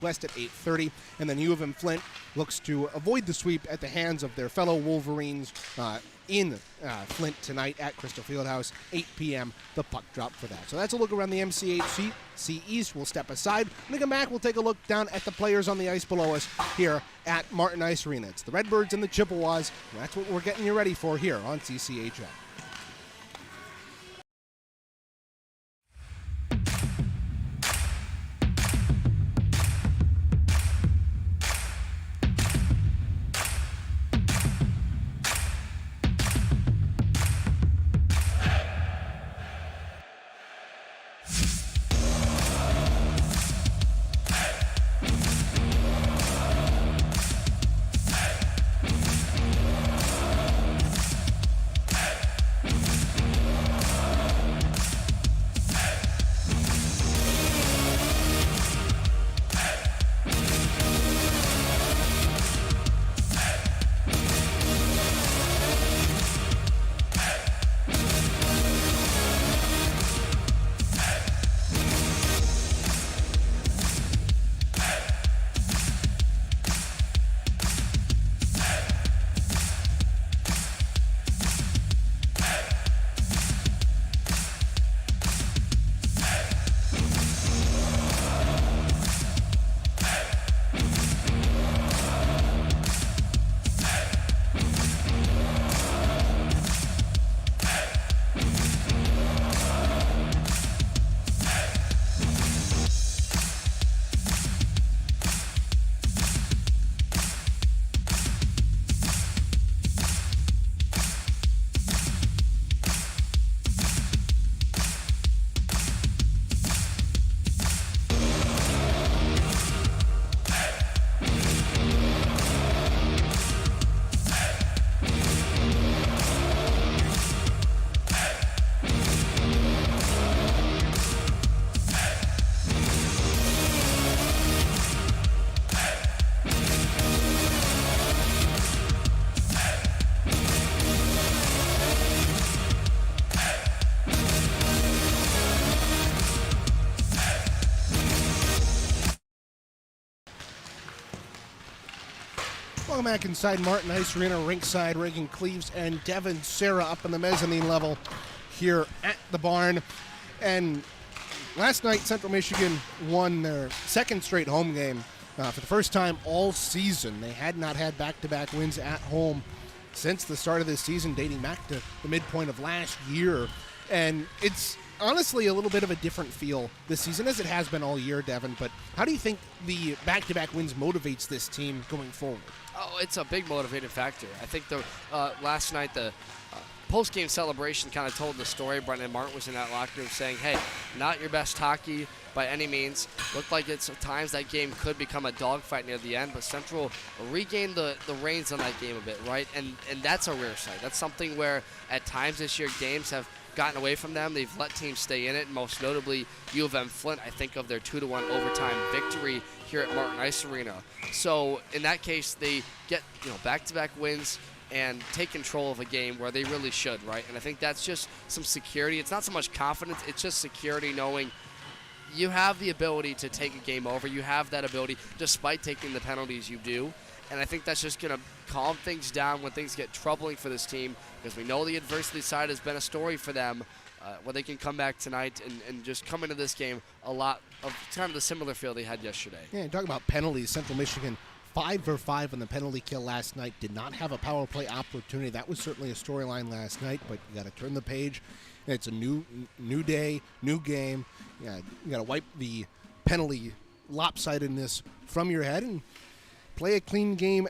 West at 8:30, and then U of M Flint looks to avoid the sweep at the hands of their fellow Wolverines in Flint tonight at Crystal Fieldhouse, 8 p.m. the puck drop for that. So that's a look around the MCHC East. We'll step aside. When we come back, we'll take a look down at the players on the ice below us here at Martin Ice Arena. It's the Redbirds and the Chippewas, and that's what we're getting you ready for here on CCHL. Welcome back inside Martin Ice Arena, rinkside. Reagan Cleaves and Devin Serra up on the mezzanine level here at the barn. And last night, Central Michigan won their second straight home game. For the first time all season, they had not had back-to-back wins at home since the start of this season, dating back to the midpoint of last year. And it's honestly a little bit of a different feel this season, as it has been all year, Devin. But how do you think the back-to-back wins motivates this team going forward? Oh, it's a big motivating factor. I think the last night the post-game celebration kind of told the story. Brendan Martin was in that locker room saying, hey, not your best hockey by any means. Looked like it's at times that game could become a dogfight near the end, but Central regained the reins on that game a bit, right? And that's a rare sight. That's something where at times this year games have gotten away from them. They've let teams stay in it, most notably U of M Flint. I think of their 2-1 overtime victory here at Martin Ice Arena. So in that case, they get back-to-back wins and take control of a game where they really should, right? And I think that's just some security. It's not so much confidence, it's just security, knowing you have the ability to take a game over. You have that ability despite taking the penalties you do. And I think that's just going to calm things down when things get troubling for this team, because we know the adversity side has been a story for them, where they can come back tonight and just come into this game a lot of kind of the similar feel they had yesterday. Yeah, talking about penalties, Central Michigan 5 for 5 on the penalty kill last night. Did not have a power play opportunity. That was certainly a storyline last night, but you got to turn the page. It's a new day, new game. Yeah, you got to wipe the penalty lopsidedness from your head and play a clean game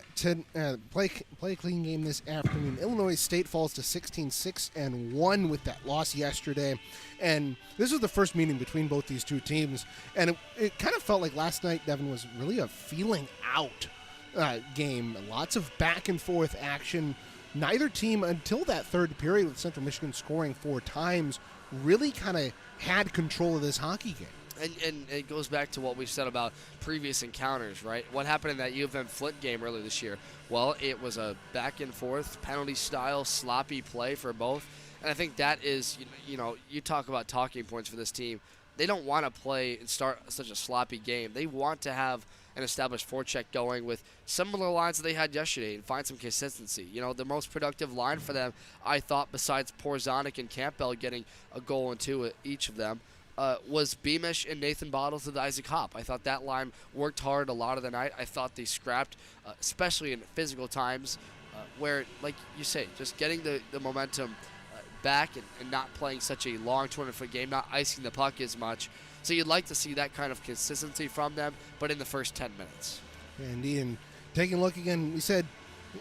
play a clean game this afternoon. Illinois State falls to 16-6-1 with that loss yesterday, and this was the first meeting between both these two teams, and it kind of felt like last night, Devin, was really a feeling out game. Lots of back and forth action. Neither team, until that third period with Central Michigan scoring 4 times, really kind of had control of this hockey game. And it goes back to what we said about previous encounters, right? What happened in that U of M Flint game earlier this year? Well, it was a back-and-forth, penalty-style, sloppy play for both. And I think that is, you talk about talking points for this team. They don't want to play and start such a sloppy game. They want to have and establish forecheck going with similar lines that they had yesterday and find some consistency. You know, the most productive line for them, I thought, besides Porzonic and Campbell getting a goal and two each of them, was Beamish and Nathan Bottles with Isaac Hopp. I thought that line worked hard a lot of the night. I thought they scrapped, especially in physical times, where, like you say, just getting the momentum back and not playing such a long 200-foot game, not icing the puck as much. So you'd like to see that kind of consistency from them, but in the first 10 minutes. Indeed, and taking a look again, we said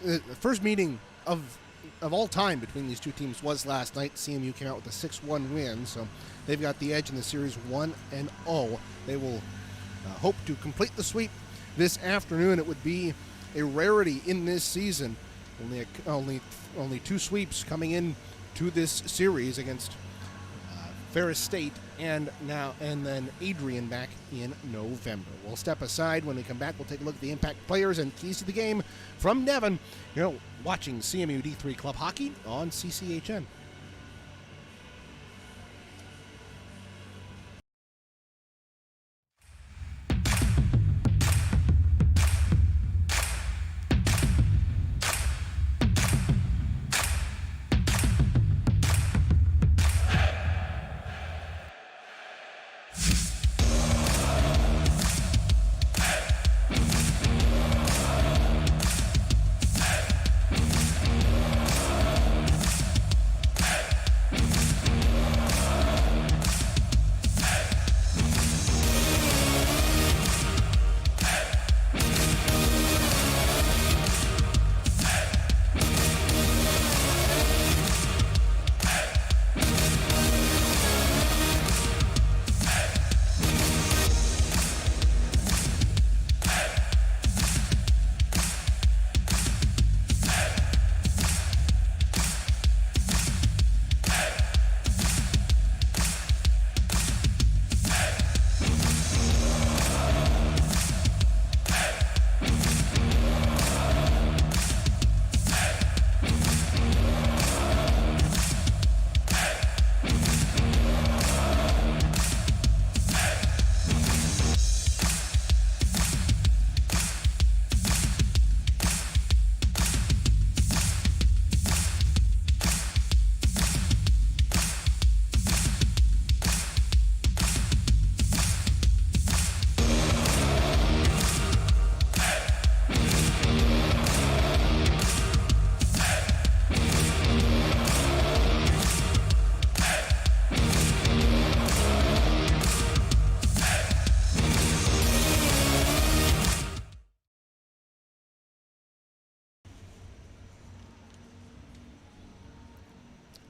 the first meeting of all time between these two teams was last night. CMU came out with a 6-1 win, so they've got the edge in the series 1-0. They will hope to complete the sweep this afternoon. It would be a rarity in this season. Only two sweeps coming in to this series against Ferris State and then Adrian back in November. We'll step aside. When we come back, we'll take a look at the impact players and keys to the game from Devon. Watching CMU D3 Club Hockey on CCHN.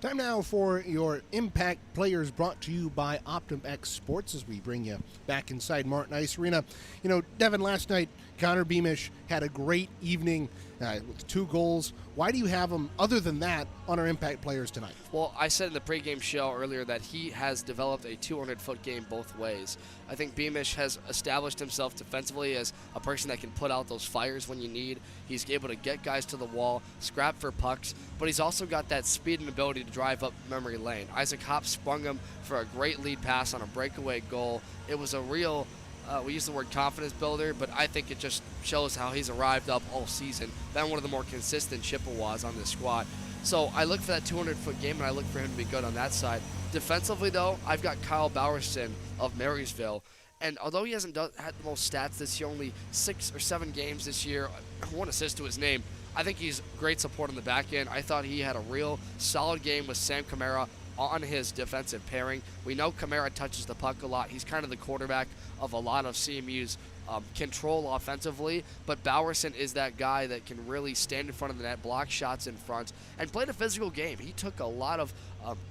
Time now for your Impact Players, brought to you by OptimX Sports, as we bring you back inside Martin Ice Arena. Devin, last night, Connor Beamish had a great evening with 2 goals. Why do you have him, other than that, on our Impact Players tonight? Well, I said in the pregame show earlier that he has developed a 200-foot game both ways. I think Beamish has established himself defensively as a person that can put out those fires when you need. He's able to get guys to the wall, scrap for pucks, but he's also got that speed and ability to drive up memory lane. Isaac Hopp sprung him for a great lead pass on a breakaway goal. It was a real, we use the word confidence builder, but I think it just shows how he's arrived up all season, been one of the more consistent Chippewas on this squad. So I look for that 200-foot game, and I look for him to be good on that side. Defensively, though, I've got Kyle Bowerson of Marysville. And although he hasn't had the most stats this year, only 6 or 7 games this year, 1 assist to his name, I think he's great support on the back end. I thought he had a real solid game with Sam Camara on his defensive pairing. We know Camara touches the puck a lot. He's kind of the quarterback of a lot of CMU's control offensively, but Bowerson is that guy that can really stand in front of the net, block shots in front, and played a physical game. He took a lot of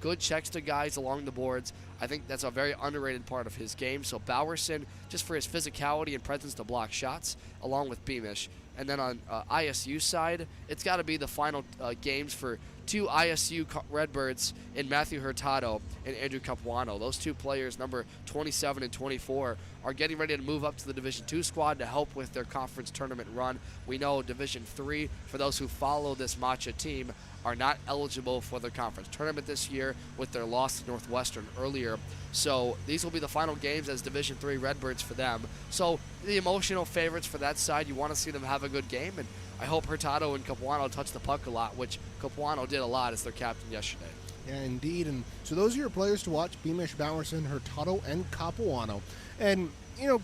good checks to guys along the boards. I think that's a very underrated part of his game. So Bowerson, just for his physicality and presence to block shots, along with Beamish. And then on ISU side, it's got to be the final games for 2 ISU Redbirds in Matthew Hurtado and Andrew Capuano. Those 2 players, number 27 and 24, are getting ready to move up to the Division II squad to help with their conference tournament run. We know Division III, for those who follow this Matcha team, are not eligible for the conference tournament this year with their loss to Northwestern earlier. So these will be the final games as Division III Redbirds favorites for them. So the emotional favorites for that side, you want to see them have a good game, and I hope Hurtado and Capuano touch the puck a lot, which Capuano did a lot as their captain yesterday. Yeah, indeed. And so those are your players to watch: Beamish, Bowerson, Hurtado, and Capuano. And,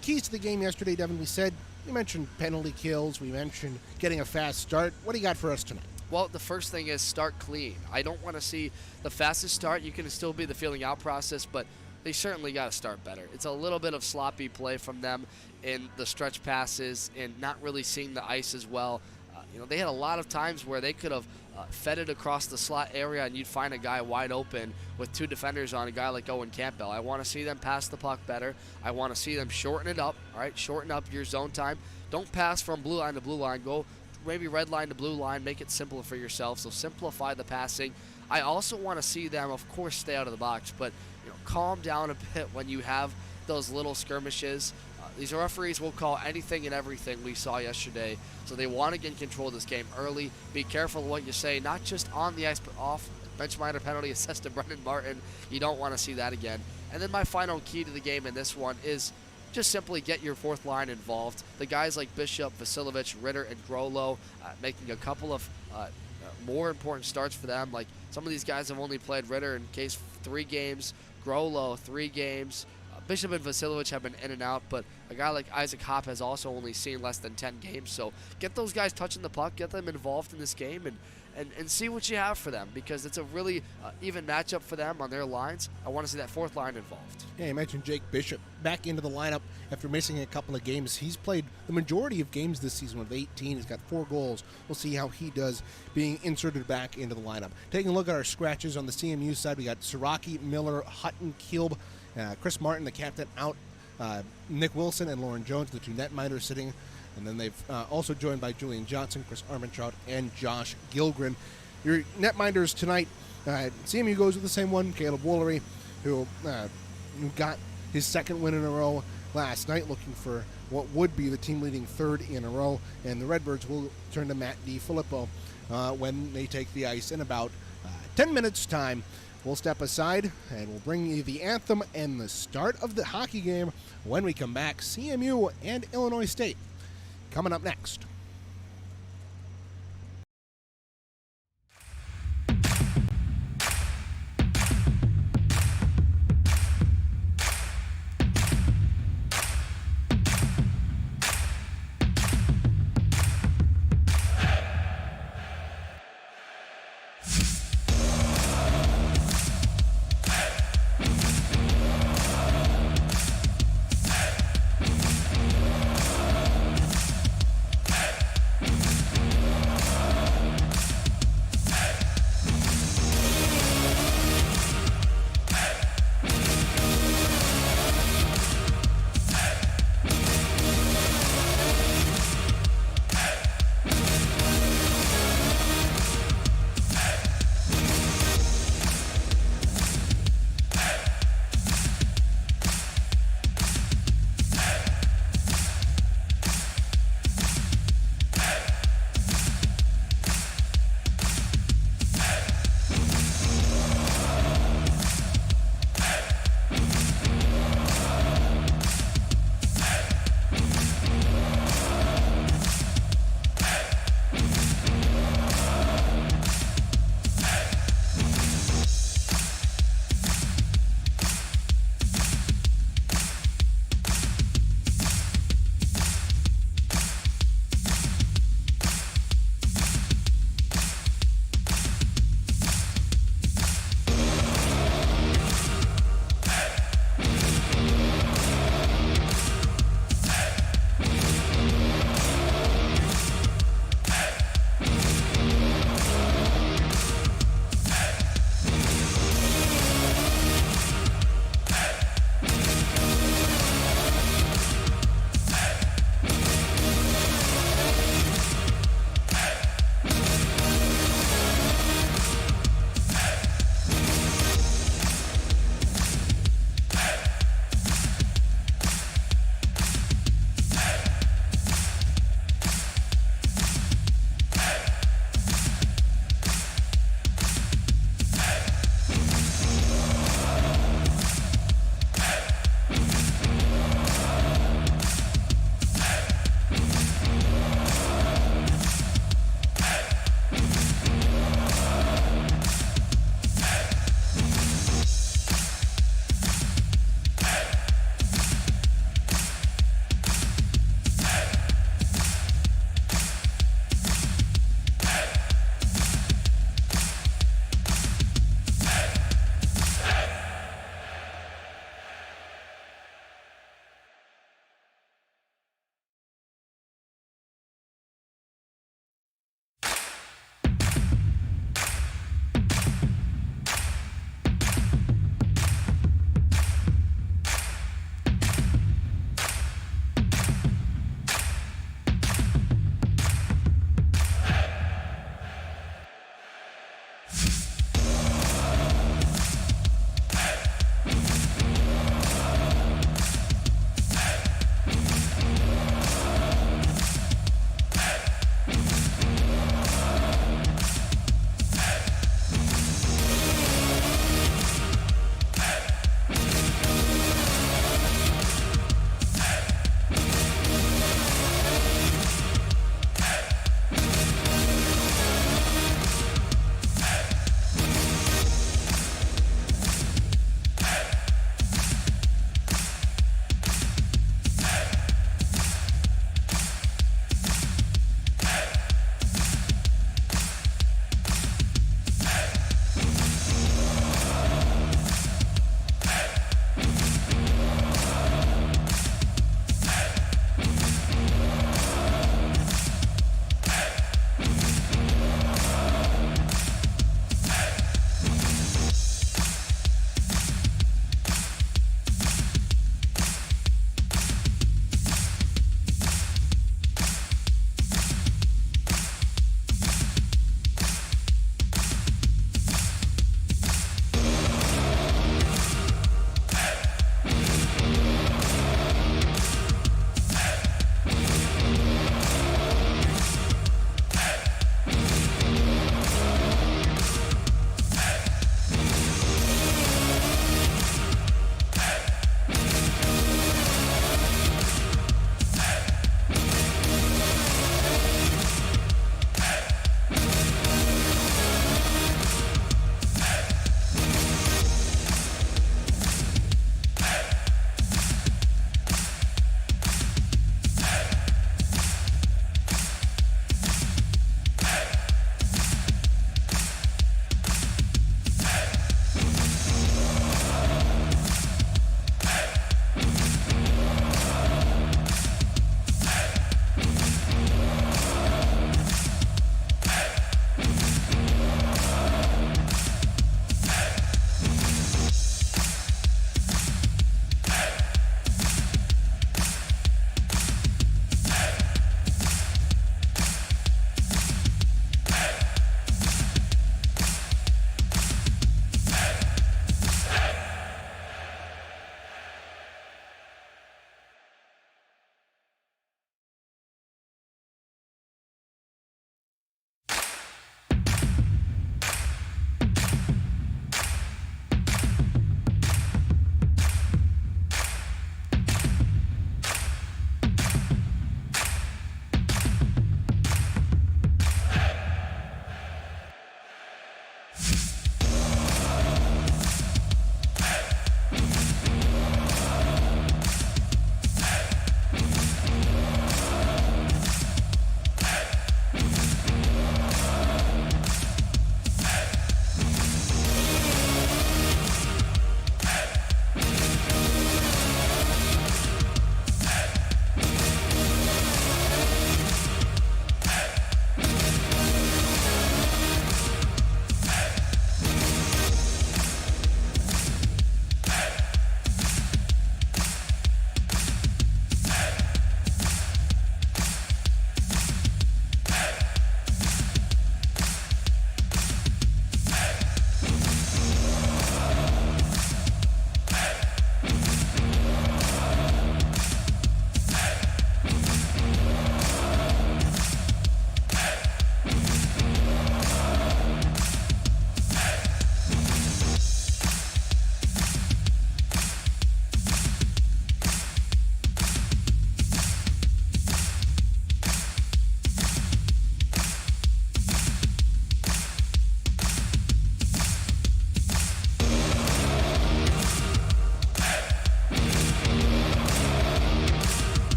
keys to the game yesterday, Devin, we mentioned penalty kills, we mentioned getting a fast start. What do you got for us tonight? Well, the first thing is start clean. I don't want to see the fastest start. You can still be the feeling out process, but they certainly got to start better. It's a little bit of sloppy play from them in the stretch passes and not really seeing the ice as well. They had a lot of times where they could have fed it across the slot area and you'd find a guy wide open with two defenders on a guy like Owen Campbell. I want to see them pass the puck better. I want to see them shorten it up, all right? Shorten up your zone time. Don't pass from blue line to blue line. Go maybe red line to blue line. Make it simpler for yourself, so simplify the passing. I also want to see them, of course, stay out of the box, but calm down a bit when you have those little skirmishes. These referees will call anything and everything we saw yesterday, so they want to get control of this game early. Be careful of what you say, not just on the ice, but off. Bench minor penalty assessed to Brendan Martin. You don't want to see that again. And then my final key to the game in this one is just simply get your fourth line involved. The guys like Bishop, Vasilovich, Ritter, and Grolo making a couple of more important starts for them. Like some of these guys have only played Ritter in case 3 games, Grolo 3 games. Bishop and Vasilovich have been in and out, but a guy like Isaac Hopp has also only seen less than 10 games. So get those guys touching the puck, get them involved in this game, and see what you have for them, because it's a really even matchup for them on their lines. I want to see that fourth line involved. Yeah, you mentioned Jake Bishop back into the lineup after missing a couple of games. He's played the majority of games this season with 18. He's got 4 goals. We'll see how he does being inserted back into the lineup. Taking a look at our scratches on the CMU side, we got Siraki, Miller, Hutton, Kielb, Chris Martin, the captain, out. Nick Wilson and Lauren Jones, the 2 netminders, sitting. And then they've also joined by Julian Johnson, Chris Armentrout, and Josh Gilgren. Your netminders tonight, CMU goes with the same one, Caleb Woolery, who got his 2nd win in a row last night, looking for what would be the team-leading 3rd in a row. And the Redbirds will turn to Matt DiFilippo when they take the ice in about 10 minutes' time. We'll step aside and we'll bring you the anthem and the start of the hockey game when we come back. CMU and Illinois State coming up next.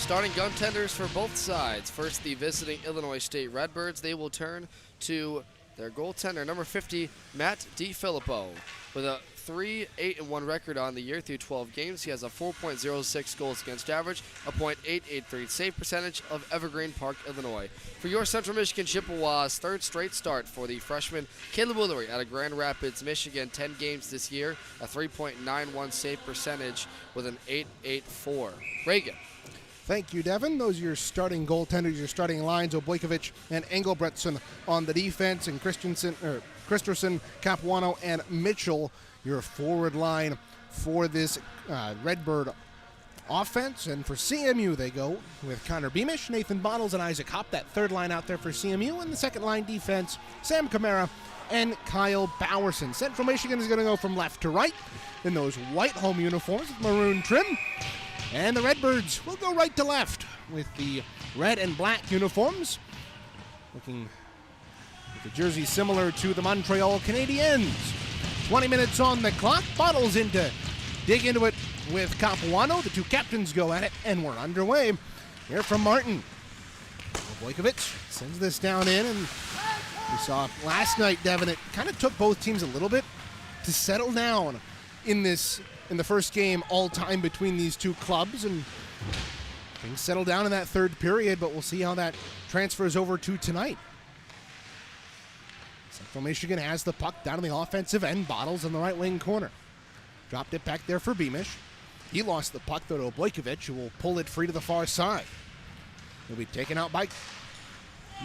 Starting goaltenders for both sides. First, the visiting Illinois State Redbirds. They will turn to their goaltender, number 50, Matt DiFilippo. With a 3-8-1 record on the year through 12 games, he has a 4.06 goals against average, a .883 save percentage of Evergreen Park, Illinois. For your Central Michigan Chippewas, third straight start for the freshman Caleb Woolery out of Grand Rapids, Michigan. 10 games this year, a 3.91 save percentage with an .884. Reagan. Thank you, Devin. Those are your starting goaltenders, your starting lines: Obojkovic and Engelbretson on the defense, and Christensen, Capuano, and Mitchell, your forward line for this Redbird offense. And for CMU, they go with Connor Beamish, Nathan Bottles, and Isaac Hopp. That third line out there for CMU. And the second line defense, Sam Camara and Kyle Bowerson. Central Michigan is going to go from left to right in those white home uniforms with maroon trim. And the Redbirds will go right to left with the red and black uniforms, looking with the jersey similar to the Montreal Canadiens. 20 minutes on the clock. Bottles in to dig into it with Capuano. The two captains go at it, and we're underway. Here from Martin. Obojkovic sends this down in, and we saw last night, Devin, it kind of took both teams a little bit to settle down in the first game all time between these two clubs, and things settle down in that third period, but we'll see how that transfers over to tonight. Central Michigan has the puck down on the offensive end. Bottles in the right wing corner. Dropped it back there for Beamish. He lost the puck though to Obojkovic, who will pull it free to the far side. He'll be taken out by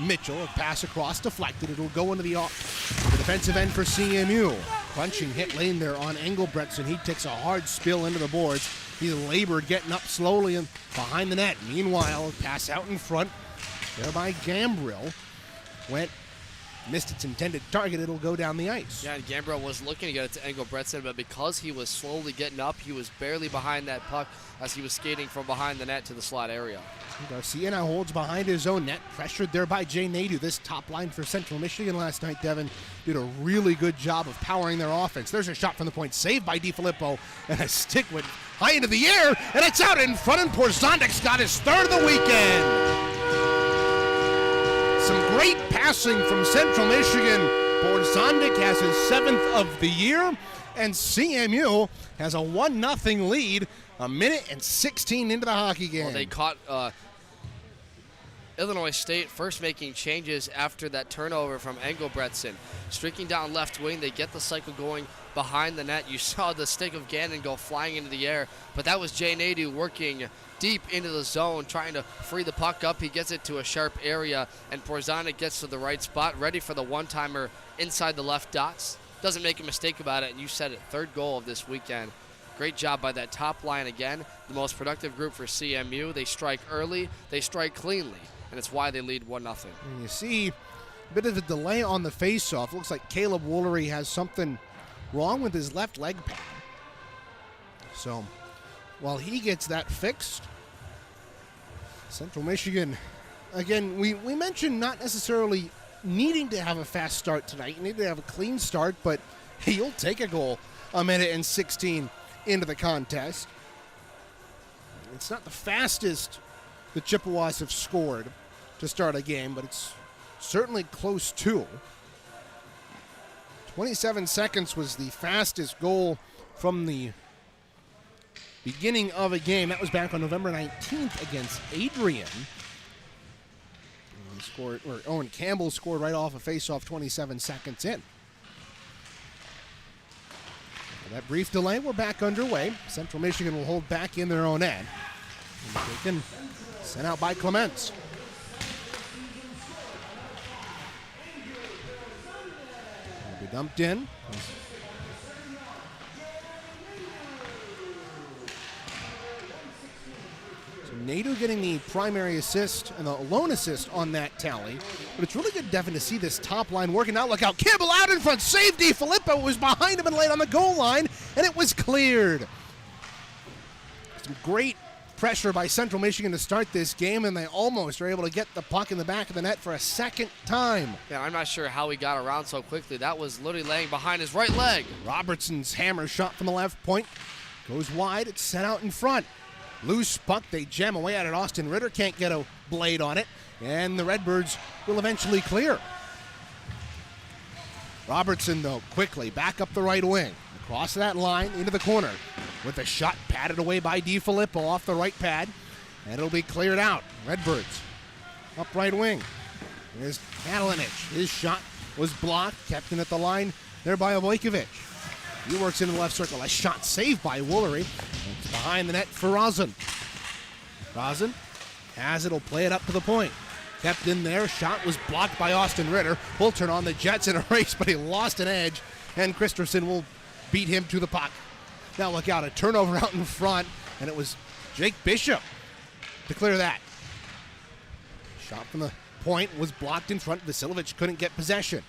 Mitchell. A pass across, deflected. It'll go into the defensive end for CMU. Punching hit lane there on Engelbretson. He takes a hard spill into the boards. He's labored getting up slowly and behind the net. Meanwhile, pass out in front there by Gambrill. Missed its intended target. It'll go down the ice. Yeah, and Gambrill was looking to get it to Engelbretson, but because he was slowly getting up, he was barely behind that puck as he was skating from behind the net to the slot area. Garcia now holds behind his own net, pressured there by Jay Nadeau. This top line for Central Michigan last night, Devin, did a really good job of powering their offense. There's a shot from the point, saved by DiFilippo, and a stick went high into the air, and it's out in front, and Porzondik's got his third of the weekend. Some great passing from Central Michigan. Porzondik has his 7th of the year, and CMU has a 1-0 lead, a minute and 16 into the hockey game. Well, they caught Illinois State first making changes after that turnover from Engelbretson. Streaking down left wing, they get the cycle going behind the net. You saw the stick of Gannon go flying into the air, but that was Jay Nadeau working deep into the zone, trying to free the puck up. He gets it to a sharp area, and Porzondik gets to the right spot, ready for the one-timer inside the left dots. Doesn't make a mistake about it, and you said it, third goal of this weekend. Great job by that top line again. The most productive group for CMU. They strike early, they strike cleanly, and it's why they lead 1-0. And you see a bit of a delay on the faceoff. Looks like Caleb Woolery has something wrong with his left leg pad. So while he gets that fixed, Central Michigan, again, we mentioned not necessarily needing to have a fast start tonight. You need to have a clean start, but hey, you'll take a goal a minute and 16 into the contest. It's not the fastest the Chippewas have scored to start a game, but it's certainly close to. 27 seconds was the fastest goal from the beginning of a game. That was back on November 19th against Adrian. Owen Campbell scored right off a faceoff 27 seconds in. After that brief delay, we're back underway. Central Michigan will hold back in their own end. Taken, sent out by Clements. Will be dumped in. Nadeau getting the primary assist and the lone assist on that tally. But it's really good, Devin, to see this top line working out. Look out, Campbell out in front. Save DiFilippo was behind him and late on the goal line, and it was cleared. Some great pressure by Central Michigan to start this game, and they almost were able to get the puck in the back of the net for a second time. Yeah, I'm not sure how he got around so quickly. That was literally laying behind his right leg. Robertson's hammer shot from the left point goes wide. It's sent out in front. Loose puck, they jam away at it. Austin Ritter can't get a blade on it, and the Redbirds will eventually clear. Robertson, though, quickly back up the right wing. Across that line, into the corner, with a shot patted away by DiFilippo off the right pad, and it'll be cleared out. Redbirds, up right wing. There's Katalinic. His shot was blocked, kept in at the line there by Vojkovic. He works into the left circle. A shot saved by Woolery. It's behind the net for Rosen. Rosen has it, will play it up to the point. Kept in there. Shot was blocked by Austin Ritter. Will turn on the Jets in a race, but he lost an edge, and Christensen will beat him to the puck. Now look out, a turnover out in front, and it was Jake Bishop to clear that. Shot from the point was blocked in front. Vasiljevic couldn't get possession.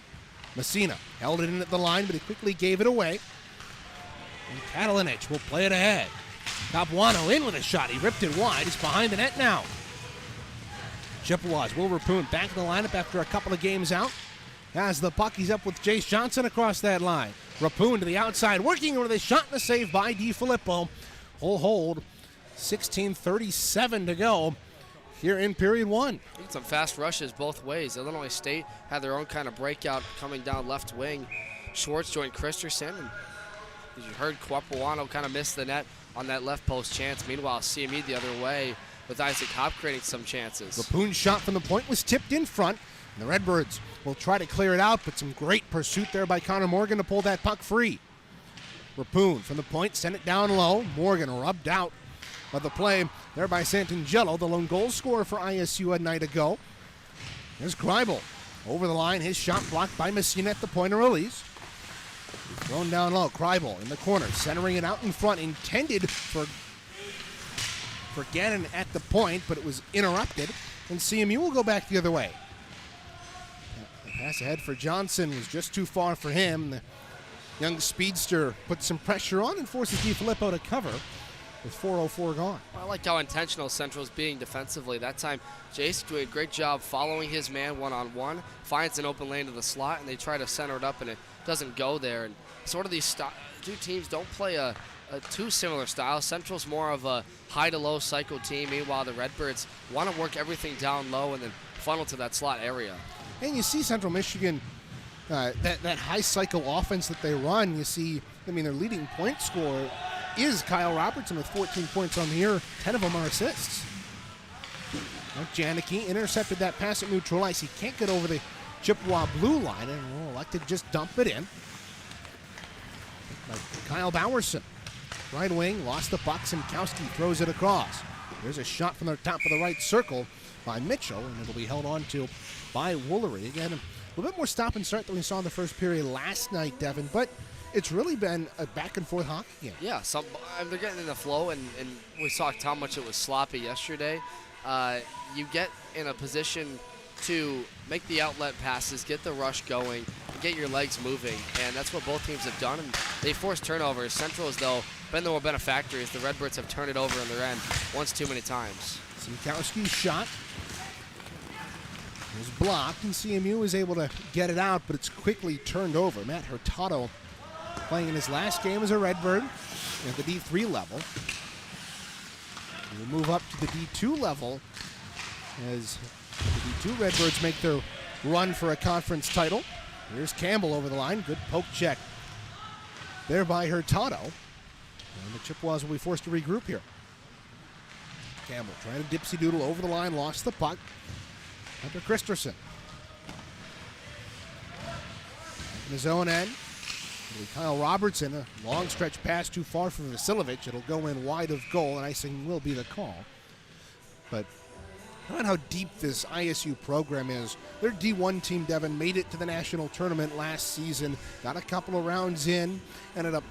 Messina held it in at the line, but he quickly gave it away. And Katalinic will play it ahead. Capuano in with a shot. He ripped it wide. It's behind the net now. Chippewas, Will Rapun back in the lineup after a couple of games out. Has the puck. He's up with Jace Johnson across that line. Rapun to the outside, working with a shot and a save by DiFilippo. Full hold. 16:37 to go here in period one. Some fast rushes both ways. Illinois State had their own kind of breakout coming down left wing. Schwartz joined Christensen, and as you heard, Capuano kind of missed the net on that left post chance. Meanwhile, CME the other way with Isaac Hopp creating some chances. Rapoon's shot from the point was tipped in front, and the Redbirds will try to clear it out, but some great pursuit there by Connor Morgan to pull that puck free. Rapoon from the point sent it down low. Morgan rubbed out of the play there by Santangelo, the lone goal scorer for ISU a night ago. There's Greibel over the line. His shot blocked by Messina at the point of release. Thrown down low. Greibel in the corner, centering it out in front, intended for Gannon at the point, but it was interrupted, and CMU will go back the other way. The pass ahead for Johnson was just too far for him. The young speedster puts some pressure on and forces DiFilippo to cover with 4:04 gone. I like how intentional Central's being defensively. That time, Jace doing a great job following his man one-on-one, finds an open lane to the slot, and they try to center it up, and it doesn't go there. And sort of these two teams don't play a too similar style. Central's more of a high-to-low cycle team. Meanwhile, the Redbirds want to work everything down low and then funnel to that slot area. And you see Central Michigan, that high cycle offense that they run, you see, I mean, their leading point scorer is Kyle Robertson with 14 points on the year. 10 of them are assists. Janicki intercepted that pass at neutral ice. He can't get over the Chippewa blue line and will elect to just dump it in. By Kyle Bowerson. Right wing, lost the puck. Simkowski throws it across. There's a shot from the top of the right circle by Mitchell, and it'll be held on to by Woolery. Again, a little bit more stop and start than we saw in the first period last night, Devin, but it's really been a back-and-forth hockey game. Yeah, they're getting in the flow, and we saw how much it was sloppy yesterday. You get in a position to make the outlet passes, get the rush going, get your legs moving, and that's what both teams have done, and they forced turnovers. Central has, though, been the more benefactors. The Redbirds have turned it over on their end once too many times. Simkowski's shot was blocked, and CMU is able to get it out, but it's quickly turned over. Matt Hurtado playing in his last game as a Redbird at the D3 level. We'll move up to the D2 level as the D2 Redbirds make their run for a conference title. Here's Campbell over the line. Good poke check there by Hurtado. And the Chippewas will be forced to regroup here. Campbell trying to dipsy doodle over the line, lost the puck. Under Christensen. In his own end. It'll be Kyle Robertson. A long stretch pass too far from Vasiljevic. It'll go in wide of goal, and icing will be the call. But I don't know how deep this ISU program is. Their D1 team, Devin, made it to the national tournament last season. Got a couple of rounds in. Ended up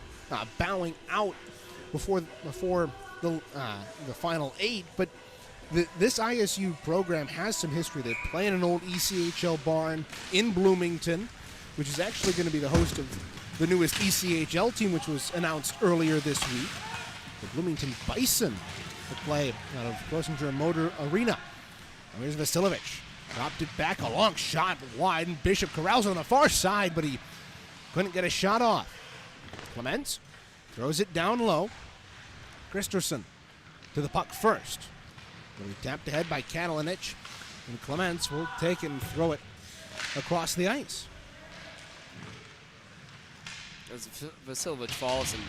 bowing out before the final 8. But this ISU program has some history. They play in an old ECHL barn in Bloomington, which is actually going to be the host of the newest ECHL team, which was announced earlier this week. The Bloomington Bison to play out of Grosinger Motor Arena. And here's Vasiljevic. Dropped it back, a long shot wide, and Bishop corrals on the far side, but he couldn't get a shot off. Clements throws it down low. Christensen to the puck first. It'll be tapped ahead by Katalinich, and Clements will take it and throw it across the ice. As Vasilovich falls, and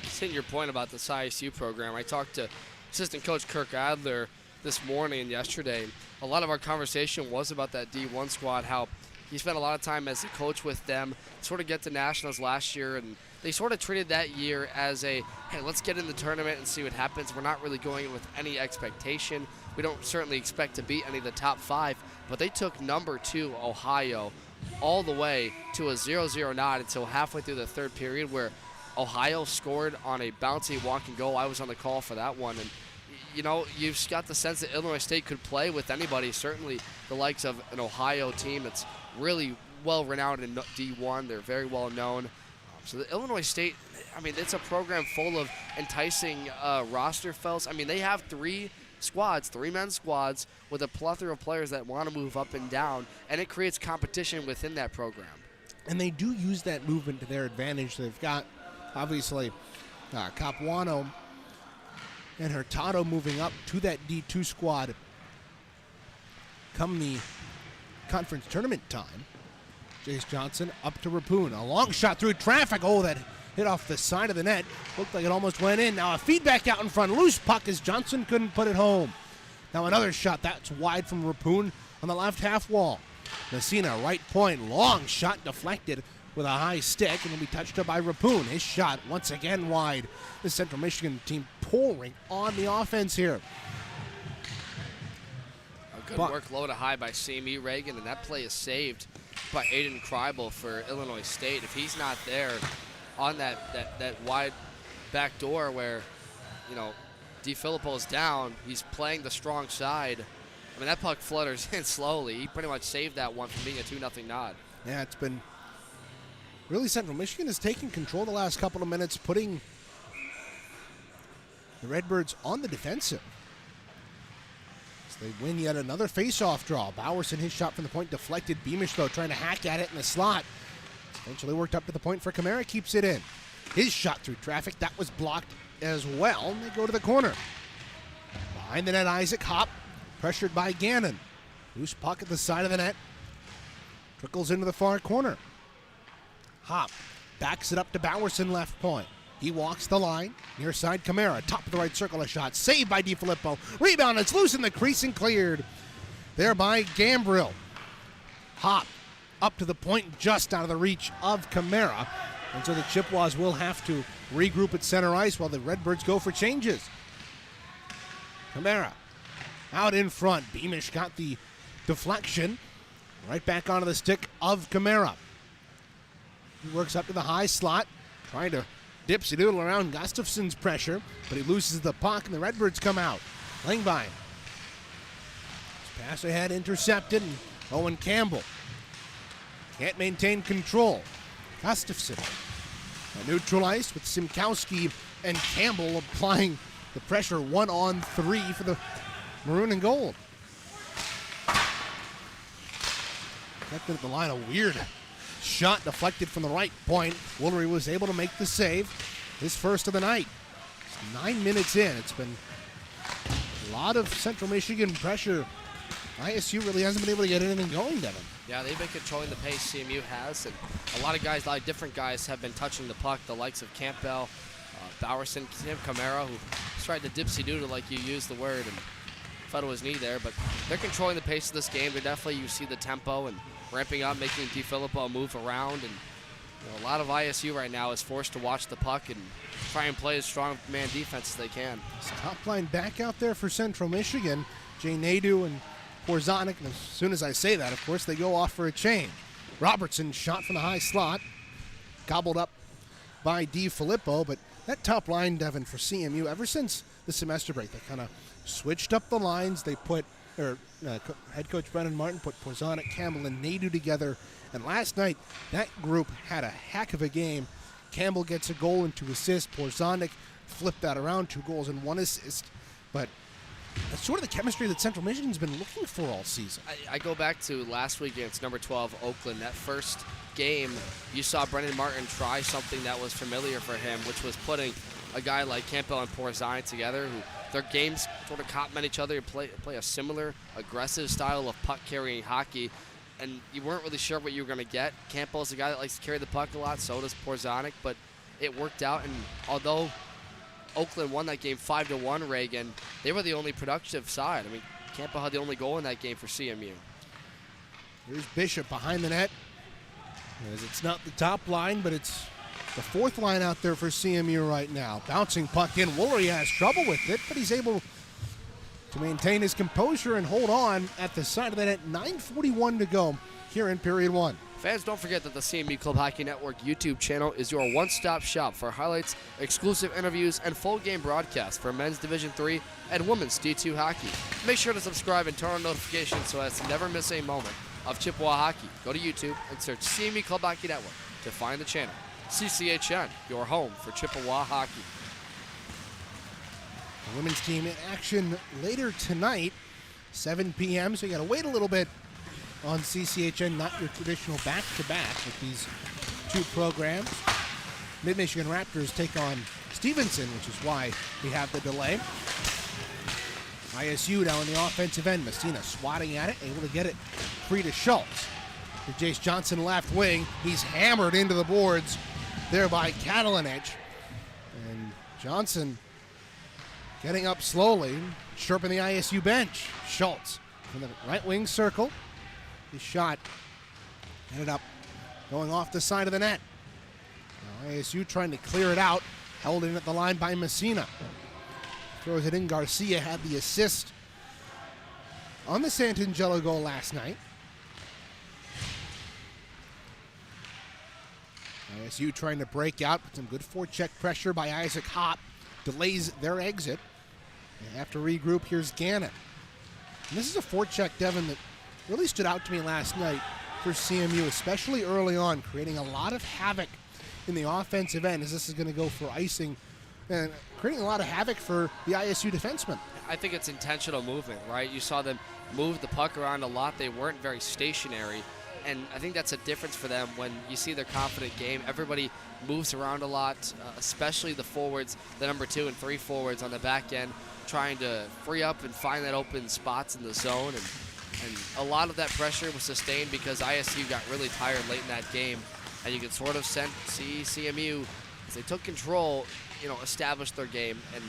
hitting your point about this ISU program, I talked to assistant coach Kirk Adler this morning and yesterday. A lot of our conversation was about that D1 squad, how he spent a lot of time as a coach with them, sort of get to nationals last year, and they sort of treated that year as a, hey, let's get in the tournament and see what happens. We're not really going in with any expectation. We don't certainly expect to beat any of the top 5, but they took number 2 Ohio all the way to a 0-0 nod until halfway through the third period, where Ohio scored on a bouncy walk and goal. I was on the call for that one, and you know, you've got the sense that Illinois State could play with anybody, certainly the likes of an Ohio team that's really well renowned in D1. They're very well known. So the Illinois State, I mean, it's a program full of enticing roster fills. I mean, they have 3 squads, 3-man squads, with a plethora of players that want to move up and down, and it creates competition within that program. And they do use that movement to their advantage. They've got, obviously, Capuano and Hurtado moving up to that D2 squad come the conference tournament time. Jace Johnson up to Rapun. A long shot through traffic. Oh, that hit off the side of the net. Looked like it almost went in. Now a feedback out in front. Loose puck as Johnson couldn't put it home. Now another shot. That's wide from Rapun on the left half wall. Messina, right point. Long shot deflected with a high stick, and will be touched up by Rapun. His shot once again wide. The Central Michigan team pouring on the offense here. A good work low to high by CME Reagan, and that play is saved by Aiden Kreibel for Illinois State. If he's not there on that wide back door where, you know, DiFilippo is down, he's playing the strong side. I mean, that puck flutters in slowly. He pretty much saved that one from being a 2-0 nod. Yeah, it's been really Central Michigan has taken control the last couple of minutes, putting the Redbirds on the defensive. So they win yet another face-off draw. Bowerson, his shot from the point deflected. Beamish, though, trying to hack at it in the slot. Eventually worked up to the point for Kamara, keeps it in. His shot through traffic, that was blocked as well, and they go to the corner. Behind the net, Isaac Hop, pressured by Gannon. Loose puck at the side of the net. Trickles into the far corner. Hop backs it up to Bowerson, left point. He walks the line. Near side, Kamara, top of the right circle, a shot. Saved by DiFilippo. Rebound, it's loose in the crease and cleared. There by Gambrill. Hop up to the point, just out of the reach of Kamara. And so the Chippewas will have to regroup at center ice while the Redbirds go for changes. Kamara out in front. Beamish got the deflection. Right back onto the stick of Kamara. He works up to the high slot, trying to dipsy-doodle around Gustafson's pressure, but he loses the puck, and the Redbirds come out. Langbein. Pass ahead, intercepted, and Owen Campbell can't maintain control. Gustafson neutralized with Simkowski and Campbell applying the pressure 1-on-3 for the Maroon and Gold. Connected at the line, a weird shot deflected from the right point. Woolery was able to make the save, his first of the night. It's 9 minutes in. It's been a lot of Central Michigan pressure. ISU really hasn't been able to get anything going, Devin. Yeah, they've been controlling the pace CMU has, and a lot of different guys have been touching the puck, the likes of Campbell, Bowerson, Tim Kamara, who tried to dipsy-doodle like you used the word and fell to his knee there, but they're controlling the pace of this game. They're definitely, you see the tempo and ramping up, making DiFilippo move around, and a lot of ISU right now is forced to watch the puck and try and play as strong man defense as they can. It's top line back out there for Central Michigan. Jay Nadeau and Porzanik, and as soon as I say that, of course, they go off for a change. Robertson shot from the high slot, gobbled up by DiFilippo, but that top line, Devin, for CMU, ever since the semester break, they kind of switched up the lines. They put, head coach Brendan Martin put Porzanik, Campbell, and Nadeau together, and last night, that group had a heck of a game. Campbell gets a goal and 2 assists. Porzanik flipped that around, 2 goals and 1 assist, but that's sort of the chemistry that Central Michigan's been looking for all season. I go back to last week against number 12 Oakland. That first game, you saw Brendan Martin try something that was familiar for him, which was putting a guy like Campbell and Porzanik together, who their games sort of complement each other, play a similar aggressive style of puck-carrying hockey, and you weren't really sure what you were going to get. Campbell's a guy that likes to carry the puck a lot, so does Porzanic, but it worked out, and although Oakland won that game 5-1, Reagan, they were the only productive side. I mean, Campbell had the only goal in that game for CMU. Here's Bishop behind the net. As it's not the top line, but it's the fourth line out there for CMU right now. Bouncing puck in. Woolery has trouble with it, but he's able to maintain his composure and hold on at the side of the net. 9:41 to go here in period one. Fans, don't forget that the CMU Club Hockey Network YouTube channel is your one-stop shop for highlights, exclusive interviews, and full game broadcasts for men's Division III and women's D2 hockey. Make sure to subscribe and turn on notifications so as to never miss a moment of Chippewa hockey. Go to YouTube and search CMU Club Hockey Network to find the channel. CCHN, your home for Chippewa hockey. The women's team in action later tonight, 7 p.m., so you got to wait a little bit on CCHN, not your traditional back-to-back with these two programs. Mid-Michigan Raptors take on Stevenson, which is why we have the delay. ISU down on the offensive end. Messina swatting at it, able to get it free to Schultz. To Jace Johnson left wing. He's hammered into the boards there by Katalinich. And Johnson getting up slowly, chirping the ISU bench. Schultz from the right wing circle. His shot ended up going off the side of the net. Now ISU trying to clear it out. Held in at the line by Messina. Throws it in. Garcia had the assist on the Santangelo goal last night. ISU trying to break out, but some good forecheck pressure by Isaac Hopp. Delays their exit. They have to regroup. Here's Gannon. And this is a forecheck, Devin, that really stood out to me last night for CMU, especially early on, creating a lot of havoc in the offensive end as this is going to go for icing and creating a lot of havoc for the ISU defensemen. I think it's intentional movement, right? You saw them move the puck around a lot. They weren't very stationary, and I think that's a difference for them when you see their confident game. Everybody moves around a lot, especially the forwards, the number 2 and 3 forwards on the back end, trying to free up and find that open spots in the zone. And a lot of that pressure was sustained because ISU got really tired late in that game, and you could sort of see CMU, as they took control, establish their game and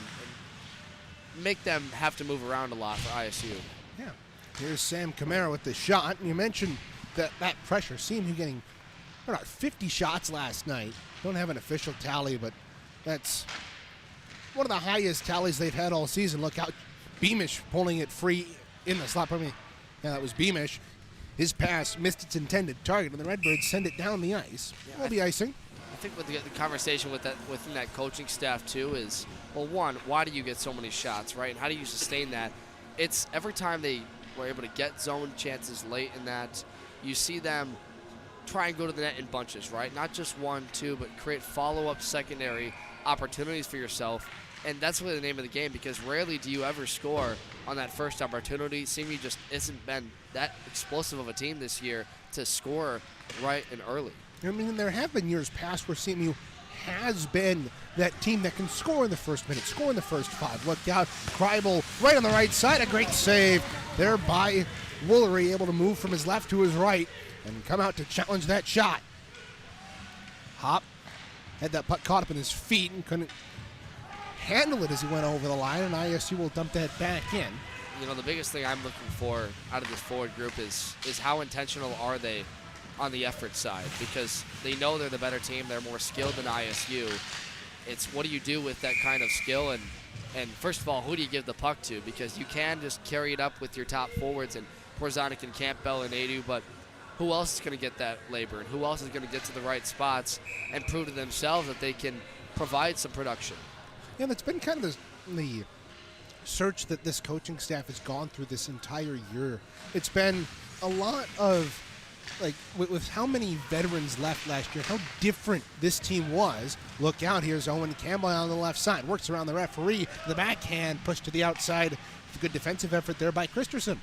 make them have to move around a lot for ISU. Yeah. Here's Sam Camara with the shot, and you mentioned that pressure. CMU getting about 50 shots last night. Don't have an official tally, but that's one of the highest tallies they've had all season. Look out, Beamish pulling it free in the slot. Yeah, that was Beamish. His pass missed its intended target, and the Redbirds send it down the ice. Yeah, Will be icing. I think with the conversation within that coaching staff too is, well, one, why do you get so many shots, right? And how do you sustain that? It's every time they were able to get zone chances late in that, you see them try and go to the net in bunches, right? Not just 1, 2, but create follow-up secondary opportunities for yourself. And that's really the name of the game, because rarely do you ever score on that first opportunity. CMU just hasn't been that explosive of a team this year to score right and early. I mean, there have been years past where CMU has been that team that can score in the first minute, score in the first 5. Look out, Kreibel right on the right side, a great save there by Woolery, able to move from his left to his right and come out to challenge that shot. Hopp had that puck caught up in his feet and couldn't handle it as he went over the line, and ISU will dump that back in. The biggest thing I'm looking for out of this forward group is how intentional are they on the effort side, because they know they're the better team. They're more skilled than ISU. It's what do you do with that kind of skill, and first of all, who do you give the puck to? Because you can just carry it up with your top forwards and Porzanic and Campbell and Adu, but who else is going to get that labor, and who else is going to get to the right spots and prove to themselves that they can provide some production? Yeah, that's been kind of the search that this coaching staff has gone through this entire year. It's been a lot of, with how many veterans left last year, how different this team was. Look out, here's Owen Campbell on the left side. Works around the referee. The backhand pushed to the outside. Good defensive effort there by Christensen.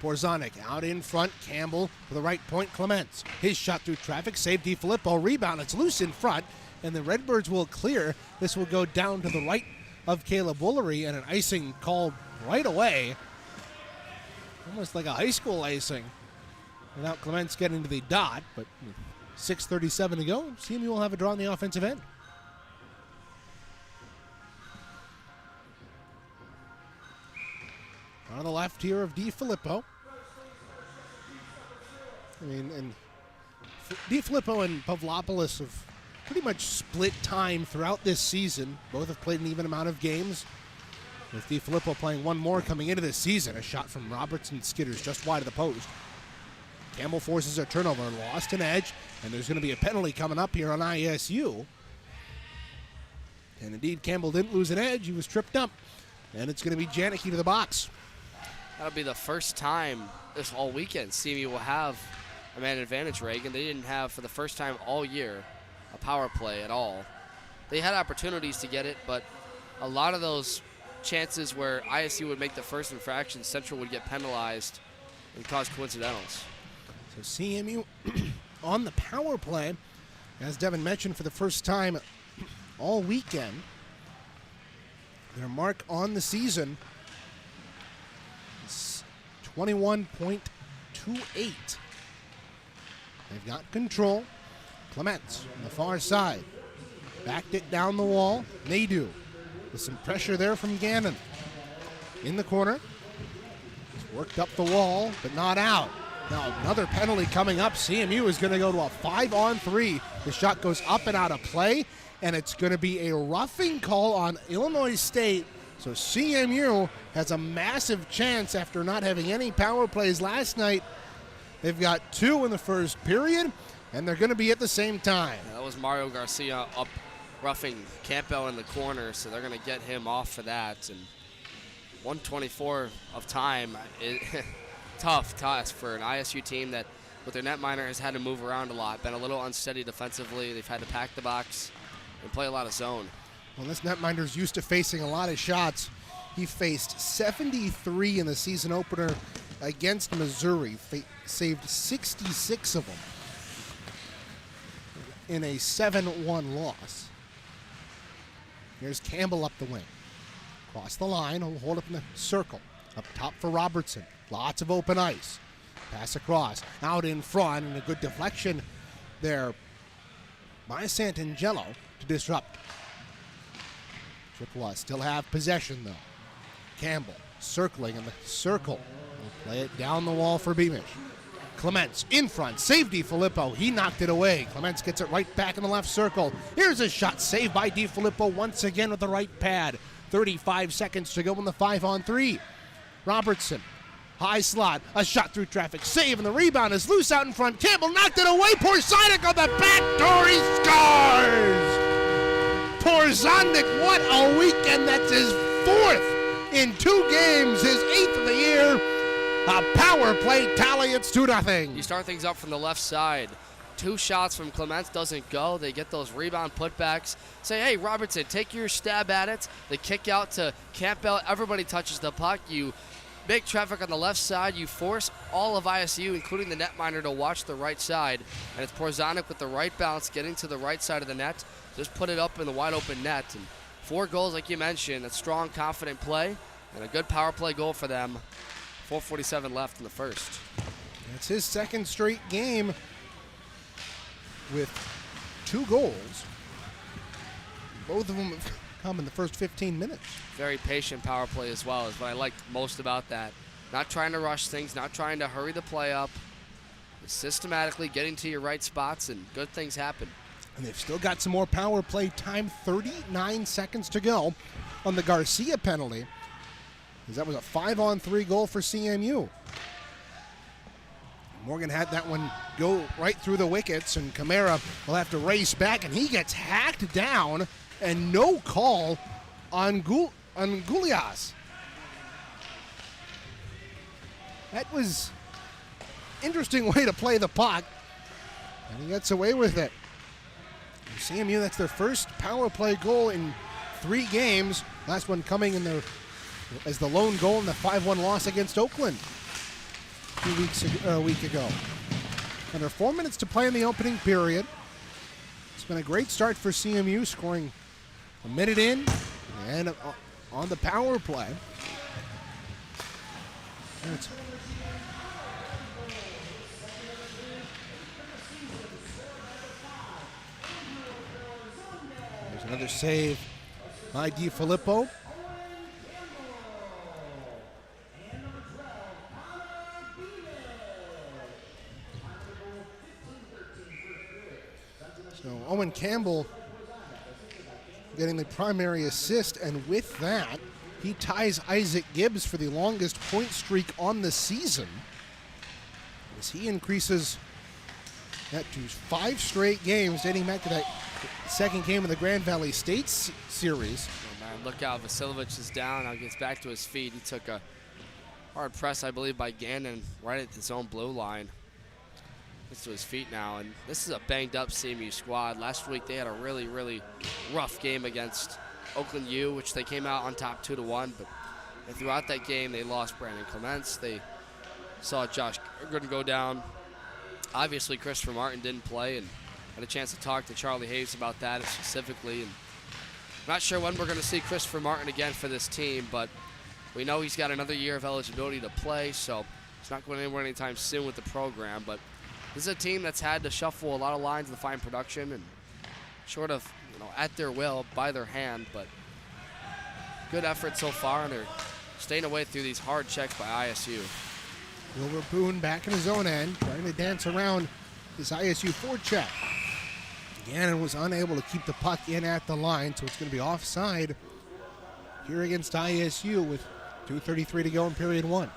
Porzanic out in front. Campbell for the right point. Clements. His shot through traffic. Save DiFilippo. Rebound. It's loose in front. And the Redbirds will clear. This will go down to the right of Caleb Woolery, and an icing called right away. Almost like a high school icing without Clements getting to the dot, but with 6:37 to go, CMU will have a draw on the offensive end. On the left here of DiFilippo. And DiFilippo and Pavlopoulos have pretty much split time throughout this season. Both have played an even amount of games, with DiFilippo playing one more coming into this season. A shot from Robertson skitters just wide of the post. Campbell forces a turnover, lost an edge, and there's going to be a penalty coming up here on ISU. And indeed, Campbell didn't lose an edge. He was tripped up, and it's going to be Janicki to the box. That'll be the first time this all weekend CMU will have a man advantage, Reagan. They didn't have, for the first time all year, a power play at all. They had opportunities to get it, but a lot of those chances where ISU would make the first infraction, Central would get penalized and cause coincidentals. So CMU on the power play, as Devin mentioned, for the first time all weekend. Their mark on the season is 21.28. They've got control. Clements on the far side. Backed it down the wall. Nadeau with some pressure there from Gannon. In the corner. He's worked up the wall, but not out. Now another penalty coming up. CMU is going to go to a 5-on-3. The shot goes up and out of play, and it's going to be a roughing call on Illinois State. So CMU has a massive chance after not having any power plays last night. They've got 2 in the first period, and they're going to be at the same time. Yeah, that was Mario Garcia up roughing Campbell in the corner, so they're going to get him off for that. And 1:24 of time, tough task for an ISU team that, with their netminder, has had to move around a lot, been a little unsteady defensively. They've had to pack the box and play a lot of zone. Well, this netminder's used to facing a lot of shots. He faced 73 in the season opener against Missouri, saved 66 of them in a 7-1 loss. Here's Campbell up the wing. Across the line, he'll hold up in the circle. Up top for Robertson. Lots of open ice. Pass across. Out in front, and a good deflection there by Santangelo to disrupt. Chippewas still have possession, though. Campbell circling in the circle. Will play it down the wall for Beamish. Clements in front. Save DiFilippo. He knocked it away. Clements gets it right back in the left circle. Here's a shot saved by DiFilippo once again with the right pad. 35 seconds to go in the 5-on-3. Robertson. High slot. A shot through traffic. Save, and the rebound is loose out in front. Campbell knocked it away. Porzonic on the back door. He scores! Porzonic, what a weekend. That's his 4th in 2 games, his 8th of the year. A power play tally. It's 2-0. You start things up from the left side. 2 shots from Clements doesn't go. They get those rebound putbacks. Say, hey, Robertson, take your stab at it. They kick out to Campbell. Everybody touches the puck. You make traffic on the left side. You force all of ISU, including the netminder, to watch the right side. And it's Porzonic with the right bounce, getting to the right side of the net. Just put it up in the wide open net. And 4 goals, like you mentioned, a strong, confident play, and a good power play goal for them. 4:47 left in the first. It's his 2nd straight game with 2 goals. Both of them have come in the first 15 minutes. Very patient power play as well is what I liked most about that. Not trying to rush things, not trying to hurry the play up. Systematically getting to your right spots, and good things happen. And they've still got some more power play time. 39 seconds to go on the Garcia penalty, because that was a 5-on-3 goal for CMU. Morgan had that one go right through the wickets, and Camara will have to race back, and he gets hacked down, and no call on Gulias. That was interesting way to play the puck, and he gets away with it. CMU, that's their first power play goal in 3 games. Last one coming in as the lone goal in the 5-1 loss against Oakland a week ago. Under 4 minutes to play in the opening period. It's been a great start for CMU, scoring a minute in, And on the power play, there's another save by DiFilippo. So Owen Campbell getting the primary assist, and with that, he ties Isaac Gibbs for the longest point streak on the season, as he increases that to 5 straight games dating back to that second game of the Grand Valley State series. Oh man, look out, Vasilovic is down, now gets back to his feet. He took a hard press, I believe, by Gannon right at his own blue line. Gets to his feet now, and this is a banged-up CMU squad. Last week they had a really, really rough game against Oakland U, which they came out on top 2-1, but throughout that game they lost Brandon Clements. They saw Josh Gergen go down. Obviously, Christopher Martin didn't play, and had a chance to talk to Charlie Hayes about that specifically. And I'm not sure when we're going to see Christopher Martin again for this team, but we know he's got another year of eligibility to play, so he's not going anywhere anytime soon with the program. But this is a team that's had to shuffle a lot of lines to find production, and sort of, at their will, by their hand. But good effort so far, and they're staying away through these hard checks by ISU. Wilbur Boone back in his own end, trying to dance around this ISU forecheck. Gannon was unable to keep the puck in at the line, so it's going to be offside here against ISU with 2:33 to go in period 1.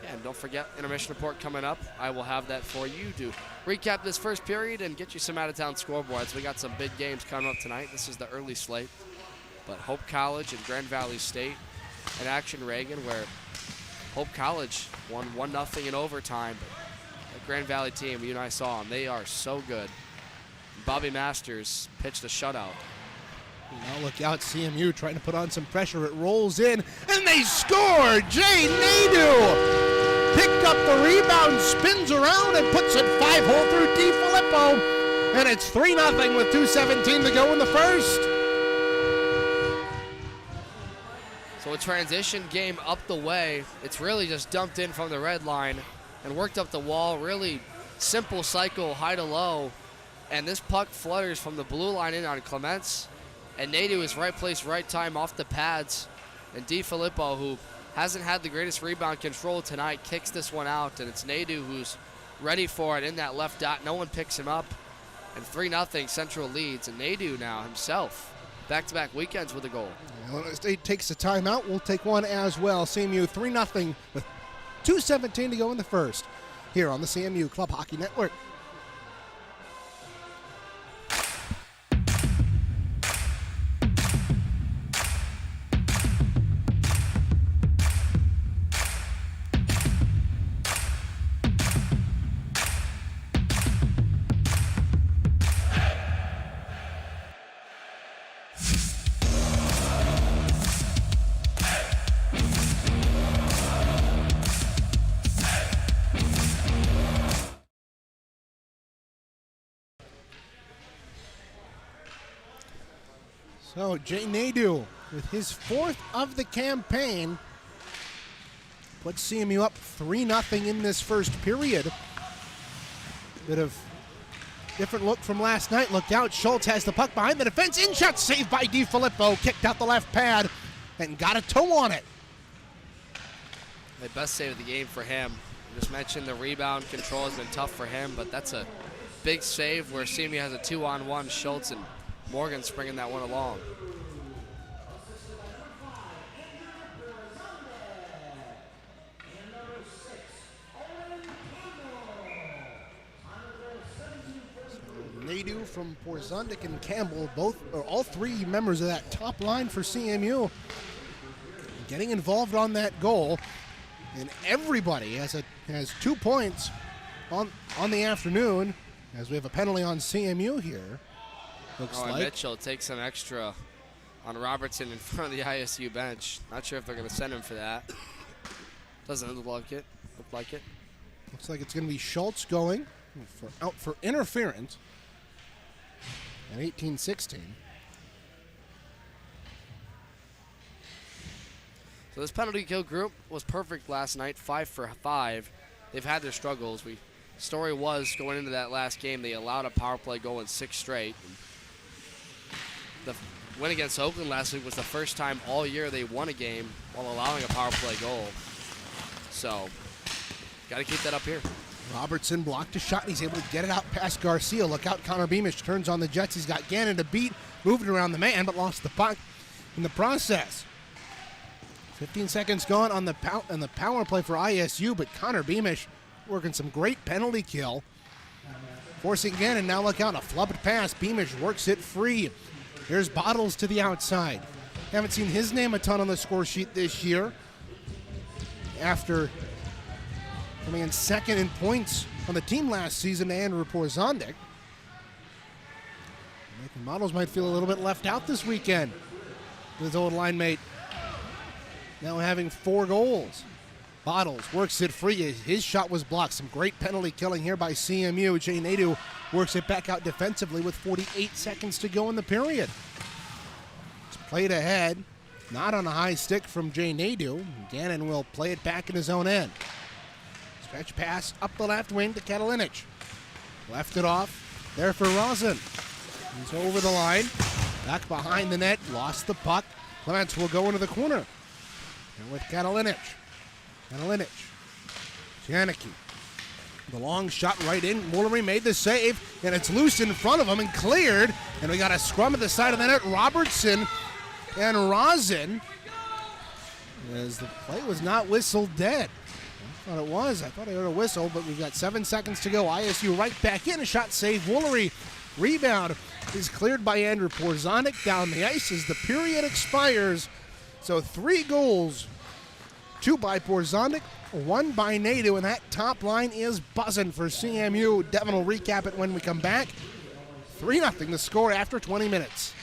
Yeah, and don't forget, intermission report coming up. I will have that for you to recap this first period and get you some out-of-town scoreboards. We got some big games coming up tonight. This is the early slate. But Hope College and Grand Valley State in action, Reagan, where Hope College won 1-0 in overtime. But that Grand Valley team, you and I saw them, they are so good. Bobby Masters pitched a shutout. Now look out, CMU trying to put on some pressure. It rolls in, and they score! Jay Nadeau picked up the rebound, spins around, and puts it 5-hole through DiFilippo. And it's 3-0 with 2:17 to go in the first. So a transition game up the way. It's really just dumped in from the red line and worked up the wall. Really simple cycle, high to low. And this puck flutters from the blue line in on Clements. And Nadeau is right place, right time off the pads. And DiFilippo, who hasn't had the greatest rebound control tonight, kicks this one out. And it's Nadeau who's ready for it in that left dot. No one picks him up. And 3-0 Central leads. And Nadeau now himself, back-to-back weekends with a goal. Illinois State takes a timeout. We'll take one as well. CMU 3-0 with 2:17 to go in the first here on the CMU Club Hockey Network. So Jay Nadeau, with his 4th of the campaign, puts CMU up 3-0 in this first period. Bit of different look from last night. Look out, Schultz has the puck behind the defense. In-shot saved by DiFilippo, kicked out the left pad and got a toe on it. The best save of the game for him. I just mentioned the rebound control has been tough for him, but that's a big save where CMU has a 2-on-1. Schultz and Morgan's bringing that one along. Nadeau from Porzundik and Campbell, all three members of that top line for CMU, getting involved on that goal, and everybody has 2 points on the afternoon, as we have a penalty on CMU here. Looks like Mitchell takes some extra on Robertson in front of the ISU bench. Not sure if they're going to send him for that. Doesn't look like it. Looks like it's going to be Schultz going out for interference at 18-16. So this penalty kill group was perfect last night, 5 for 5. They've had their struggles. Story was going into that last game, they allowed a power play going 6 straight. The win against Oakland last week was the first time all year they won a game while allowing a power play goal. So, got to keep that up here. Robertson blocked a shot, and he's able to get it out past Garcia. Look out, Connor Beamish turns on the Jets. He's got Gannon to beat, moving around the man, but lost the puck in the process. 15 seconds gone on the power play for ISU, but Connor Beamish working some great penalty kill. Forcing Gannon, now look out, a flubbed pass. Beamish works it free. Here's Bottles to the outside. Haven't seen his name a ton on the score sheet this year, after coming in second in points on the team last season to Andrew Porzondik. Nathan Bottles might feel a little bit left out this weekend with his old line mate now having 4 goals. Bottles works it free. His shot was blocked. Some great penalty killing here by CMU. Jay Nadeau works it back out defensively with 48 seconds to go in the period. It's played ahead. Not on a high stick from Jay Nadeau. Gannon will play it back in his own end. Stretch pass up the left wing to Katalinic. Left it off. There for Rosen. He's over the line. Back behind the net. Lost the puck. Clements will go into the corner. And with Katalinic. Janicki. The long shot right in. Woolery made the save. And it's loose in front of him and cleared. And we got a scrum at the side of the net. Robertson and Rosen, as the play was not whistled dead. I thought it was. I thought I heard a whistle, but we've got 7 seconds to go. ISU right back in. A shot save. Woolery. Rebound is cleared by Andrew Porzondik down the ice as the period expires. So 3 goals. 2 by Porzondik, 1 by Nadeau, and that top line is buzzing for CMU. Devin will recap it when we come back. 3-0 the score after 20 minutes.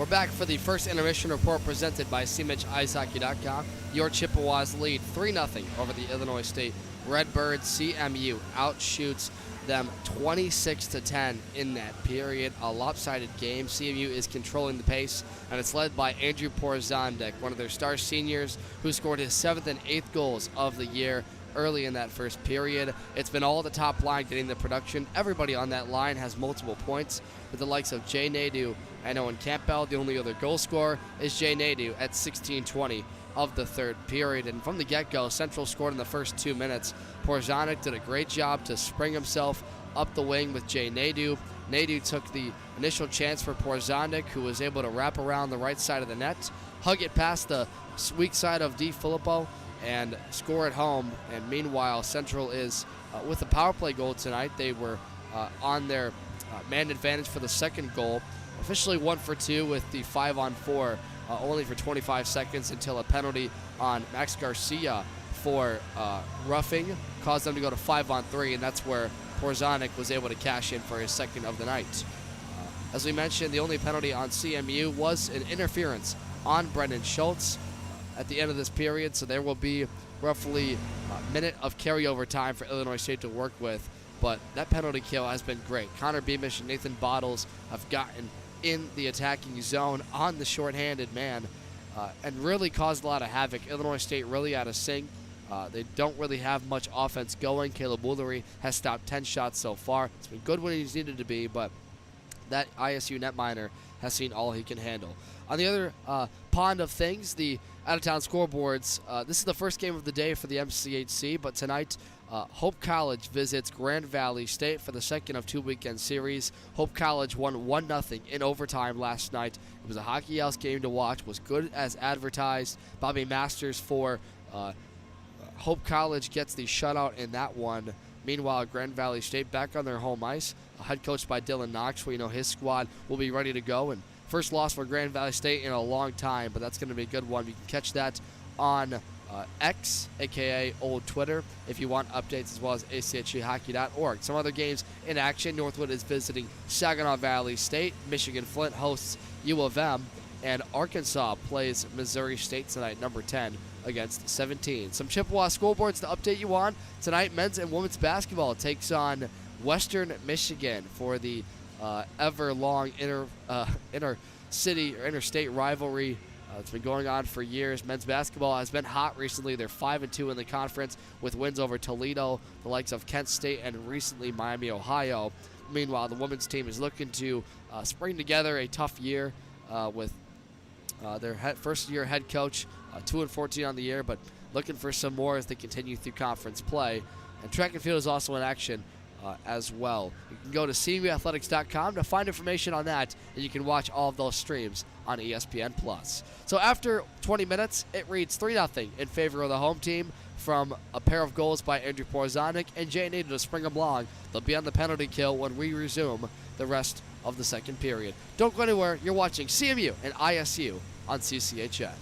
We're back for the first intermission report presented by CMHIceHockey.com. Your Chippewas lead 3-0 over the Illinois State Redbirds. CMU outshoots them 26-10 in that period. A lopsided game. CMU is controlling the pace, and it's led by Andrew Porzondek, one of their star seniors, who scored his 7th and 8th goals of the year early in that first period. It's been all the top line getting the production. Everybody on that line has multiple points, with the likes of Jay Nadeau and Owen Campbell. The only other goal scorer is Jay Nadeau at 16:20 of the third period. And from the get-go, Central scored in the first 2 minutes. Porzondek did a great job to spring himself up the wing with Jay Nadeau. Nadeau took the initial chance for Porzondek, who was able to wrap around the right side of the net, hug it past the weak side of Di Filippo, and score at home. And meanwhile, Central is with a power play goal tonight. They were on their man advantage for the second goal. Officially 1 for 2 with the 5-on-4 only for 25 seconds until a penalty on Max Garcia for roughing caused them to go to 5-on-3, and that's where Porzondek was able to cash in for his second of the night. As we mentioned, the only penalty on CMU was an interference on Brendan Schultz at the end of this period, so there will be roughly a minute of carryover time for Illinois State to work with, but that penalty kill has been great. Connor Beamish and Nathan Bottles have gotten in the attacking zone on the shorthanded man and really caused a lot of havoc. Illinois State really out of sync. They don't really have much offense going. Caleb Woolery has stopped 10 shots so far. It's been good when he's needed to be, but that ISU netminder has seen all he can handle. On the other pond of things, the out-of-town scoreboards, this is the first game of the day for the MCHC, but tonight Hope College visits Grand Valley State for the second of 2 weekend series. Hope College won 1-0 in overtime last night. It was a Hockey House game to watch, was good as advertised. Bobby Masters for Hope College gets the shutout in that one. Meanwhile, Grand Valley State back on their home ice, head coached by Dylan Knox. We know his squad will be ready to go. And first loss for Grand Valley State in a long time, but that's going to be a good one. You can catch that on X, a.k.a. old Twitter, if you want updates, as well as achhockey.org. Some other games in action. Northwood is visiting Saginaw Valley State. Michigan Flint hosts U of M. And Arkansas plays Missouri State tonight, number 10 against 17. Some Chippewa scoreboards to update you on. Tonight, men's and women's basketball takes on Western Michigan for the ever-long inter-city or interstate rivalry. It's been going on for years. Men's basketball has been hot recently. They're 5-2 in the conference with wins over Toledo, the likes of Kent State, and recently Miami, Ohio. Meanwhile, the women's team is looking to spring together a tough year with their first-year head coach, 2-14 on the year, but looking for some more as they continue through conference play. And track and field is also in action as well. You can go to cmuathletics.com to find information on that, and you can watch all of those streams on ESPN+. So after 20 minutes, it reads 3-0 in favor of the home team from a pair of goals by Andrew Porzondek and Jay Nadeau to spring them along. They'll be on the penalty kill when we resume the rest of the second period. Don't go anywhere. You're watching CMU and ISU on CCHN.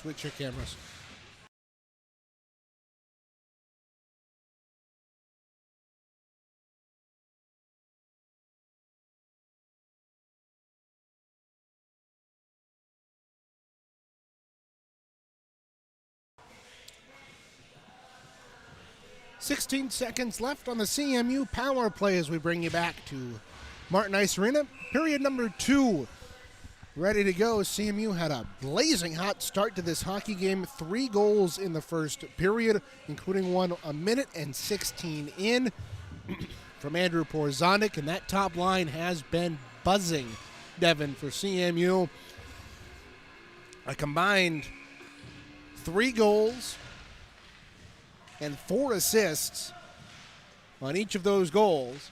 switch your cameras. "16 seconds left on the CMU power play as we bring you back to Martin Ice Arena. Period number 2 ready to go. CMU had a blazing hot start to this hockey game. 3 goals in the first period, including one a minute and 16 in from Andrew Porzonic, and that top line has been buzzing, Devin, for CMU. A combined 3 goals and 4 assists on each of those goals.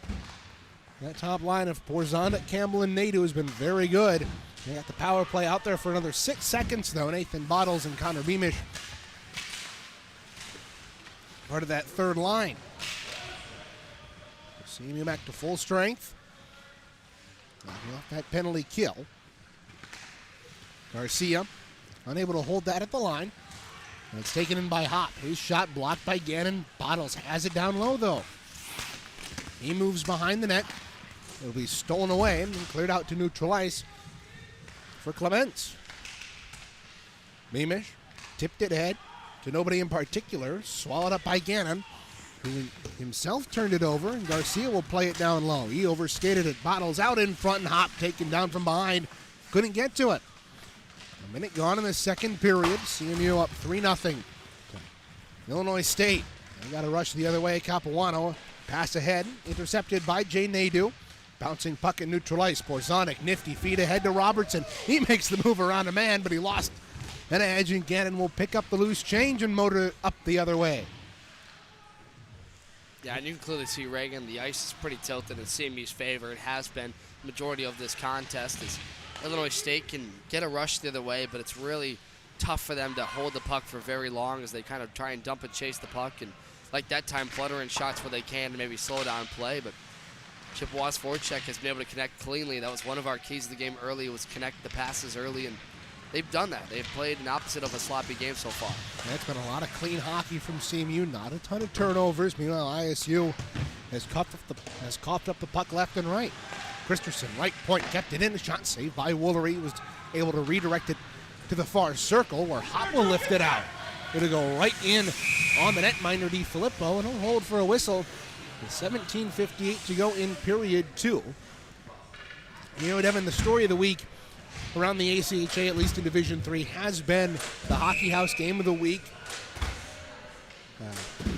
That top line of Porzonic, Campbell, and Nadeau has been very good. They got the power play out there for another 6 seconds, though. Nathan Bottles and Connor Beamish, part of that third line. CMU back to full strength. Knocking off that penalty kill. Garcia unable to hold that at the line. And it's taken in by Hop. His shot blocked by Gannon. Bottles has it down low, though. He moves behind the net. It'll be stolen away and cleared out to neutral ice for Clements. Beamish tipped it ahead to nobody in particular. Swallowed up by Gannon, who himself turned it over, and Garcia will play it down low. He overskated it. Bottles out in front, and Hop taken down from behind. Couldn't get to it. A minute gone in the second period. CMU up 3-0. Illinois State. They got to rush the other way. Capuano pass ahead, intercepted by Jay Nadeau. Bouncing puck in neutral ice. Porzonic, nifty feed ahead to Robertson. He makes the move around a man, but he lost an edge, and Gannon will pick up the loose change and motor it up the other way. Yeah, and you can clearly see Reagan. The ice is pretty tilted in CMU's favor. It has been the majority of this contest. As Illinois State can get a rush the other way, but it's really tough for them to hold the puck for very long as they kind of try and dump and chase the puck. And like that time, flutter in shots where they can to maybe slow down play. But Chippewas forecheck has been able to connect cleanly. That was one of our keys of the game early, was connect the passes early, and they've done that. They've played an opposite of a sloppy game so far. That's been a lot of clean hockey from CMU. Not a ton of turnovers. Meanwhile, ISU has coughed up the puck left and right. Christensen, right point, kept it in. The shot saved by Woolery. He was able to redirect it to the far circle where Hop will lift it out. It'll go right in on the netminder DiFilippo, and he'll hold for a whistle. With 17:58 to go in period 2. You know, Devin, the story of the week around the ACHA, at least in Division III, has been the Hockey House Game of the Week.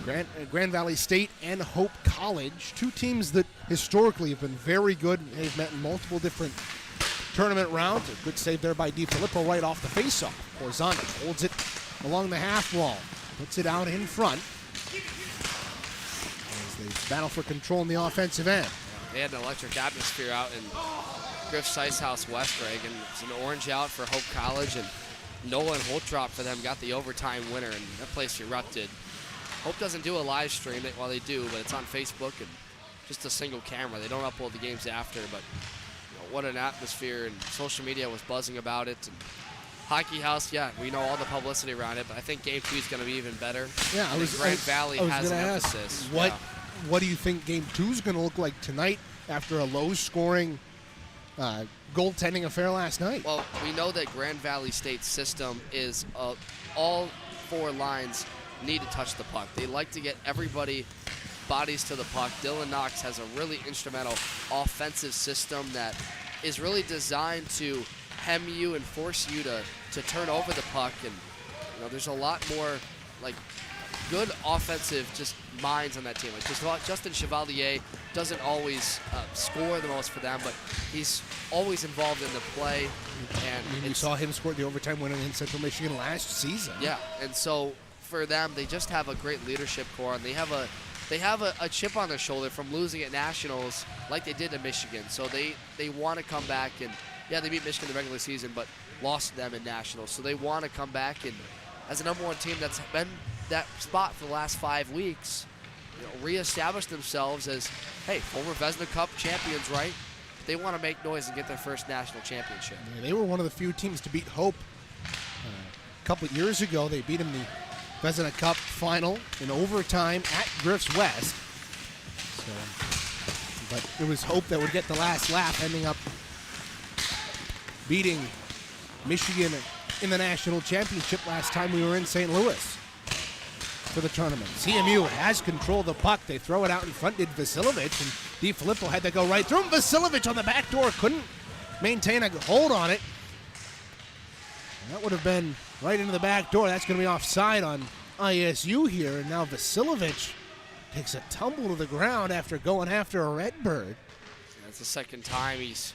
Grand Valley State and Hope College, 2 teams that historically have been very good. They've met in multiple different tournament rounds. A good save there by DiFilippo right off the faceoff. Porzonic holds it along the half wall, puts it out in front. They battle for control in the offensive end. They had an electric atmosphere out in Griff Sicehouse West, Reagan. It was an orange out for Hope College, and Nolan Holtrop for them got the overtime winner, and that place erupted. Hope doesn't do a live stream, well they do, but it's on Facebook and just a single camera. They don't upload the games after, but what an atmosphere, and social media was buzzing about it. And Hockey House, yeah, we know all the publicity around it, but I think Game 2 is going to be even better. Yeah, Grand Valley has an emphasis. What do you think Game 2 is going to look like tonight after a low-scoring goaltending affair last night? Well, we know that Grand Valley State's system is all 4 lines need to touch the puck. They like to get everybody bodies to the puck. Dylan Knox has a really instrumental offensive system that is really designed to hem you and force you to turn over the puck. And there's a lot more like good offensive just minds on that team. Like Justin Chevalier doesn't always score the most for them, but he's always involved in the play. And we saw him score the overtime winner in Central Michigan last season. Yeah, and so for them, they just have a great leadership core, and they have a chip on their shoulder from losing at Nationals like they did to Michigan. So they want to come back, and yeah, they beat Michigan in the regular season, but lost to them in Nationals. So they want to come back, and as a number 1 team that's been that spot for the last 5 weeks, reestablish themselves as, hey, former Vezina Cup champions, right? They want to make noise and get their first national championship. Yeah, they were one of the few teams to beat Hope couple years ago. They beat him the Vezina Cup final in overtime at Griff's West. So, but it was hope that would get the last laugh, ending up beating Michigan in the national championship last time we were in St. Louis for the tournament. CMU has control of the puck. They throw it out in front, did Vasilovic, and DiFilippo had to go right through him. Vasilovic on the back door couldn't maintain a hold on it. And that would have been right into the back door. That's going to be offside on ISU here. And now Vasilovic takes a tumble to the ground after going after a Redbird. That's the second time he's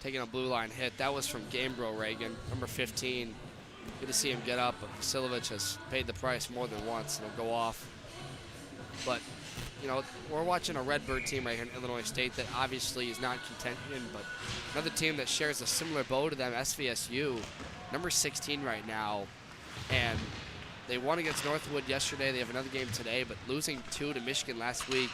taking a blue line hit. That was from Gamebro Reagan, number 15. Good to see him get up, but Vasilovic has paid the price more than once, and he'll go off. But, you know, we're watching a Redbird team right here in Illinois State that obviously is not in contention, but another team that shares a similar bow to them, SVSU, number 16 right now. And they won against Northwood yesterday. They have another game today, but losing 2 to Michigan last week,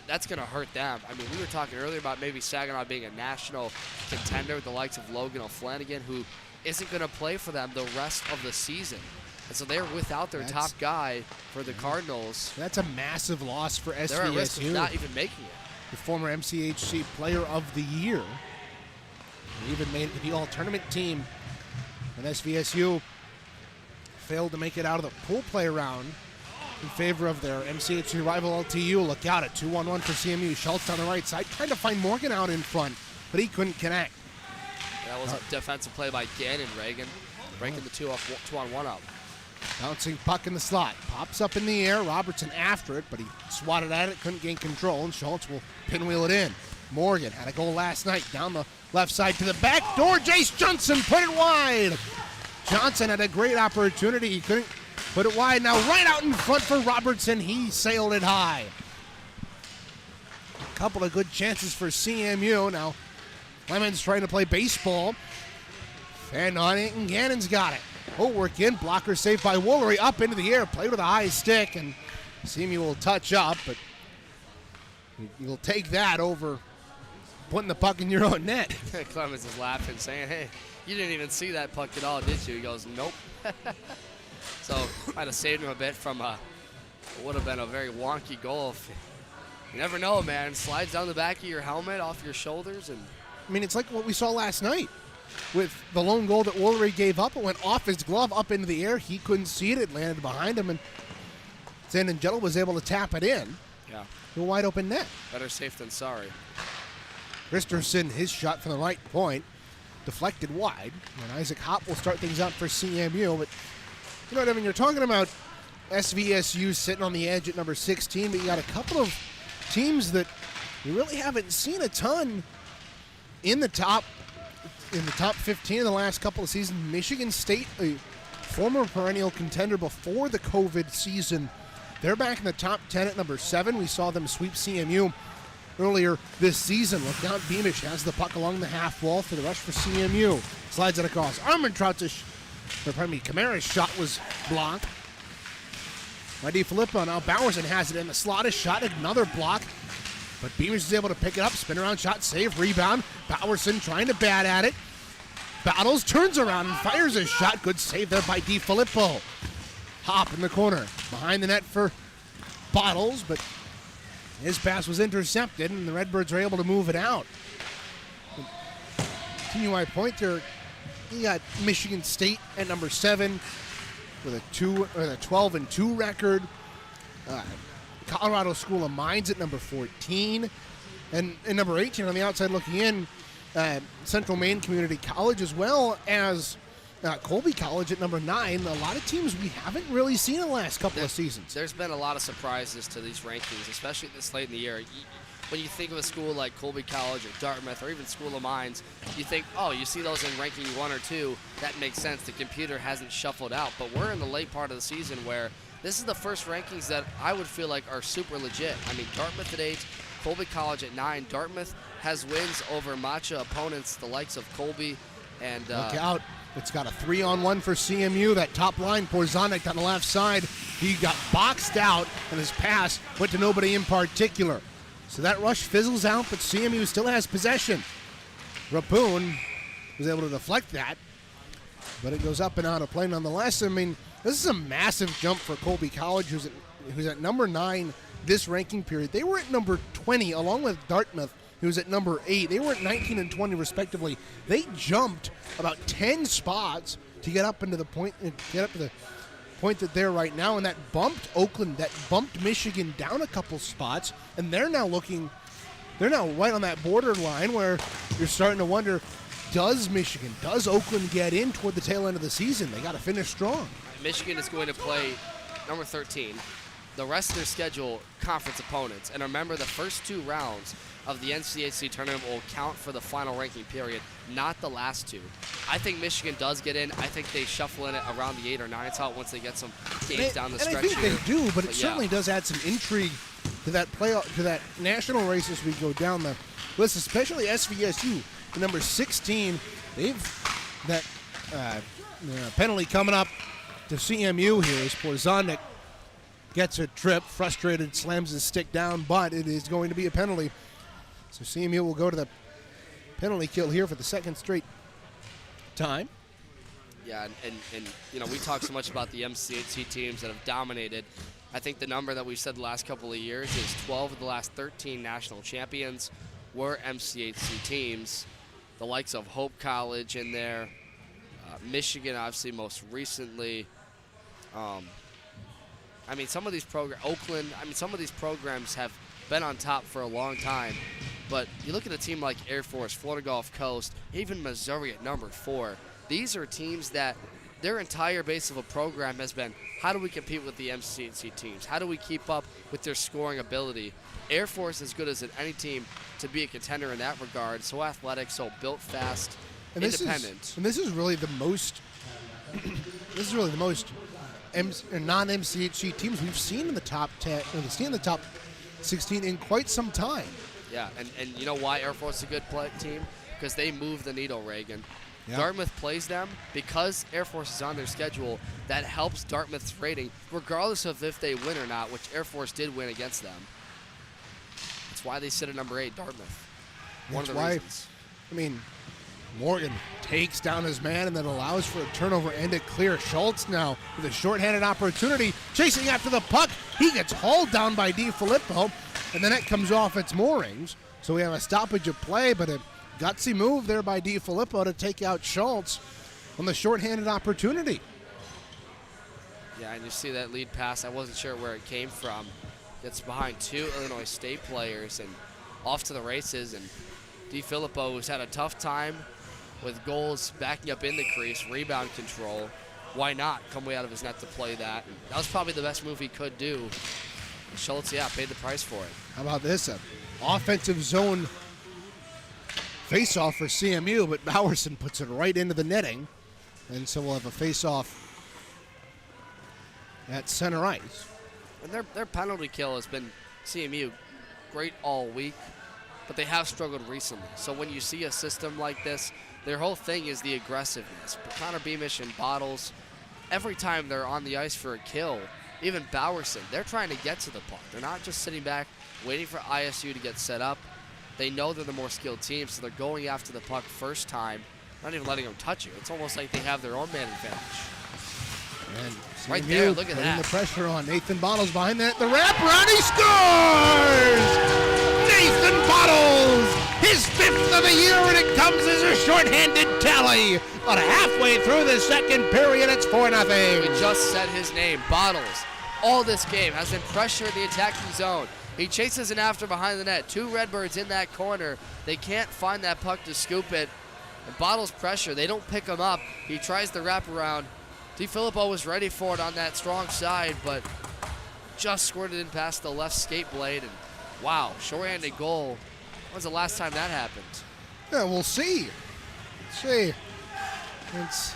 that's going to hurt them. I mean, we were talking earlier about maybe Saginaw being a national contender with the likes of Logan O'Flanagan, who isn't going to play for them the rest of the season. And so they're without their top guy for the Cardinals. That's a massive loss for SVSU. They're at risk of not even making it. The former MCHC Player of the Year. They even made it to the all-tournament team. And SVSU failed to make it out of the pool play round in favor of their MCHC rival LTU. Look out at 2-on-1 for CMU. Schultz on the right side, trying to find Morgan out in front, but he couldn't connect. That was a defensive play by Gannon Reagan, breaking the 2-on-1 up. Bouncing puck in the slot. Pops up in the air. Robertson after it, but he swatted at it, couldn't gain control, and Schultz will pinwheel it in. Morgan had a goal last night down the left side to the back door. Jace Johnson put it wide. Johnson had a great opportunity. He couldn't put it wide. Now right out in front for Robertson. He sailed it high. A couple of good chances for CMU. Now Lemons trying to play baseball. And on it, and Gannon's got it. Oh, work in. Blocker saved by Woolery. Up into the air. Played with a high stick. And CMU will touch up, but you'll take that over putting the puck in your own net. Clemens is laughing, saying, hey, you didn't even see that puck at all, did you? He goes, nope. So might have saved him a bit from what would have been a very wonky goal. You never know, man. Slides down the back of your helmet, off your shoulders. And I mean, it's like what we saw last night with the lone goal that Woolery gave up. It went off his glove up into the air. He couldn't see it. It landed behind him, and San Angelo was able to tap it in. Yeah. To a wide open net. Better safe than sorry. Christensen, his shot from the right point, deflected wide. And Isaac Hopp will start things out for CMU. But, you know what I mean? You're talking about SVSU sitting on the edge at number 16, but you got a couple of teams that you really haven't seen a ton in the top 15 in the last couple of seasons. Michigan State, a former perennial contender before the COVID season, they're back in the top 10 at number 7. We saw them sweep CMU earlier this season. Look out, Beamish has the puck along the half wall for the rush for CMU. Slides it across. Kamara's shot was blocked by DiFilippo. Now Bowerson has it in the slot. His shot, another block. But Beamish is able to pick it up. Spin around shot, save, rebound. Bowerson trying to bat at it. Battles, turns around and fires his shot. Good save there by DiFilippo. Hop in the corner. Behind the net for Bottles, but his pass was intercepted, and the Redbirds are able to move it out. Continue my point there. You got Michigan State at number 7 with a 12-2 record. Colorado School of Mines at number 14. And number 18 on the outside looking in, Central Maine Community College, as well as Colby College at number 9. A lot of teams we haven't really seen in the last couple of seasons. There's been a lot of surprises to these rankings, especially this late in the year. When you think of a school like Colby College or Dartmouth or even School of Mines, you think, oh, you see those in ranking 1 or 2. That makes sense. The computer hasn't shuffled out. But we're in the late part of the season where this is the first rankings that I would feel like are super legit. I mean, Dartmouth at 8, Colby College at 9. Dartmouth has wins over matcha opponents, the likes of Colby and look out. It's got a 3-on-1 for CMU. That top line, Porzonik on the left side. He got boxed out, and his pass went to nobody in particular. So that rush fizzles out, but CMU still has possession. Rapoon was able to deflect that. but it goes up and out of play nonetheless. I mean, this is a massive jump for Colby College, who's at number 9 this ranking period. They were at number 20, along with Dartmouth, who was at number 8. They were at 19 and 20 respectively. They jumped about 10 spots to get up into the point, that they're right now, and that bumped Oakland, that bumped Michigan down a couple spots, and they're now right on that borderline where you're starting to wonder, does Oakland get in toward the tail end of the season? They got to finish strong. Michigan is going to play number 13. The rest of their schedule, conference opponents. And remember, the first 2 rounds of the NCAA tournament will count for the final ranking period, not the last 2. I think Michigan does get in. I think they shuffle in it around the 8 or 9 spot once they get some games down the stretch. And I think here. they do, but it certainly does add some intrigue to that playoff, to that national race as we go down the list, especially SVSU, the number 16. They've that penalty coming up to CMU here as Porzondek gets a trip, frustrated, slams his stick down, but it is going to be a penalty. So CMU will go to the penalty kill here for the second straight time. Yeah, and we talk so much about the MCHC teams that have dominated. I think the number that we've said the last couple of years is 12 of the last 13 national champions were MCHC teams. The likes of Hope College in there, Michigan obviously most recently. Some of these programs, Oakland, some of these programs have been on top for a long time. But you look at a team like Air Force, Florida Gulf Coast, even Missouri at number 4. These are teams that their entire base of a program has been, how do we compete with the MCHC teams? How do we keep up with their scoring ability? Air Force is as good as any team to be a contender in that regard. So athletic, so built fast, and independent. This is really the most non-MCHC teams we've seen in the top 10, or we've seen in the top 16 in quite some time. Yeah, and you know why Air Force is a good team? Because they move the needle, Reagan. Yep. Dartmouth plays them because Air Force is on their schedule. That helps Dartmouth's rating, regardless of if they win or not, which Air Force did win against them. That's why they sit at number 8, Dartmouth. One of the reasons. Morgan takes down his man and then allows for a turnover and a clear. Schultz now with a shorthanded opportunity, chasing after the puck. He gets hauled down by DiFilippo, and then it comes off its moorings. So we have a stoppage of play, but a gutsy move there by DiFilippo to take out Schultz on the shorthanded opportunity. Yeah, and you see that lead pass. I wasn't sure where it came from. It's behind 2 Illinois State players and off to the races. And DiFilippo, who's had a tough time with goals backing up in the crease, rebound control. Why not come way out of his net to play that? And that was probably the best move he could do. And Schultz, paid the price for it. How about this? An offensive zone face-off for CMU, but Bowerson puts it right into the netting. And so we'll have a face-off at center ice. And their penalty kill has been, CMU, great all week, but they have struggled recently. So when you see a system like this, their whole thing is the aggressiveness. But Connor Beamish and Bottles, every time they're on the ice for a kill, even Bowerson, they're trying to get to the puck. They're not just sitting back waiting for ISU to get set up. They know they're the more skilled team, so they're going after the puck first time, not even letting them touch it. It's almost like they have their own man advantage. And right there, look at that. The pressure on Nathan Bottles behind that. The wraparound, he scores! Nathan Bottles, his 5th of the year, and it comes as a shorthanded tally. About halfway through the second period, it's 4-0. We just said his name, Bottles. All this game has been pressure in the attacking zone. He chases it after behind the net. 2 Redbirds in that corner. They can't find that puck to scoop it. And Bottles pressure. They don't pick him up. He tries the wraparound. DiFilippo was ready for it on that strong side, but just squirted in past the left skate blade. And wow, short-handed goal. When's the last time that happened? Yeah, we'll see. It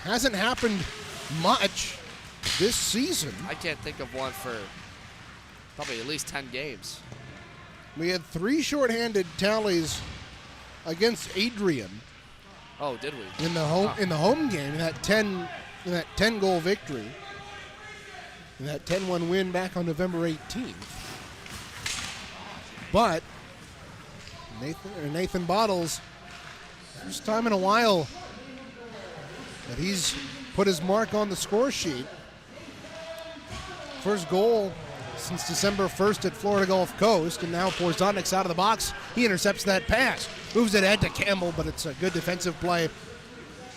hasn't happened much this season. I can't think of one for probably at least 10 games. We had 3 shorthanded tallies against Adrian. Oh, did we? In the home game, in that 10 goal victory, in that 10-1 win back on November 18th. But Nathan Bottles, first time in a while But he's put his mark on the score sheet. First goal since December 1st at Florida Gulf Coast, and now Porzondik's out of the box. He intercepts that pass, moves it ahead to Campbell, but it's a good defensive play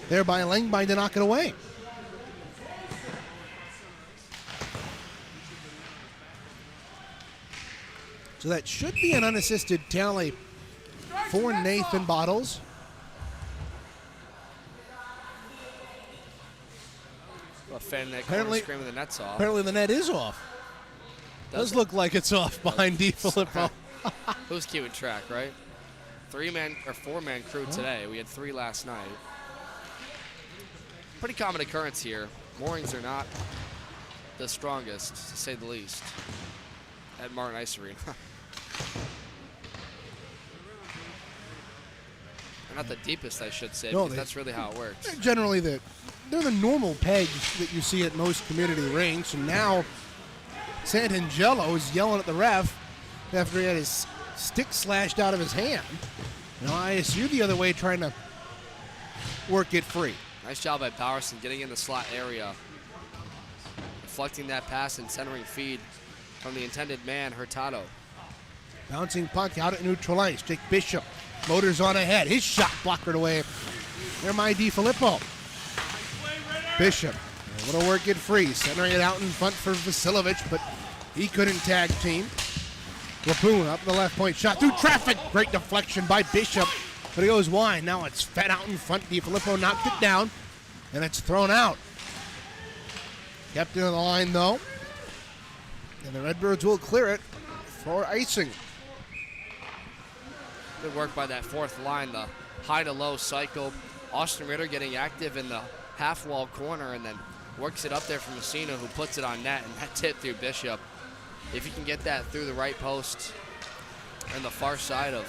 there by Langbein to knock it away. So that should be an unassisted tally for Nathan Bottles. A fan in that corner screaming the net's off. Apparently the net is off. Does look like it's off behind DiFilippo. Who's keeping track, right? 3-man or 4-man crew today. We had 3 last night. Pretty common occurrence here. Moorings are not the strongest, to say the least, at Martin Ice Arena. They're not the deepest, I should say, because that's really how it works. Generally, they're the normal pegs that you see at most community rinks, and now Santangelo is yelling at the ref after he had his stick slashed out of his hand. Now ISU the other way trying to work it free. Nice job by Bowerson getting in the slot area, deflecting that pass and centering feed from the intended man, Hurtado. Bouncing puck out at neutral ice. Jake Bishop motors on ahead. His shot blockered away. There by DiFilippo. Bishop able to work it free, centering it out in front for Vasilovic, but he couldn't tag team. Lapoon up the left point, shot through traffic. Great deflection by Bishop, but it goes wide. Now it's fed out in front. DiFilippo knocked it down, and it's thrown out. Kept into the line though, and the Redbirds will clear it for icing. Good work by that fourth line, the high to low cycle. Austin Ritter getting active in the half wall corner and then works it up there from Messina, who puts it on net, and that tip through Bishop. If you can get that through the right post and the far side of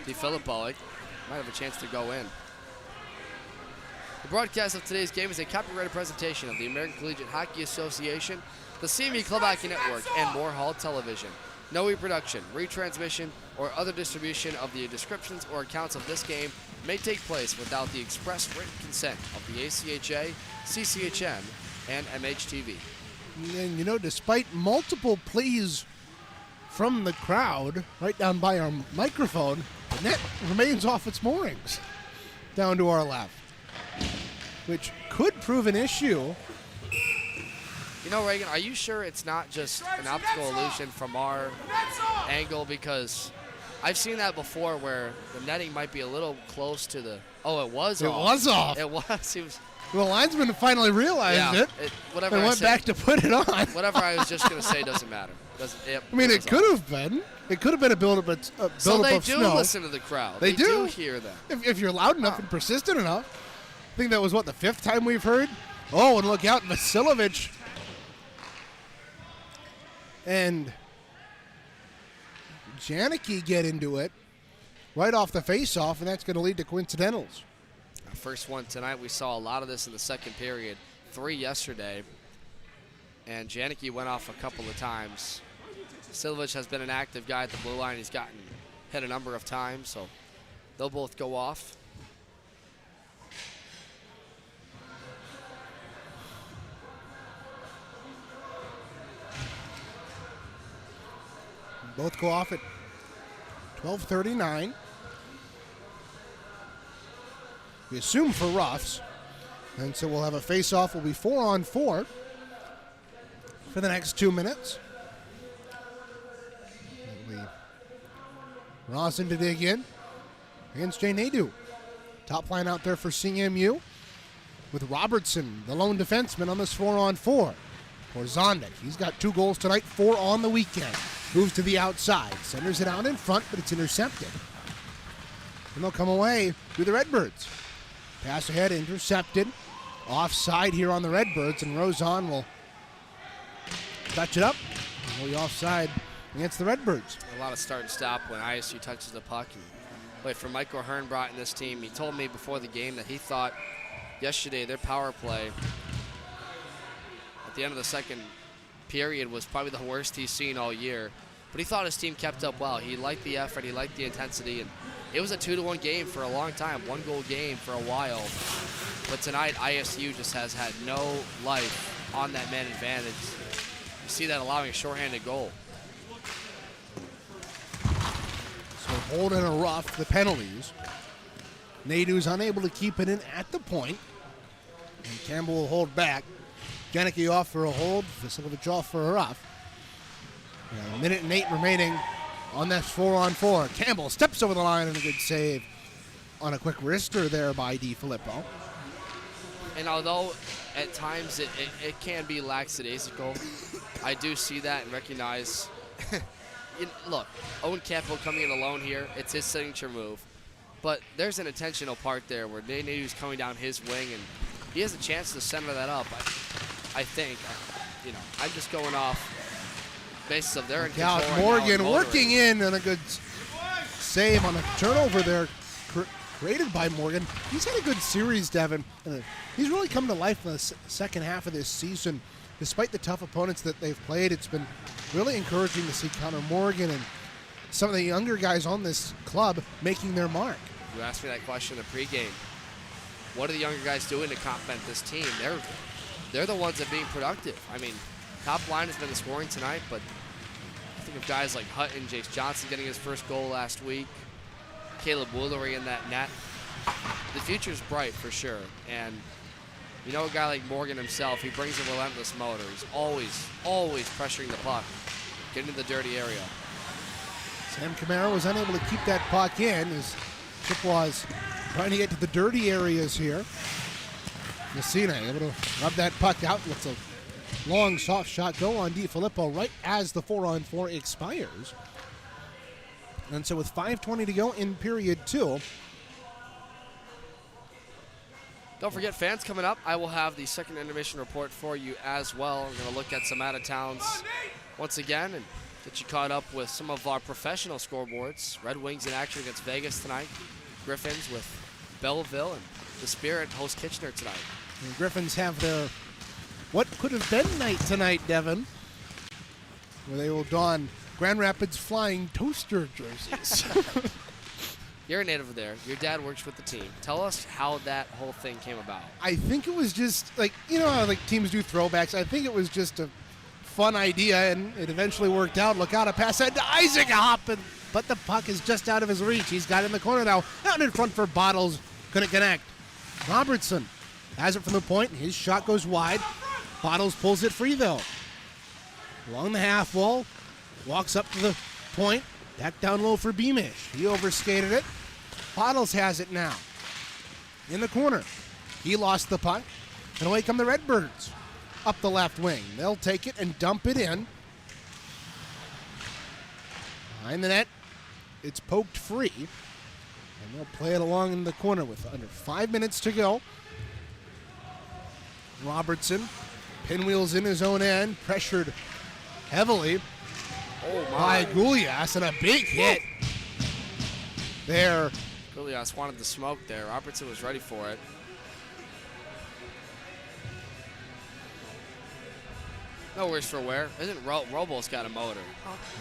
DiFilippo, it might have a chance to go in. The broadcast of today's game is a copyrighted presentation of the American Collegiate Hockey Association, the CME Club Hockey Network, and Moore Hall Television. No reproduction, retransmission, or other distribution of the descriptions or accounts of this game may take place without the express written consent of the ACHA, CCHN, and MHTV. And you know, despite multiple pleas from the crowd right down by our microphone, the net remains off its moorings down to our left, which could prove an issue. You know, Reagan, are you sure it's not just an optical illusion from our angle? Because I've seen that before where the netting might be a little close to the... Oh, it was off. It was off. It was. It was. The linesman finally realized it. Whatever and went back to put it on. Whatever I was just going to say doesn't matter. It could have been. It could have been a buildup of snow. So they do listen to the crowd. They do hear them. If you're loud enough and persistent enough. I think that was, the 5th time we've heard? Oh, and look out, Vasilovic and Janicki get into it right off the face-off, and that's going to lead to coincidentals. First one tonight. We saw a lot of this in the second period. 3 yesterday. And Janicki went off a couple of times. Vasilovic has been an active guy at the blue line. He's gotten hit a number of times, so they'll both go off. Both go off at 12:39. We assume for roughs. And so we'll have a face-off. Will be 4-on-4 for the next 2 minutes. It'll be Rawson to dig in against Jay Nadeau. Top line out there for CMU with Robertson, the lone defenseman, on this 4-on-4. Porzondik, he's got 2 goals tonight, 4 on the weekend. Moves to the outside, centers it out in front, but it's intercepted. And they'll come away to the Redbirds. Pass ahead, intercepted. Offside here on the Redbirds, and Rozon will touch it up. And we'll be offside against the Redbirds. A lot of start and stop when ISU touches the puck. And wait for Michael Hernbrot in this team. He told me before the game that he thought yesterday their power play at the end of the second period was probably the worst he's seen all year. But he thought his team kept up well. He liked the effort. He liked the intensity. And it was a 2-1 game for a long time, 1-goal game for a while. But tonight, ISU just has had no life on that man advantage. You see that allowing a shorthanded goal. So hold in a rough, the penalties. Nadeau's unable to keep it in at the point. And Campbell will hold back. Janicki off for a hold, Vasilovich off for a rough. A minute and 8 remaining on that 4-on-4. Campbell steps over the line and a good save on a quick wrister there by DiFilippo. And although at times it can be lackadaisical, I do see that and recognize. Look, Owen Campbell coming in alone here, it's his signature move. But there's an intentional part there where Nadeau's coming down his wing, and he has a chance to center that up. I think, I'm just going off basis of their control. Out Morgan working in and a good save on a turnover there created by Morgan. He's had a good series, Devin. He's really come to life in the second half of this season. Despite the tough opponents that they've played, it's been really encouraging to see Connor Morgan and some of the younger guys on this club making their mark. You asked me that question in the pregame. What are the younger guys doing to complement this team? They're the ones that are being productive. I mean, top line has been the scoring tonight, but I think of guys like Hutton, Jace Johnson getting his first goal last week, Caleb Woolery in that net. The future's bright for sure. And a guy like Morgan himself, he brings a relentless motor. He's always pressuring the puck, getting to the dirty area. Sam Camara was unable to keep that puck in as Chippewas trying to get to the dirty areas here. Messina able to rub that puck out. Lets a long soft shot go on DiFilippo right as the 4-on-4 expires. And so with 5:20 to go in period 2. Don't forget, fans, coming up, I will have the second intermission report for you as well. I'm going to look at some out-of-towns once again and get you caught up with some of our professional scoreboards. Red Wings in action against Vegas tonight. Griffins with Belleville, and the Spirit host Kitchener tonight. The Griffins have their what could have been night tonight, Devin, where they will don Grand Rapids Flying Toaster jerseys. You're a native of there. Your dad works with the team. Tell us how that whole thing came about. I think it was just how teams do throwbacks. I think it was just a fun idea, and it eventually worked out. Look out, a pass ahead to Isaac, a hop, but the puck is just out of his reach. He's got it in the corner now. Out in front for Bottles. Couldn't connect. Robertson has it from the point. His shot goes wide. Bottles pulls it free, though. Along the half wall. Walks up to the point. Back down low for Beamish. He overskated it. Bottles has it now. In the corner. He lost the puck. And away come the Redbirds. Up the left wing. They'll take it and dump it in. Behind the net. It's poked free. And they'll play it along in the corner with under 5 minutes to go. Robertson pinwheels in his own end. Pressured heavily by Gulias, and a big hit there. Gulias wanted the smoke there. Robertson was ready for it. No worries for wear. Isn't Robo's got a motor?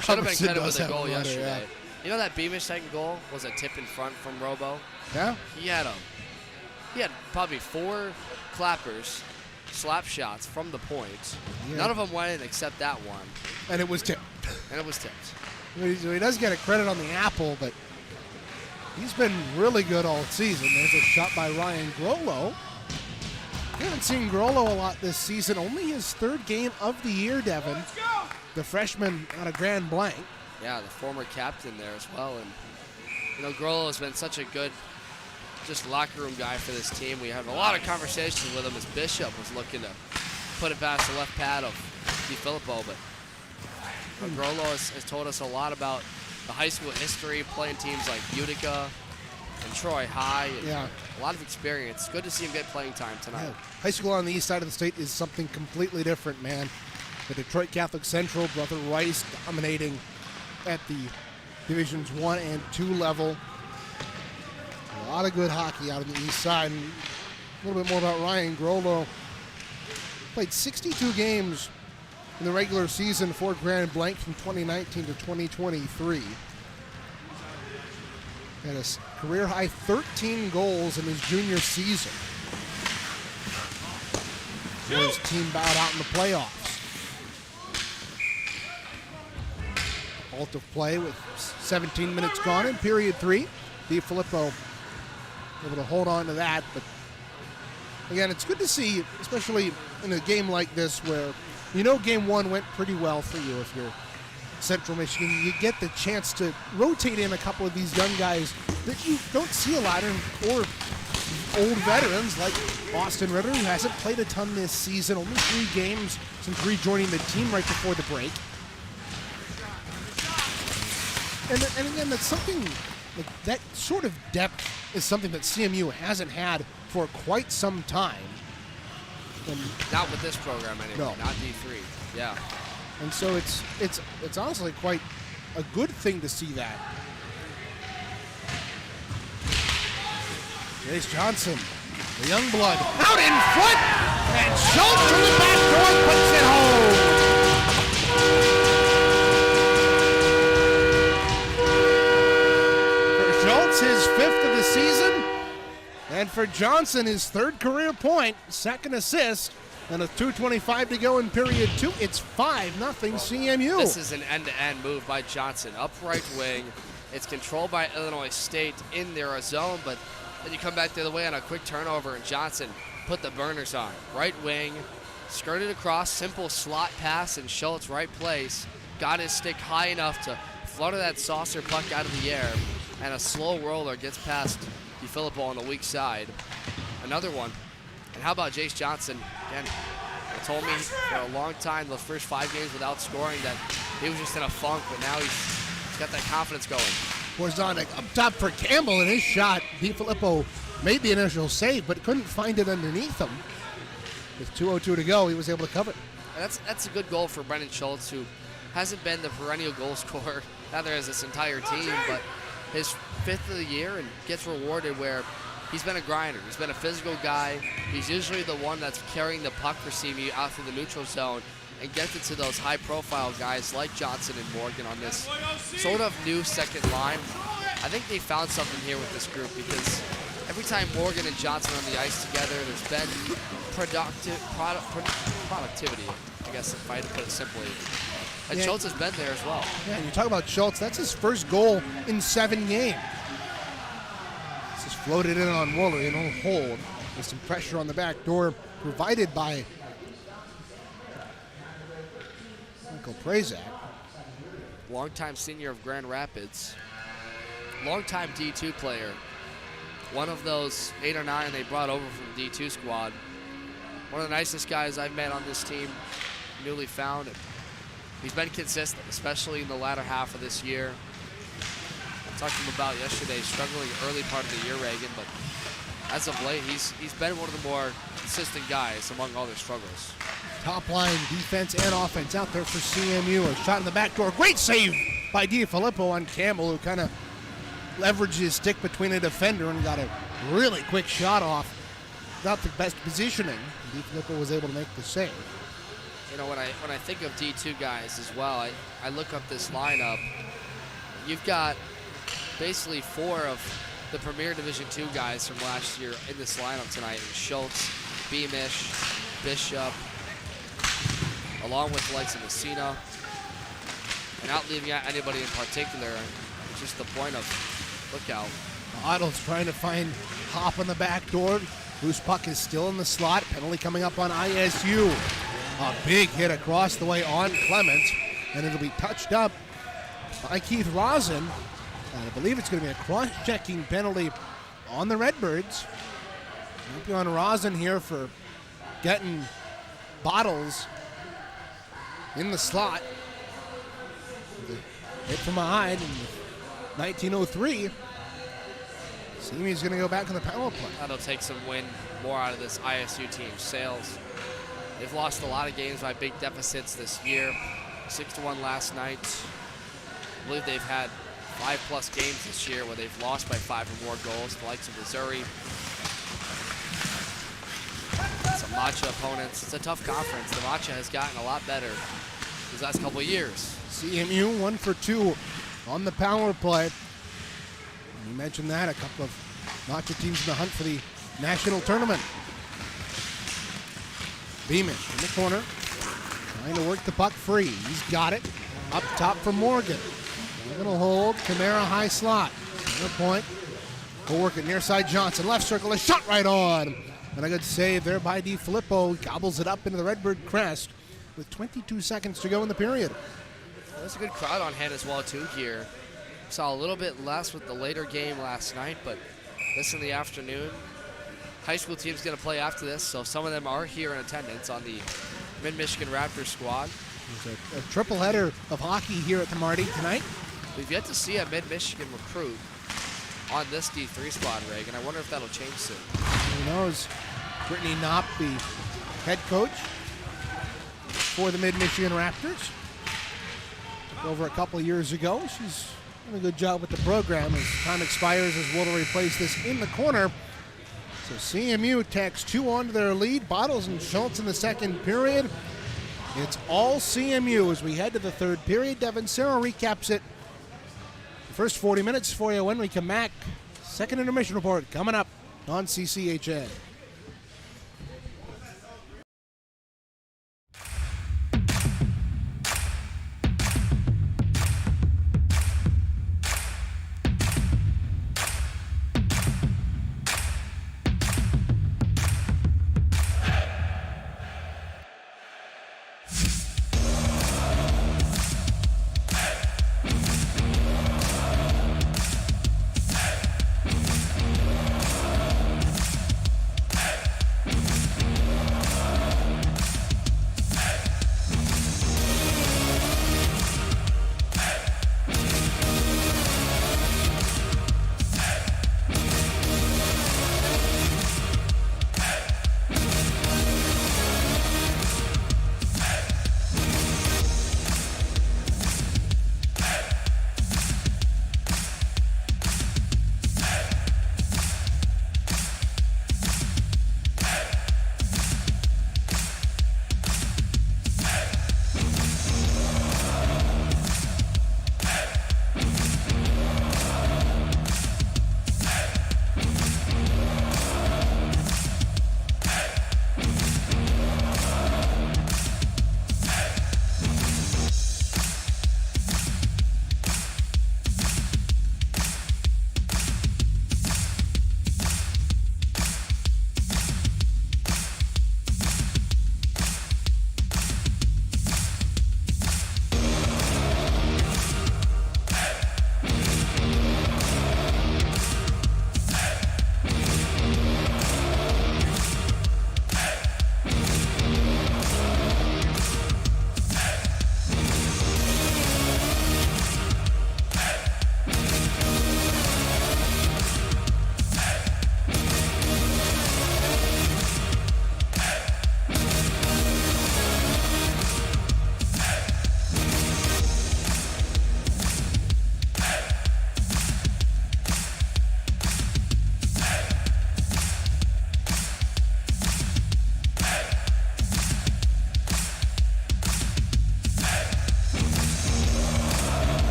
Should have been credited with a goal yesterday. Yeah. You know that Beamish second goal was a tip in front from Robo? Yeah. He had probably 4 clappers, slap shots from the point. Yeah. None of them went in except that one. And it was tipped. He does get a credit on the apple, but he's been really good all season. There's a shot by Ryan Grollo. We haven't seen Grollo a lot this season. Only his 3rd game of the year, Devin. The freshman out of Grand Blanc. Yeah, the former captain there as well. And, Grollo has been such a good just locker room guy for this team. We have a lot of conversations with him as Bishop was looking to put it past the left pad of DiFilippo, but Grollo has told us a lot about the high school history, playing teams like Utica and Troy High. And a lot of experience. Good to see him get playing time tonight. Yeah. High school on the east side of the state is something completely different, man. The Detroit Catholic Central, Brother Rice dominating at the Divisions 1 and 2 level. A lot of good hockey out on the east side. And a little bit more about Ryan Grollo. Played 62 games in the regular season for Grand Blanc from 2019 to 2023. Had a career-high 13 goals in his junior season. before his team bowed out in the playoffs. Halt of play with 17 minutes gone in period 3. DiFilippo able to hold on to that, but again, it's good to see, especially in a game like this where game 1 went pretty well for you if you're Central Michigan. You get the chance to rotate in a couple of these young guys that you don't see a lot of, or old veterans like Austin Ritter, who hasn't played a ton this season, only 3 games since rejoining the team right before the break. And again, that's something, like that sort of depth is something that CMU hasn't had for quite some time. And not with this program anyway, no. Not D3, yeah. And so it's honestly quite a good thing to see that. Jace Johnson, the young blood, out in front, and Schultz from the back door puts it home. For Schultz, his 5th of the season, and for Johnson, his 3rd career point, 2nd assist, and a 2:25 to go in period 2. It's 5-0 CMU. This is an end-to-end move by Johnson, upright wing. It's controlled by Illinois State in their zone, but then you come back the other way on a quick turnover, and Johnson put the burners on. Right wing, skirted across, simple slot pass, and Schultz right place. Got his stick high enough to flutter that saucer puck out of the air, and a slow roller gets past DiFilippo on the weak side. Another one. And how about Jace Johnson? Again, they told me for a long time, those first 5 games without scoring, that he was just in a funk, but now he's got that confidence going. Borzonic up top for Campbell, and his shot, DiFilippo made the initial save, but couldn't find it underneath him. With 2:02 to go, he was able to cover. And that's a good goal for Brendan Schultz, who hasn't been the perennial goal scorer, neither has this entire team, but his 5th of the year, and gets rewarded where he's been a grinder. He's been a physical guy. He's usually the one that's carrying the puck for CMU out through the neutral zone and gets it to those high-profile guys like Johnson and Morgan on this sort of new second line. I think they found something here with this group, because every time Morgan and Johnson are on the ice together, there's been productivity, I guess, if I had to put it simply. And yeah. Schultz has been there as well. Yeah, and you talk about Schultz, that's his 1st goal in 7 games. This is floated in on Wooler, in a hold, with some pressure on the back door provided by Michael Prazak. Longtime senior of Grand Rapids. Longtime D2 player. One of those 8 or 9 they brought over from the D2 squad. One of the nicest guys I've met on this team, newly found. He's been consistent, especially in the latter half of this year. I talked to him about yesterday, struggling early part of the year, Reagan, but as of late, he's been one of the more consistent guys among all their struggles. Top line defense and offense out there for CMU. A shot in the back door. Great save by DiFilippo on Campbell, who kind of leveraged his stick between a defender and got a really quick shot off. Not the best positioning. DiFilippo was able to make the save. You know, when I think of D2 guys as well, I look up this lineup. You've got basically 4 of the premier Division II guys from last year in this lineup tonight. Schultz, Beamish, Bishop, along with the likes of Messina. And not leaving out anybody in particular, just the point of lookout. Otto's trying to find Hop on the back door. Loose puck is still in the slot. Penalty coming up on ISU. A big hit across the way on Clements, and it'll be touched up by Keith Rosen. And I believe it's going to be a cross-checking penalty on the Redbirds. Might be on Rosen here for getting Bottles in the slot. Hit from behind in 1903. CMU's going to go back on the power play. That'll take some win more out of this ISU team. Sales. They've lost a lot of games by big deficits this year. 6-1 last night. I believe they've had 5+ games this year where they've lost by 5 or more goals. The likes of Missouri. Some Macha opponents. It's a tough conference. The Macha has gotten a lot better these last couple of years. CMU 1 for 2 on the power play. You mentioned that, a couple of Macha teams in the hunt for the national tournament. Beeman in the corner, trying to work the puck free. He's got it. Up top for Morgan. Morgan will hold. Camara high slot. Center point. We'll work it near side Johnson. Left circle, a shot right on. And a good save there by DiFilippo. Gobbles it up into the Redbird crest with 22 seconds to go in the period. There's a good crowd on hand as well, too, here. Saw a little bit less with the later game last night, but this in the afternoon. High school team's going to play after this, so some of them are here in attendance on the Mid-Michigan Raptors squad. There's a triple header of hockey here at the Marty tonight. We've yet to see a Mid-Michigan recruit on this D3 squad, Reagan. I wonder if that'll change soon. Who knows? Brittany Knopp, the head coach for the Mid-Michigan Raptors. Took over a couple of years ago. She's done a good job with the program. As time expires, as Will replace this in the corner. So CMU tacks 2 onto their lead. Bottles and Schultz in the second period. It's all CMU as we head to the third period. Devin Serra recaps it. The first 40 minutes for you when we come back. Second intermission report coming up on CCHN.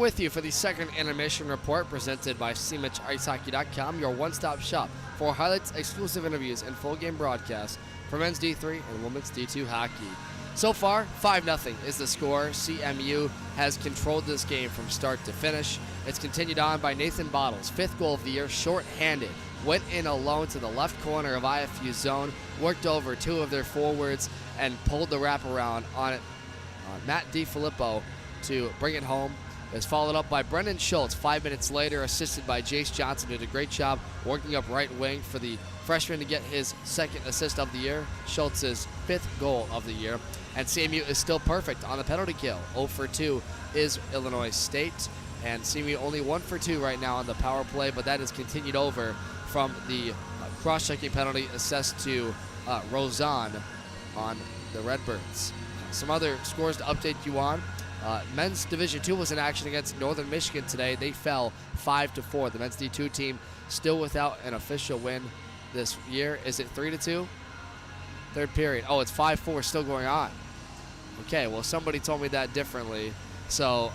with you for the second intermission report presented by cmitchicehockey.com, your one-stop shop for highlights, exclusive interviews, and full game broadcasts for men's D3 and women's D2 hockey. So far, 5-0 is the score. CMU has controlled this game from start to finish. It's continued on by Nathan Bottles, fifth goal of the year, short-handed. Went in alone to the left corner of IFU zone, worked over two of their forwards, and pulled the wraparound on it. Matt DiFilippo to bring it home. It was followed up by Brendan Schultz 5 minutes later, assisted by Jace Johnson, who did a great job working up right wing for the freshman to get his second assist of the year, Schultz's fifth goal of the year. And CMU is still perfect on the penalty kill. 0 for 2 is Illinois State, and CMU only 1 for 2 right now on the power play, but that has continued over from the cross-checking penalty assessed to Rozan on the Redbirds. Some other scores to update you on. Men's Division II was in action against Northern Michigan today. They fell 5-4. The men's D2 team still without an official win this year. Is it 3-2? Third period. Oh, it's 5-4 still going on. Okay, well, somebody told me that differently. So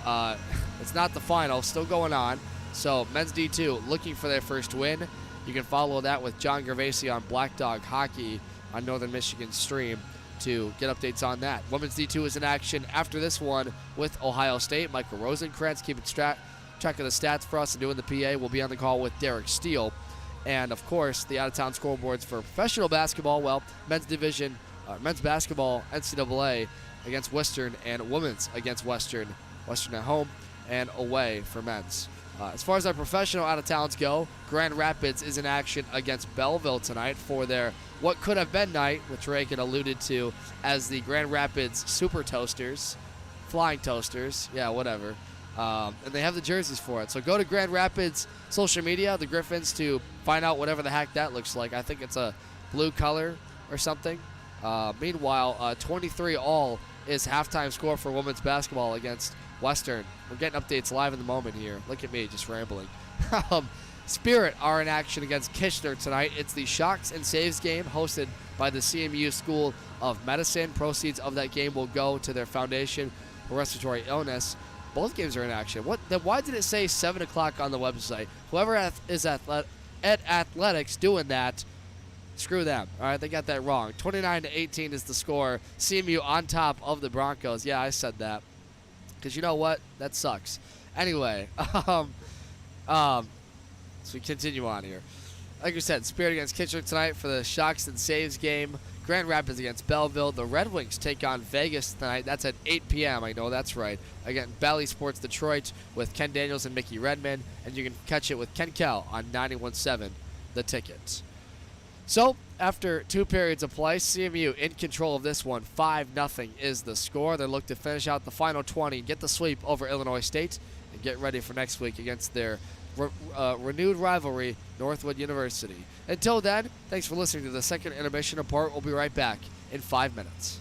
it's not the final, still going on. So men's D2 looking for their first win. You can follow that with John Gervasi on Black Dog Hockey on Northern Michigan stream to get updates on that. Women's D2 is in action after this one with Ohio State. Michael Rosenkrantz keeping track of the stats for us and doing the PA. We'll be on the call with Derek Steele. And, of course, the out-of-town scoreboards for professional basketball. Well, men's basketball, NCAA against Western and women's against Western. Western at home and away for men's. As far as our professional out-of-towns go, Grand Rapids is in action against Belleville tonight for their what could have been night, which Ray had alluded to as the Grand Rapids Super Toasters, Flying Toasters, yeah, whatever. And they have the jerseys for it. So go to Grand Rapids social media, the Griffins, to find out whatever the heck that looks like. I think it's a blue color or something. Meanwhile, 23-all is halftime score for women's basketball against Western. We're getting updates live in the moment here. Look at me, just rambling. Spirit are in action against Kitchener tonight. It's the Shocks and Saves game hosted by the CMU School of Medicine. Proceeds of that game will go to their Foundation for Respiratory Illness. Both games are in action. Why did it say 7 o'clock on the website? Whoever is at Athletics doing that, screw them. All right, they got that wrong. 29-18 is the score. CMU on top of the Broncos. Yeah, I said that. Because you know what? That sucks. Anyway, so we continue on here. Like we said, Spirit against Kitchener tonight for the Shocks and Saves game. Grand Rapids against Belleville. The Red Wings take on Vegas tonight. That's at 8 p.m. I know that's right. Again, Bally Sports Detroit with Ken Daniels and Mickey Redmond. And you can catch it with Ken Kell on 91.7 The Ticket. So, after 2 periods of play, CMU in control of this one. 5-0 is the score. They look to finish out the final 20, get the sweep over Illinois State, and get ready for next week against their renewed rivalry, Northwood University. Until then, thanks for listening to the second intermission report. We'll be right back in 5 minutes.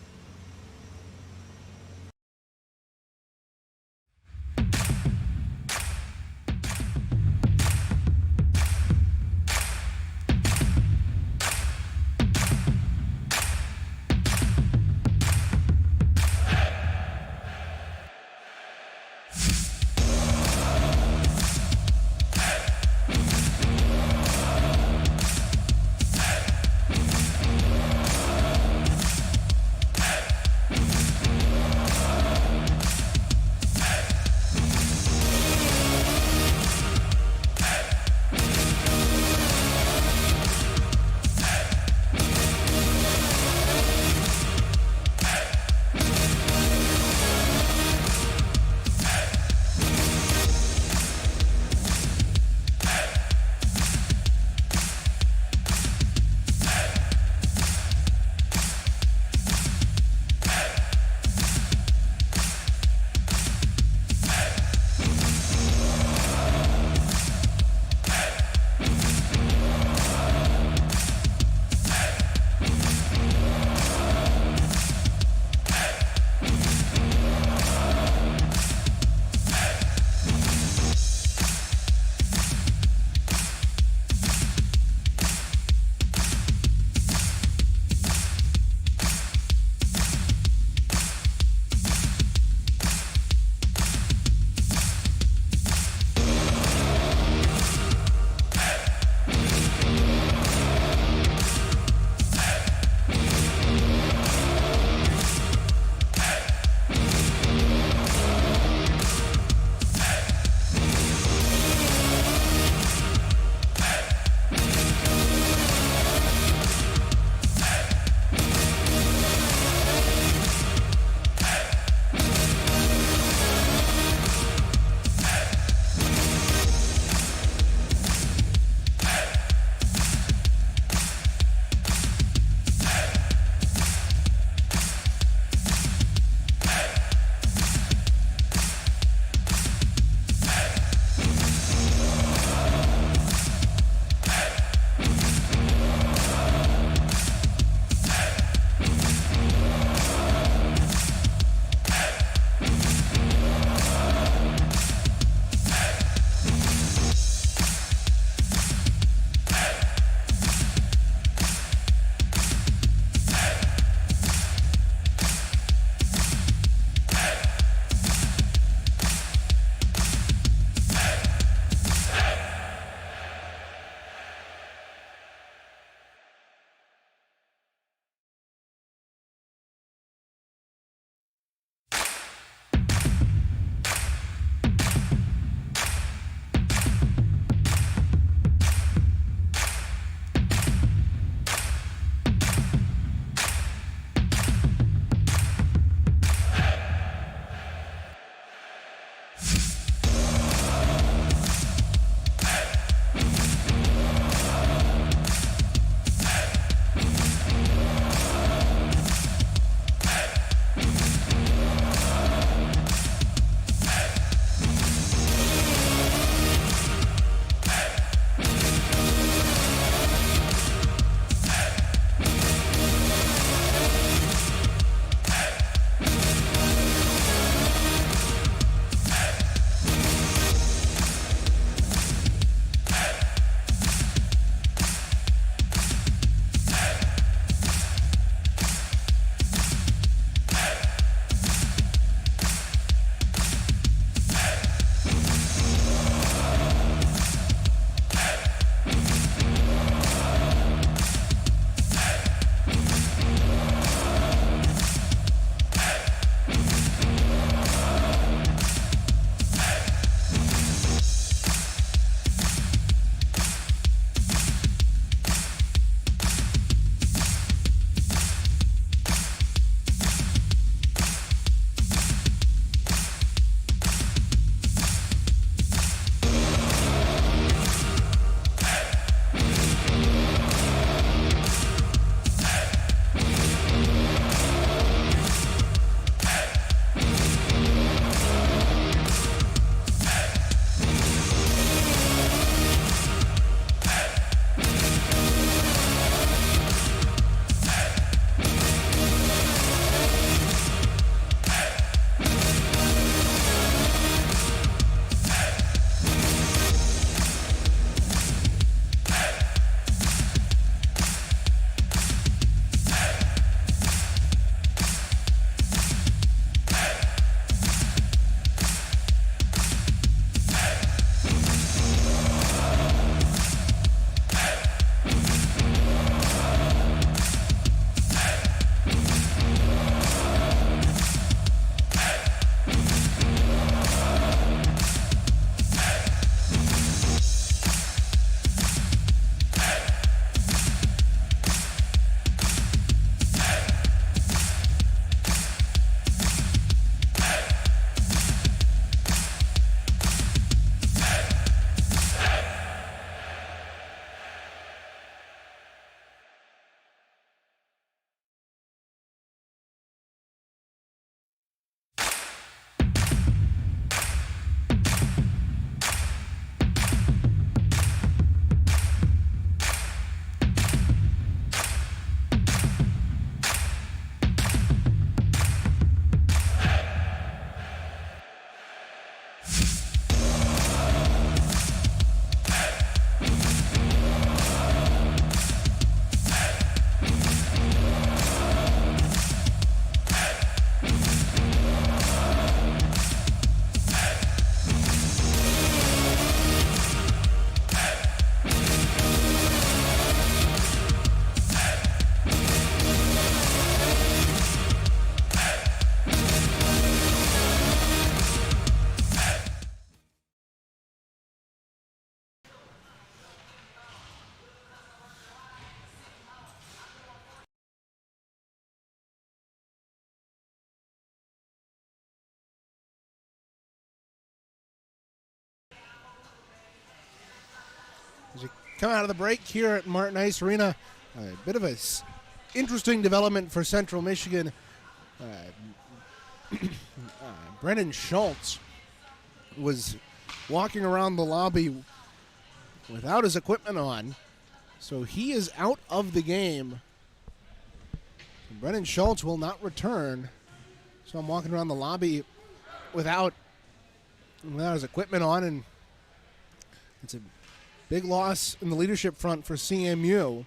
As you come out of the break here at Martin Ice Arena, a bit of a interesting development for Central Michigan. Brennan Schultz was walking around the lobby without his equipment on, so he is out of the game. Brennan Schultz will not return, so I'm walking around the lobby without his equipment on, and it's a big loss in the leadership front for CMU.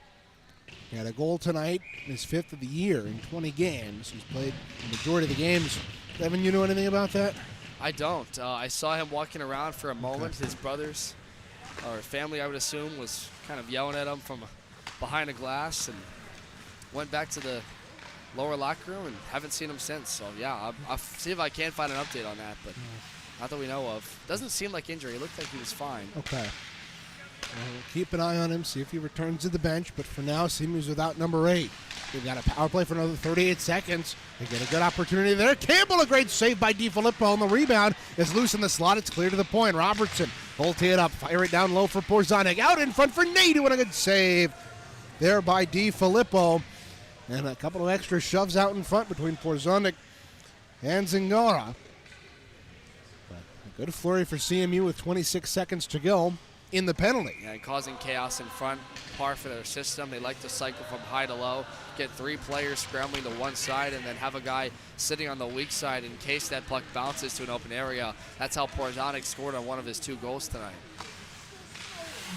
He had a goal tonight, his 5th of the year in 20 games. He's played the majority of the games. Evan, you know anything about that? I don't. I saw him walking around for a moment. His brothers, or family, I would assume, was kind of yelling at him from behind a glass, and went back to the lower locker room and haven't seen him since. So, yeah, I'll see if I can find an update on that, but not that we know of. Doesn't seem like injury. It looked like he was fine. Okay. We'll keep an eye on him, see if he returns to the bench, but for now, CMU's without number 8. They've got a power play for another 38 seconds. They get a good opportunity there. Campbell, a great save by DiFilippo on the rebound. Is loose in the slot. It's clear to the point. Robertson will tee it up, fire it down low for Porzanic. Out in front for Nadeau, and a good save there by DiFilippo. And a couple of extra shoves out in front between Porzanic and Zingara. But a good flurry for CMU with 26 seconds to go in the penalty. Yeah, and causing chaos in front, par for their system. They like to cycle from high to low, get 3 players scrambling to one side, and then have a guy sitting on the weak side in case that puck bounces to an open area. That's how Porzanic scored on one of his 2 goals tonight.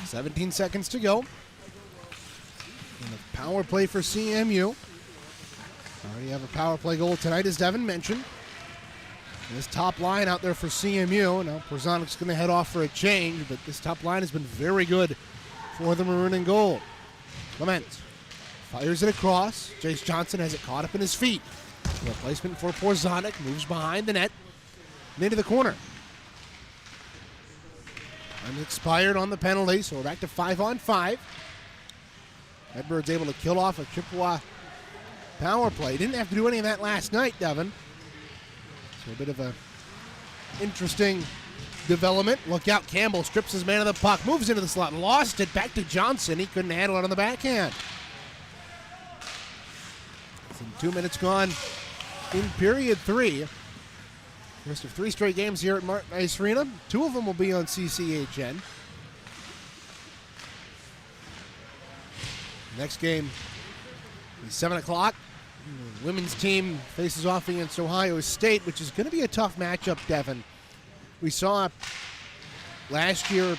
17 seconds to go. And a power play for CMU. Already have a power play goal tonight, as Devin mentioned. And this top line out there for CMU. Now Porzanic's going to head off for a change, but this top line has been very good for the maroon and gold. Clements fires it across. Jace Johnson has it caught up in his feet. Replacement for Porzanic, moves behind the net and into the corner. Time expired on the penalty, so we're back to 5-on-5. Redbirds able to kill off a Chippewa power play. Didn't have to do any of that last night, Devin. So a bit of a interesting development. Look out, Campbell strips his man of the puck, moves into the slot, lost it back to Johnson. He couldn't handle it on the backhand. Some 2 minutes gone in period 3. First of 3 straight games here at Martin Ice Arena. 2 of them will be on CCHN. Next game is 7 o'clock. The women's team faces off against Ohio State, which is going to be a tough matchup, Devin. We saw last year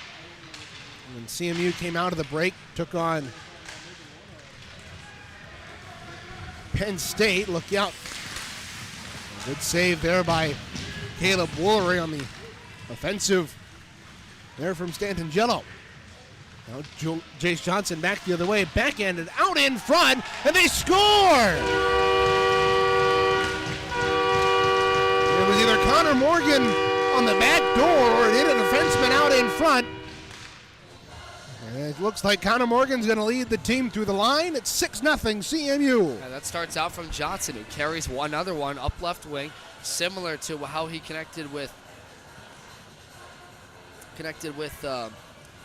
when CMU came out of the break, took on Penn State. Look out. A good save there by Caleb Woolery on the offensive there from Stanton Jello. Now Jace Johnson back the other way, backhanded out in front, and they score! It was either Connor Morgan on the back door or it hit a defenseman out in front. And it looks like Connor Morgan's going to lead the team through the line. It's 6-0 CMU. Yeah, that starts out from Johnson, who carries another one up left wing, similar to how he connected with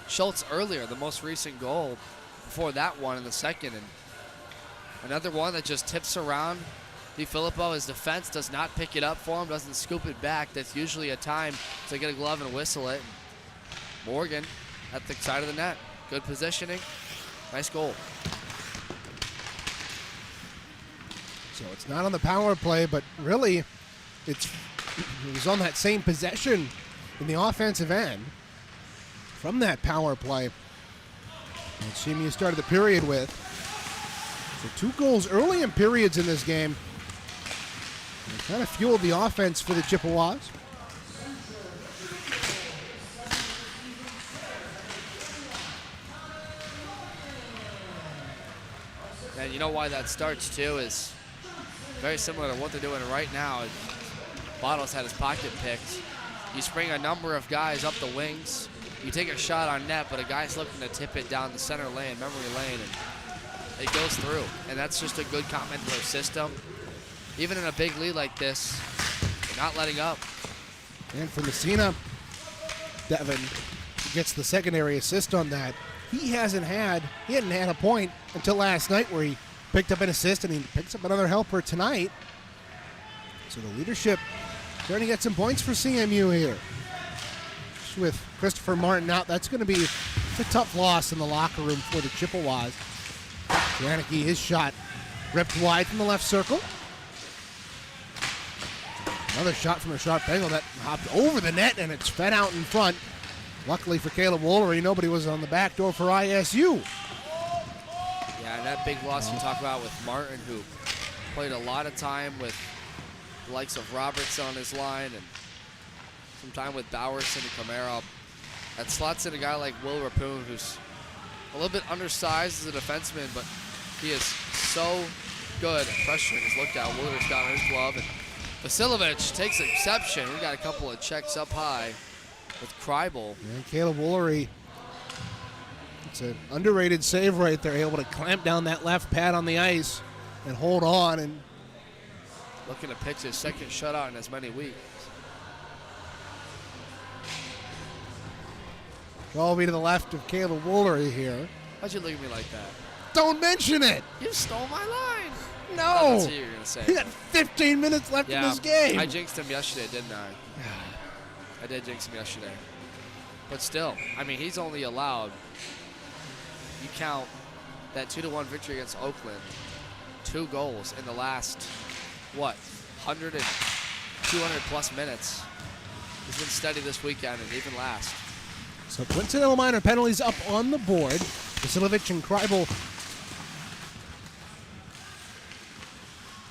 Schultz earlier, the most recent goal before that one in the second. And another one that just tips around. DiFilippo, his defense does not pick it up for him, doesn't scoop it back. That's usually a time to get a glove and whistle it. Morgan at the side of the net. Good positioning. Nice goal. So it's not on the power play, but really it was on that same possession in the offensive end from that power play that CMU started the period with. So 2 goals early in periods in this game. And it kind of fueled the offense for the Chippewas. And you know why that starts too is very similar to what they're doing right now. Bottles had his pocket picked. You spring a number of guys up the wings. You take a shot on net, but a guy's looking to tip it down the center lane, memory lane, and it goes through. And that's just a good comment to their system. Even in a big lead like this, they're not letting up. And for Messina, Devin, gets the secondary assist on that. He hadn't had a point until last night where he picked up an assist, and he picks up another helper tonight. So the leadership trying to get some points for CMU here. With Christopher Martin out, that's going to be a tough loss in the locker room for the Chippewas. Janicki, his shot ripped wide from the left circle. Another shot from a sharp angle that hopped over the net, and it's fed out in front. Luckily for Caleb Woolery, nobody was on the back door for ISU. Yeah, and that big loss you talk about with Martin, who played a lot of time with the likes of Roberts on his line and some time with Bowerson and Camara. That slots in a guy like Will Rapoon, who's a little bit undersized as a defenseman, but he is so good at pressuring his lookout. Wooler's got his glove, and Vasilovich takes exception. We got a couple of checks up high with Kreibel. And Caleb Woolery, it's an underrated save right there, able to clamp down that left pad on the ice and hold on, and looking to pitch his second shutout in as many weeks. Colby to the left of Caleb Woolery here. How'd you look at me like that? Don't mention it! You stole my line! No! That's what you were going to say. He got 15 minutes left in this game. I jinxed him yesterday, didn't I? I did jinx him yesterday. But still, I mean, he's only allowed, you count that 2-1 victory against Oakland, 2 goals in the last, 100 and 200 plus minutes. He's been steady this weekend and even last. So coincidental minor penalties up on the board. Vasilovich and Kreibel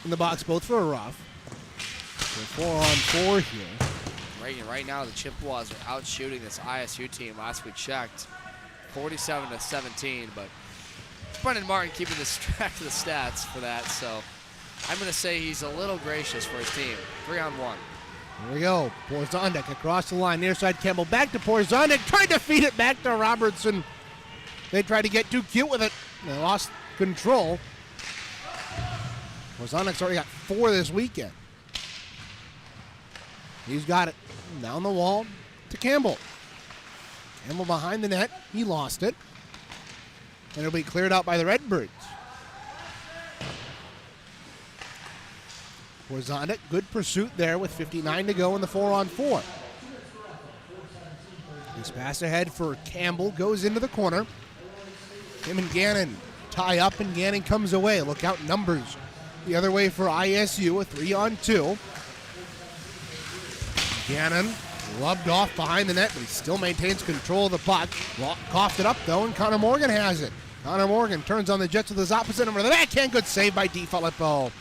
in the box, both for a rough. So 4-on-4 here. Right now, the Chippewas are out shooting this ISU team. Last we checked, 47-17. But it's Brendan Martin keeping track of the stats for that. So I'm going to say he's a little gracious for his team. 3-on-1. Here we go. Porzondek across the line. Near side Campbell back to Porzondek. Tried to feed it back to Robertson. They tried to get too cute with it. They lost control. Porzondek's already got 4 this weekend. He's got it down the wall to Campbell. Campbell behind the net. He lost it. And it'll be cleared out by the Redbirds. Porzondek, good pursuit there with 59 to go in the 4-on-4. This pass ahead for Campbell goes into the corner. Him and Gannon tie up, and Gannon comes away. Look out, numbers the other way for ISU, a 3-on-2. Gannon rubbed off behind the net, but he still maintains control of the puck. Coughed it up, though, and Connor Morgan has it. Connor Morgan turns on the Jets with his opposite number. The backhand, good save by DiFilippo.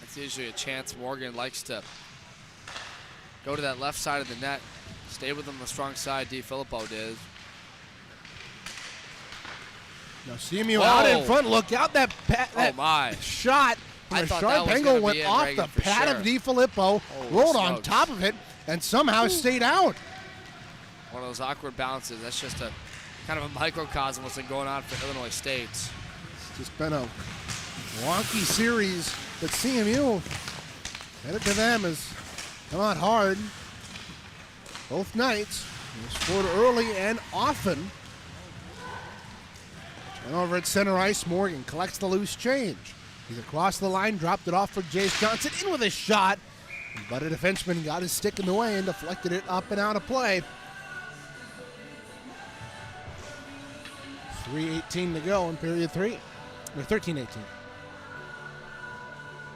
That's usually a chance Morgan likes to go to that left side of the net, stay with him on the strong side. DiFilippo did. Now CMU out in front. Look out, that shot from a sharp angle went off the pad of DiFilippo, rolled on top of it, and somehow stayed out. One of those awkward bounces. That's just a kind of a microcosm of what's been going on for Illinois State. It's just been a wonky series, but CMU, headed to them, has come out hard both nights. They scored early and often. And over at center ice, Morgan collects the loose change. He's across the line, dropped it off for Jace Johnson, in with a shot. But a defenseman got his stick in the way and deflected it up and out of play. 3:18 to go in period 3. Or 13:18.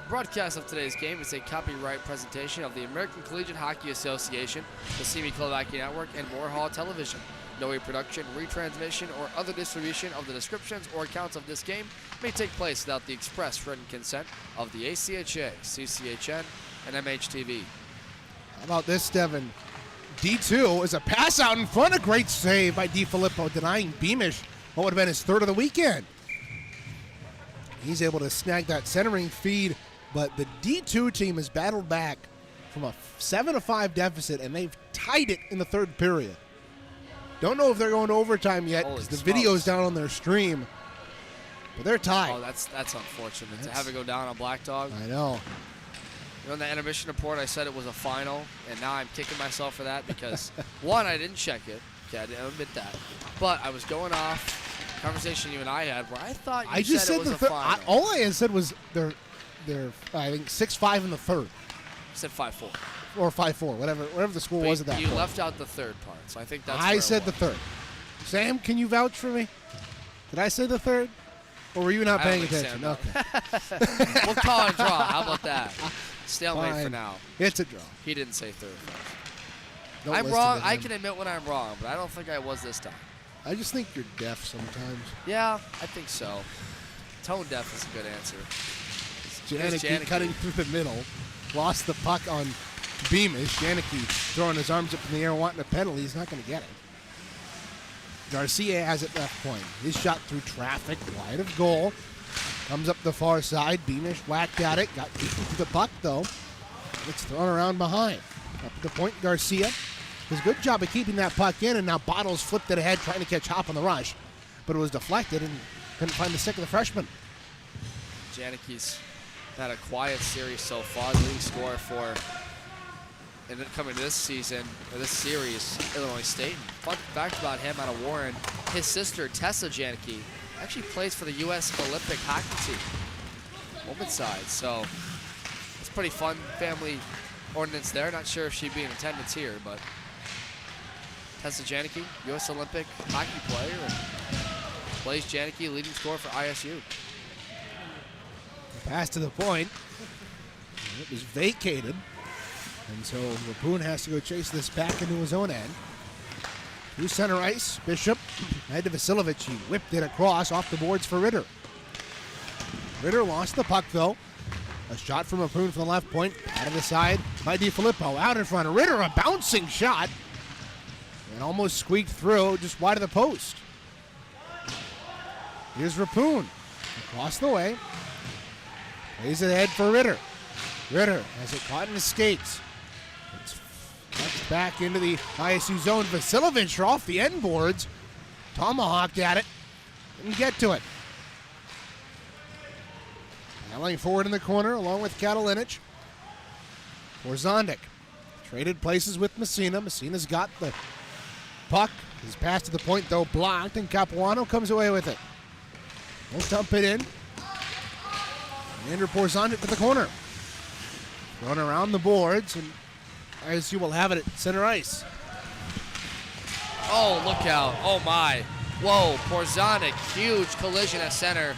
Broadcast of today's game is a copyright presentation of the American Collegiate Hockey Association, the CB Slovakia Network, and Warhol Television. No reproduction, retransmission, or other distribution of the descriptions or accounts of this game may take place without the express written consent of the ACHA, CCHN, and MHTV. How about this, Devin? D2 is a pass out in front. A great save by DiFilippo, denying Beamish what would have been his 3rd of the weekend. He's able to snag that centering feed, but the D2 team has battled back from a 7-5 deficit, and they've tied it in the 3rd period. Don't know if they're going to overtime yet, because the video's down on their stream. But they're tied. Oh, that's unfortunate to have it go down on Black Dog. I know. You know, in the intermission report, I said it was a final, and now I'm kicking myself for that because, one, I didn't check it. Okay, I didn't admit that. But I was going off conversation you and I had where I thought you said it was a final. All I had said was they're I think 6-5 in the third. You said 5-4. Or 5-4, whatever the score was at that point. You left out the third part, so I think that's I said the third. Sam, can you vouch for me? Did I say the third? Or were you not paying attention? Okay. We'll call it a draw. How about that? Stalemate Fine. for now. It's a draw. He didn't say third. Don't I'm listen wrong. to I him. can admit when I'm wrong, but I don't think I was this time. I just think you're deaf sometimes. Yeah, I think so. Tone deaf is a good answer. Janicki cutting through the middle. Lost the puck on Beamish. Janicki throwing his arms up in the air wanting a penalty. He's not going to get it. Garcia has it left point. His shot through traffic, wide of goal. Comes up the far side. Beamish whacked at it. Got deep into the puck, though. It's thrown around behind. Up to the point, Garcia does a good job of keeping that puck in, and now Bottles flipped it ahead trying to catch Hop on the rush. But it was deflected and couldn't find the stick of the freshman. Janicki's had a quiet series so far. The leading scorer for coming this season, or this series, Illinois State. And fun fact about him out of Warren, his sister, Tessa Janicki, actually plays for the U.S. Olympic hockey team, women's side. So it's pretty fun family ordinance there. Not sure if she'd be in attendance here, but Tessa Janicki, U.S. Olympic hockey player, and Blaze Janicki, leading scorer for ISU. Pass to the point. It was vacated. And so Rapun has to go chase this back into his own end. Through center ice, Bishop head to Vasilovic. He whipped it across off the boards for Ritter. Ritter lost the puck though. A shot from Rapun from the left point. Out of the side by DiFilippo. Out in front of Ritter. A bouncing shot. And almost squeaked through just wide of the post. Here's Rapun. Across the way. Plays it ahead for Ritter. Ritter has it caught in his skates. It's touched back into the ISU zone. Vasilovic off the end boards. Tomahawked at it. Didn't get to it. Battling forward in the corner along with Katalinic. Porzondik traded places with Messina. Messina's got the puck. His pass to the point though blocked, and Capuano comes away with it. He'll dump it in. Andrew Porzondik to the corner. Run around the boards, and ISU will have it at center ice. Oh, look out. Oh, my. Whoa, Porzondik, huge collision at center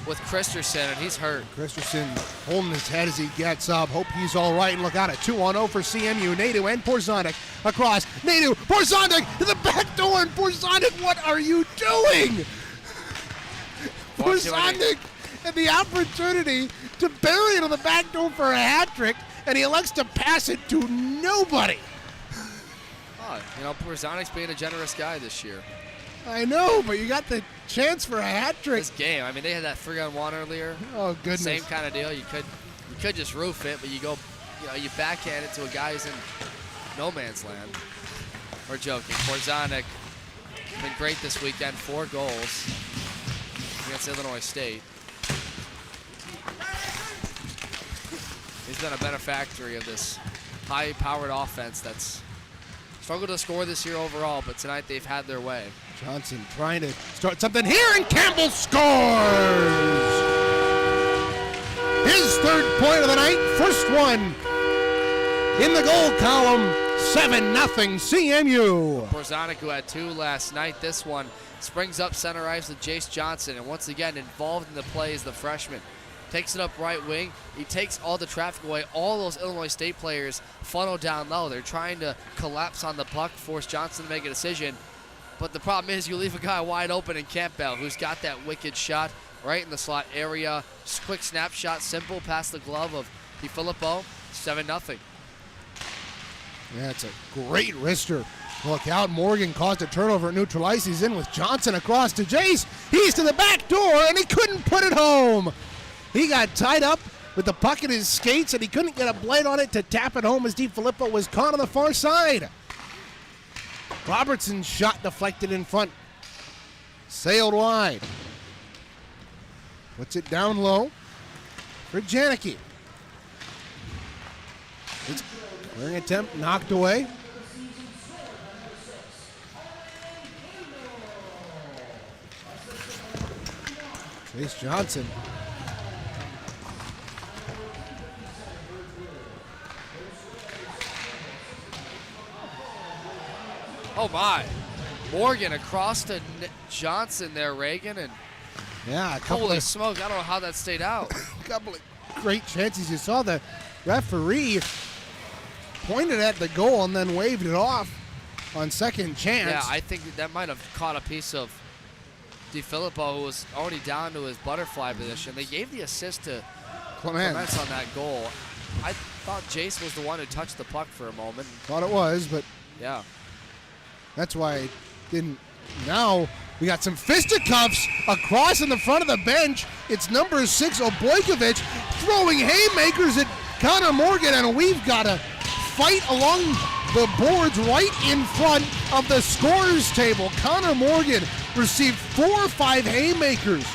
with Christensen, and he's hurt. Christensen holding his head as he gets up. Hope he's all right, and look out, a 2-on-0 for CMU. Nadeau and Porzondik across. Nadeau, Porzondik to the back door, and Porzondik, what are you doing? Porzondik had the opportunity to bury it on the back door for a hat trick, and he elects to pass it to nobody. Oh, you know, Porzondik's being a generous guy this year. I know, but you got the chance for a hat trick. This game, I mean, they had that 3-on-1 earlier. Oh, goodness. Same kind of deal. You could just roof it, but you go, you know, you backhand it to a guy who's in no man's land. We're joking. Porzondik been great this weekend, 4 goals against Illinois State. He's been a benefactor of this high-powered offense that's struggled to score this year overall, but tonight they've had their way. Johnson trying to start something here, and Campbell scores! His third point of the night, first one in the goal column, 7-0 CMU. Porzondik, who had 2 last night, this one springs up center ice with Jace Johnson, and once again involved in the play is the freshman. Takes it up right wing. He takes all the traffic away. All those Illinois State players funnel down low. They're trying to collapse on the puck, force Johnson to make a decision. But the problem is you leave a guy wide open in Campbell, who's got that wicked shot right in the slot area. Just quick snapshot, simple, past the glove of DiFilippo. 7-0. Yeah, it's a great wrister. Look out, Morgan caused a turnover at neutral ice. He's in with Johnson across to Jace. He's to the back door, and he couldn't put it home. He got tied up with the puck in his skates, and he couldn't get a blade on it to tap it home as DiFilippo was caught on the far side. Robertson's shot deflected in front. Sailed wide. Puts it down low for Janicki. It's clearing attempt knocked away. Chase Johnson. Oh my. Morgan across to Johnson there, Reagan, and Yeah, a couple holy of smoke, I don't know how that stayed out. couple of great chances. You saw the referee pointed at the goal and then waved it off on second chance. Yeah, I think that might have caught a piece of DiFilippo, who was already down to his butterfly position. They gave the assist to Clements on that goal. I thought Jace was the one who touched the puck for a moment. Thought it was, but Yeah. that's why I didn't. Now we got some fisticuffs across in the front of the bench. It's number 6, Obojkovic, throwing haymakers at Connor Morgan, and we've got a fight along the boards right in front of the scorers table. Connor Morgan received 4 or 5 haymakers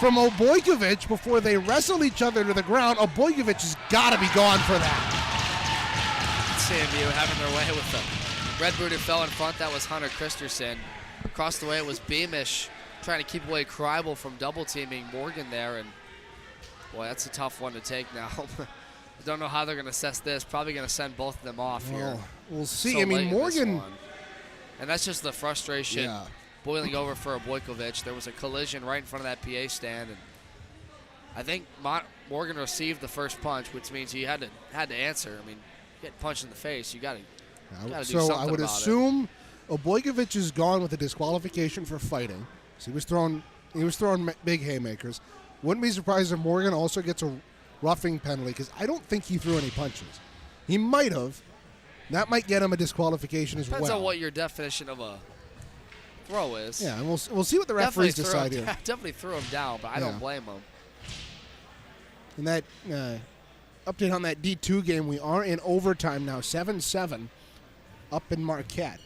from Obojkovic before they wrestled each other to the ground. Obojkovic has got to be gone for that. CMU having their way with the Redbird who fell in front. That was Hunter Christensen. Across the way, it was Beamish trying to keep away Kreibel from double teaming Morgan there. And boy, that's a tough one to take now. I don't know how they're going to assess this. Probably going to send both of them off here. We'll see. So I late mean, in this Morgan. one. And that's just the frustration boiling over for Obojkovic. There was a collision right in front of that PA stand. And I think Morgan received the first punch, which means he had to answer. I mean, get punched in the face, you got to do something So I would about assume Obojkovic is gone with a disqualification for fighting. So he was throwing big haymakers. Wouldn't be surprised if Morgan also gets a roughing penalty, because I don't think he threw any punches. He might have. That might get him a disqualification as Depends well. on what your definition of a throw is. Yeah, and we'll see what the referees decide here. Definitely threw him down, but I don't blame him. And that update on that D2 game, we are in overtime now, 7-7 up in Marquette.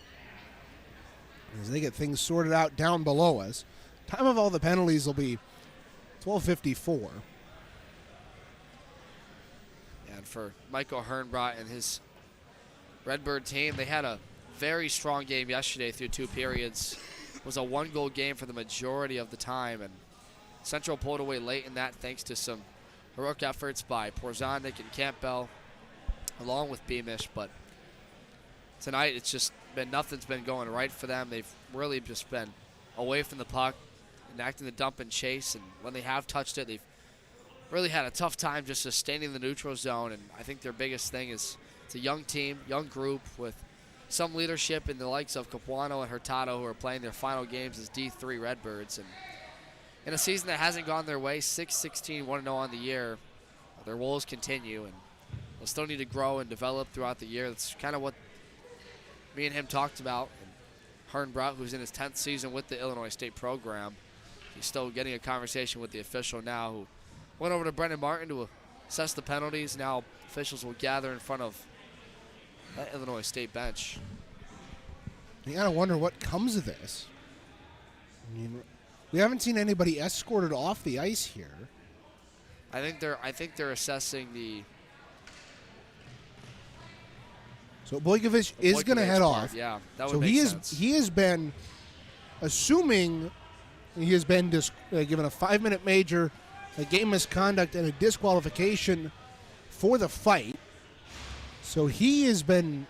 As they get things sorted out down below us. Time of all the penalties will be 12:54. And for Michael Hernbrot and his Redbird team, they had a very strong game yesterday through 2 periods. It was a 1-goal game for the majority of the time, and Central pulled away late in that thanks to some heroic efforts by Porzanik and Campbell, along with Beamish. But tonight, it's just been nothing's been going right for them. They've really just been away from the puck, enacting the dump and chase, and when they have touched it, they've really had a tough time just sustaining the neutral zone. And I think their biggest thing is it's a young team, young group with some leadership in the likes of Capuano and Hurtado, who are playing their final games as D3 Redbirds. And in a season that hasn't gone their way, 6-16, 1-0 on the year, their woes continue, and they'll still need to grow and develop throughout the year. That's kind of what me and him talked about. And Hernbrot, who's in his 10th season with the Illinois State program, he's still getting a conversation with the official now, who went over to Brendan Martin to assess the penalties. Now officials will gather in front of that Illinois State bench. You gotta wonder what comes of this. I mean, we haven't seen anybody escorted off the ice here. I think they're assessing the. So Obojkovic is going to head off. Yeah, that would so make sense. He has been, assuming he has been given a 5-minute major, a game misconduct, and a disqualification for the fight. So he has been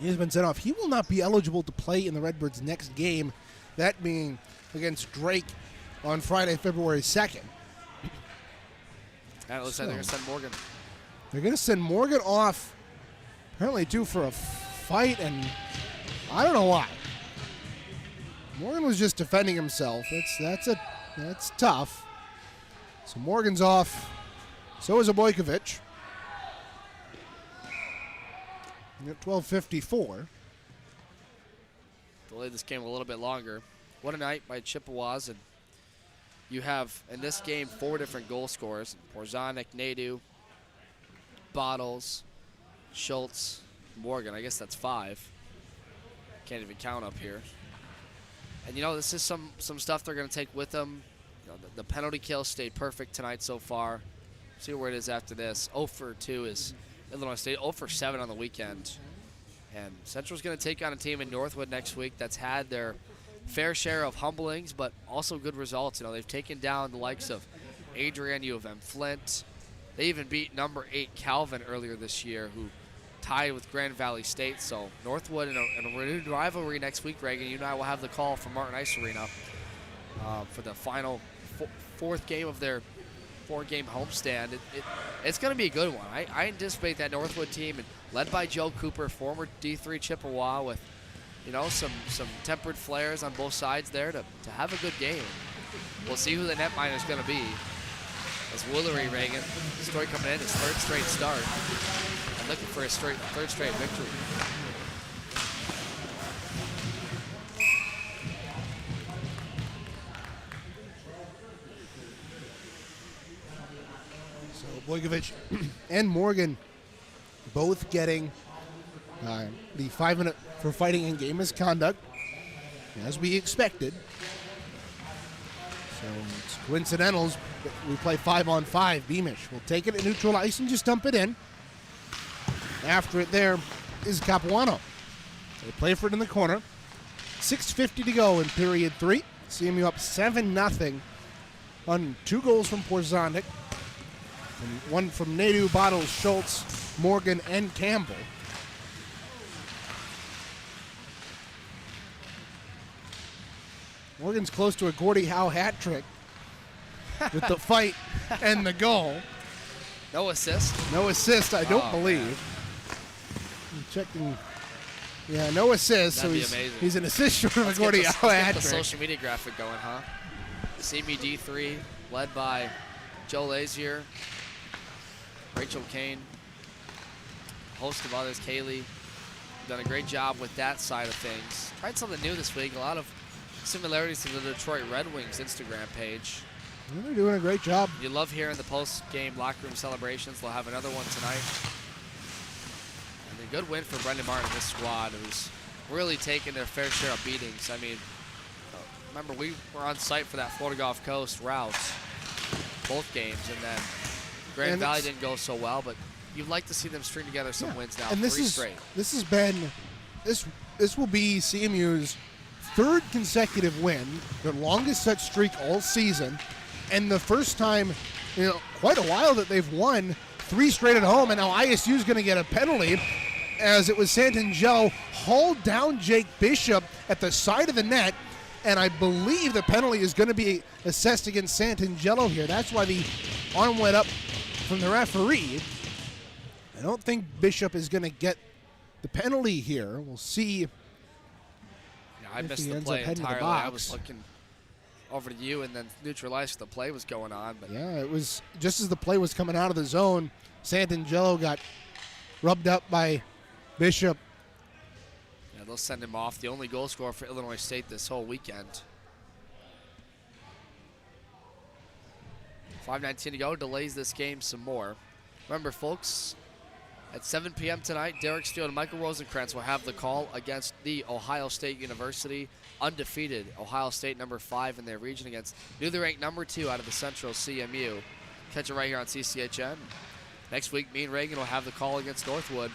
sent off. He will not be eligible to play in the Redbirds' next game, that being against Drake on Friday, February 2nd. And it looks like they're going to send Morgan. They're going to send Morgan off, apparently, too, for a fight, and I don't know why. Morgan was just defending himself. That's tough. So Morgan's off. So is Obojkovic. At 12:54. Delayed this game a little bit longer. What a night by Chippewas. And you have, in this game, 4 different goal scorers. Porzanik, Nadu, Bottles, Schultz, Morgan. I guess that's 5. Can't even count up here. And, you know, this is some stuff they're going to take with them The penalty kill stayed perfect tonight so far. See where it is after this. 0 for 2 is Illinois State. 0 for 7 on the weekend. And Central's going to take on a team in Northwood next week that's had their fair share of humblings, but also good results. They've taken down the likes of Adrian, U of M Flint. They even beat number 8 Calvin earlier this year, who tied with Grand Valley State. So Northwood in a renewed rivalry next week, Reagan. You and I will have the call from Martin Ice Arena for the final fourth game of their 4-game homestand. It's going to be a good one. I anticipate that Northwood team, led by Joe Cooper, former D3 Chippewa, with some tempered flares on both sides there to have a good game. We'll see who the netminder is going to be. As Woolery, Reagan, Story coming in, his 3rd straight start, and looking for his 3rd straight victory. So Boykovich and Morgan both getting the 5-minute for fighting in game misconduct, as we expected. So it's coincidentals. We play 5-on-5. Beamish will take it at neutral ice and just dump it in. After it there is Capuano. They play for it in the corner. 6:50 to go in period 3. CMU up 7-0 on 2 goals from Porzonic. And 1 from Nadu, Bottles, Schultz, Morgan, and Campbell. Morgan's close to a Gordie Howe hat trick with the fight and the goal. No assist? No assist, I don't believe. Man. I'm checking. Yeah, no assist. That'd so be amazing. He's an assist short of a Gordie Howe hat trick. trick. The social media graphic going, huh? CMD3, led by Joe Lazier, Rachel Kane, a host of others, Kaylee. Done a great job with that side of things. Tried something new this week. A lot of similarities to the Detroit Red Wings Instagram page. Yeah, they're doing a great job. You love hearing the post-game locker room celebrations. They'll have another one tonight. And a good win for Brendan Martin and this squad, who's really taking their fair share of beatings. I mean, remember, we were on site for that Florida Gulf Coast route, both games, and then Grand Valley didn't go so well, but you'd like to see them string together some wins now, and 3 straight. This has been, this will be CMU's 3rd consecutive win, their longest such streak all season, and the first time in quite a while that they've won 3 straight at home. And now ISU is going to get a penalty, as it was Santangelo hauled down Jake Bishop at the side of the net, and I believe the penalty is going to be assessed against Santangelo here. That's why the arm went up from the referee. I don't think Bishop is going to get the penalty here. We'll see. I missed the play entirely. I was looking over to you and then neutralized the play was going on. But yeah, it was just as the play was coming out of the zone, Santangelo got rubbed up by Bishop. Yeah, they'll send him off. The only goal scorer for Illinois State this whole weekend. 5:19 to go. Delays this game some more. Remember, folks, at 7 p.m. tonight, Derek Steele and Michael Rosenkrantz will have the call against the Ohio State University, undefeated Ohio State number 5 in their region against newly ranked number 2 out of the Central CMU. Catch it right here on CCHN. Next week, me and Reagan will have the call against Northwood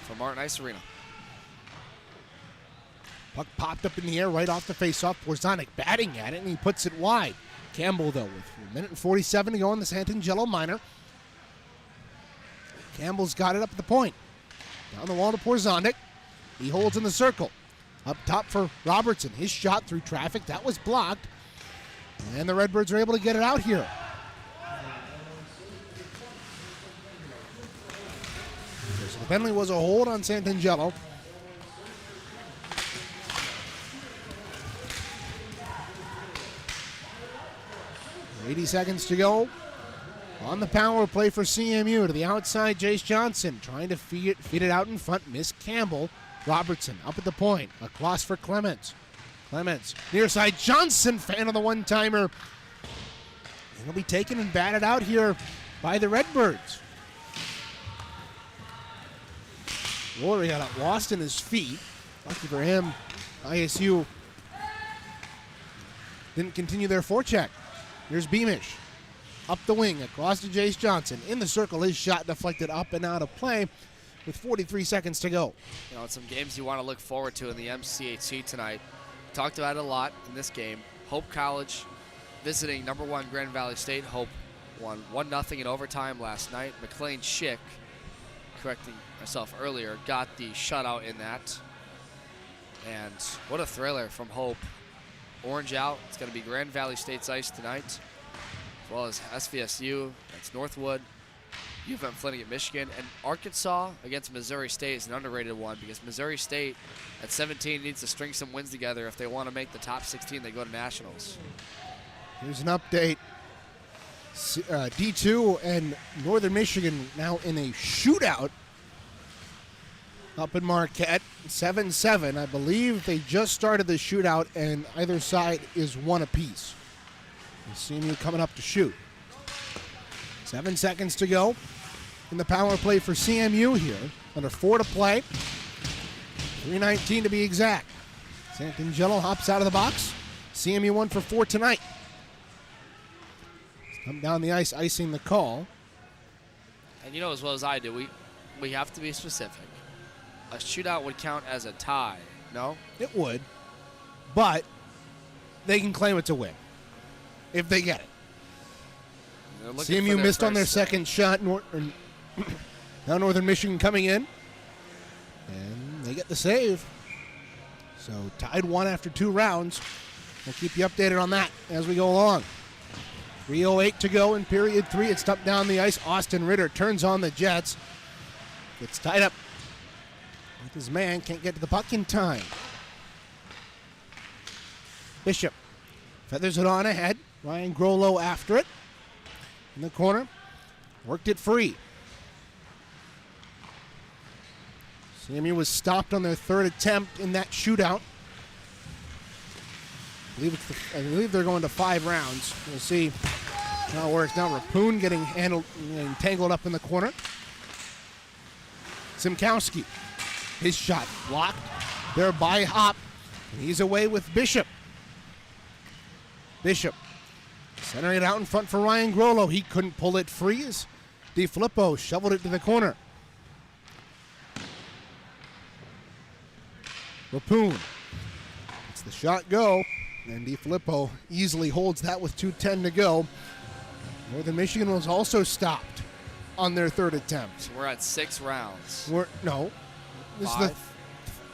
from Martin Ice Arena. Puck popped up in the air right off the faceoff. Porzonic batting at it, and he puts it wide. Campbell, though, with 1:47 to go in the Santangelo minor. Campbell's got it up at the point. Down the wall to Porzonic. He holds in the circle. Up top for Robertson. His shot through traffic. That was blocked. And the Redbirds are able to get it out here. So the penalty was a hold on Santangelo. 80 seconds to go. On the power play for CMU to the outside, Jace Johnson trying to feed it out in front. Miss Campbell. Robertson up at the point. Across for Clements. Clements near side. Johnson, fan of the one-timer. And he'll be taken and batted out here by the Redbirds. Rory got lost in his feet. Lucky for him, ISU didn't continue their forecheck. Here's Beamish. Up the wing, across to Jace Johnson. In the circle, his shot deflected up and out of play with 43 seconds to go. You know, some games you want to look forward to in the MCHC tonight. Talked about it a lot in this game. Hope College visiting number 1 Grand Valley State. Hope won 1-0 in overtime last night. McLean Schick, correcting myself earlier, got the shutout in that. And what a thriller from Hope. Orange out. It's going to be Grand Valley State's ice tonight, as well as SVSU. That's Northwood. U of M Flint at Michigan. And Arkansas against Missouri State is an underrated one because Missouri State at 17 needs to string some wins together if they want to make the top 16. They go to nationals. Here's an update. D2 and Northern Michigan now in a shootout up in Marquette. 7-7. I believe they just started the shootout, and either side is 1 apiece. CMU coming up to shoot. 7 seconds to go in the power play for CMU here. Under 4 to play. 3:19 to be exact. Santangelo hops out of the box. CMU 1 for 4 tonight. Come down the ice, icing the call. And you know as well as I do, we have to be specific. A shootout would count as a tie, no? It would, but they can claim it's a win if they get it. CMU missed on their second shot. Now Northern Michigan coming in, and they get the save. So tied 1 after 2 rounds. We'll keep you updated on that as we go along. 3:08 to go in period 3. It's up down the ice. Austin Ritter turns on the Jets. Gets tied up with his man. Can't get to the puck in time. Bishop feathers it on ahead. Ryan Grolo after it. In the corner. Worked it free. CMU was stopped on their 3rd attempt in that shootout. I believe they're going to 5 rounds. We'll see how it works. Now Rapoon getting tangled up in the corner. Simkowski. His shot blocked there by Hop. And he's away with Bishop. Bishop centering it out in front for Ryan Grolo. He couldn't pull it free as DiFilippo shoveled it to the corner. Rapoon. It's the shot go. And DiFilippo easily holds that with 2:10 to go. Northern Michigan was also stopped on their 3rd attempt. So we're at 6 rounds. We're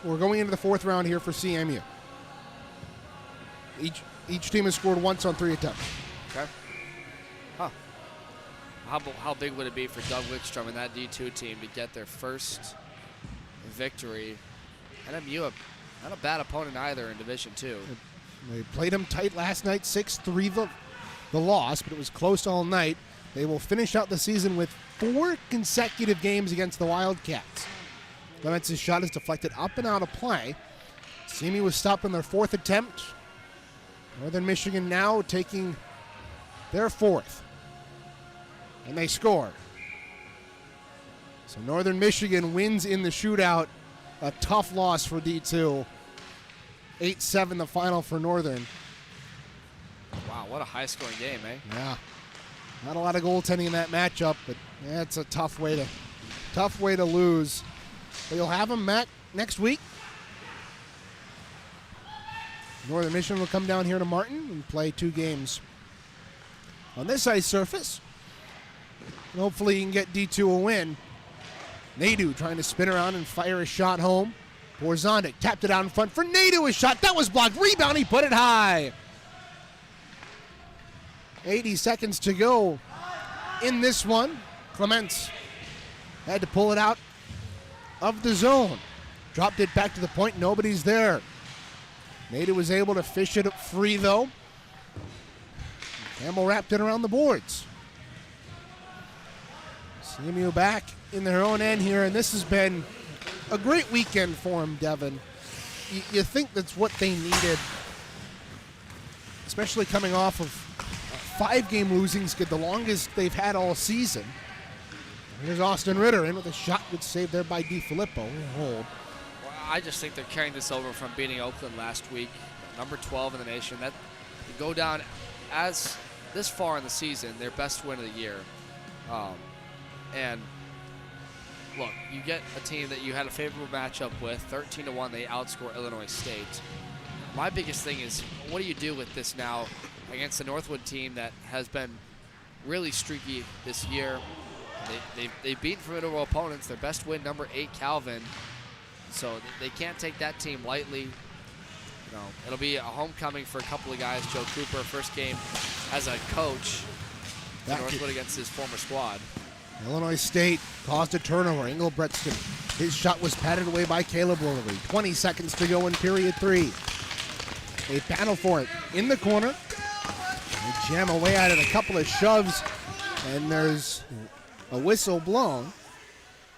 going into the 4th round here for CMU. Each team has scored once on 3 attempts. Okay. Huh. How big would it be for Doug Wickstrom and that D2 team to get their first victory? NMU, not a bad opponent either in Division II. They played them tight last night, 6-3 the loss, but it was close all night. They will finish out the season with 4 consecutive games against the Wildcats. Clements' shot is deflected up and out of play. CMU was stopped on their 4th attempt. Northern Michigan now taking their 4th. And they score. So Northern Michigan wins in the shootout. A tough loss for D2. 8-7 the final for Northern. Wow, what a high-scoring game, eh? Yeah. Not a lot of goaltending in that matchup, but it's a tough way to lose. But you'll have them back next week. Northern Michigan will come down here to Martin and play 2 games on this ice surface. And hopefully you can get D2 a win. Nadu trying to spin around and fire a shot home. Borzondik tapped it out in front for Nadu. A shot that was blocked. Rebound. He put it high. 80 seconds to go in this one. Clements had to pull it out of the zone. Dropped it back to the point. Nobody's there. Nadu was able to fish it free though. Campbell wrapped it around the boards. CMU back in their own end here, and this has been a great weekend for them, Devin. You think that's what they needed, especially coming off of 5-game losing skid, the longest they've had all season. Here's Austin Ritter in with a shot good save there by DiFilippo. Hold. Well, I just think they're carrying this over from beating Oakland last week, number 12 in the nation. That go down as this far in the season their best win of the year. And look, you get a team that you had a favorable matchup with, 13-1. They outscore Illinois State. My biggest thing is, what do you do with this now against the Northwood team that has been really streaky this year? They've beaten formidable opponents. Their best win, number 8 Calvin. So they can't take that team lightly. You know, it'll be a homecoming for a couple of guys. Joe Cooper, first game as a coach for Northwood against his former squad. Illinois State caused a turnover. Engelbretson, his shot was patted away by Caleb Woolery. 20 seconds to go in period 3. They battle for it in the corner. They jam away at it, a couple of shoves, and there's a whistle blown.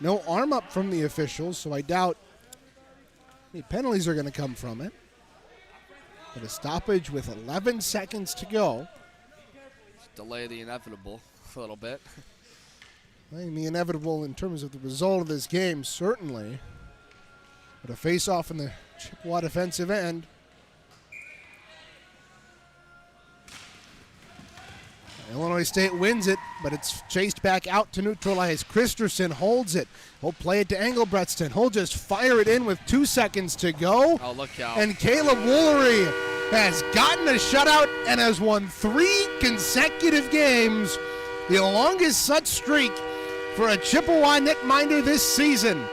No arm up from the officials, so I doubt any penalties are going to come from it. But a stoppage with 11 seconds to go. Delay the inevitable a little bit. Delaying the inevitable in terms of the result of this game, certainly. But a face-off in the Chippewa defensive end. Illinois State wins it, but it's chased back out to neutralize. Christensen holds it. He'll play it to Engelbretson. He'll just fire it in with 2 seconds to go. Oh, look out. And Caleb Woolery has gotten a shutout and has won 3 consecutive games. The longest such streak for a Chippewa netminder this season.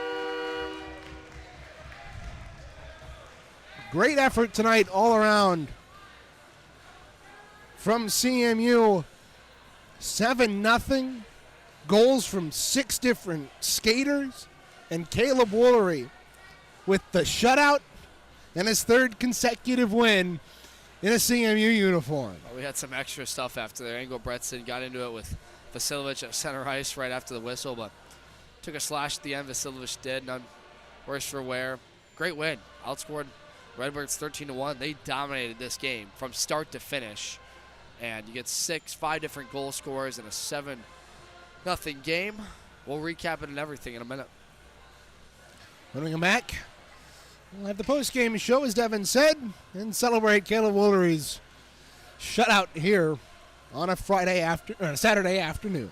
Great effort tonight all around from CMU. 7-0. Goals from 6 different skaters. And Caleb Woolery with the shutout and his 3rd consecutive win in a CMU uniform. Well, we had some extra stuff after there. Engelbretson got into it with Vasilovich at center ice right after the whistle, but took a slash at the end. Vasilovich did. None worse for wear. Great win. Outscored Redbirds 13-1. They dominated this game from start to finish. And you get 5 different goal scorers in a 7-0 game. We'll recap it and everything in a minute. When we come back, we'll have the post-game show, as Devin said, and celebrate Caleb Woolery's shutout here on a Saturday afternoon.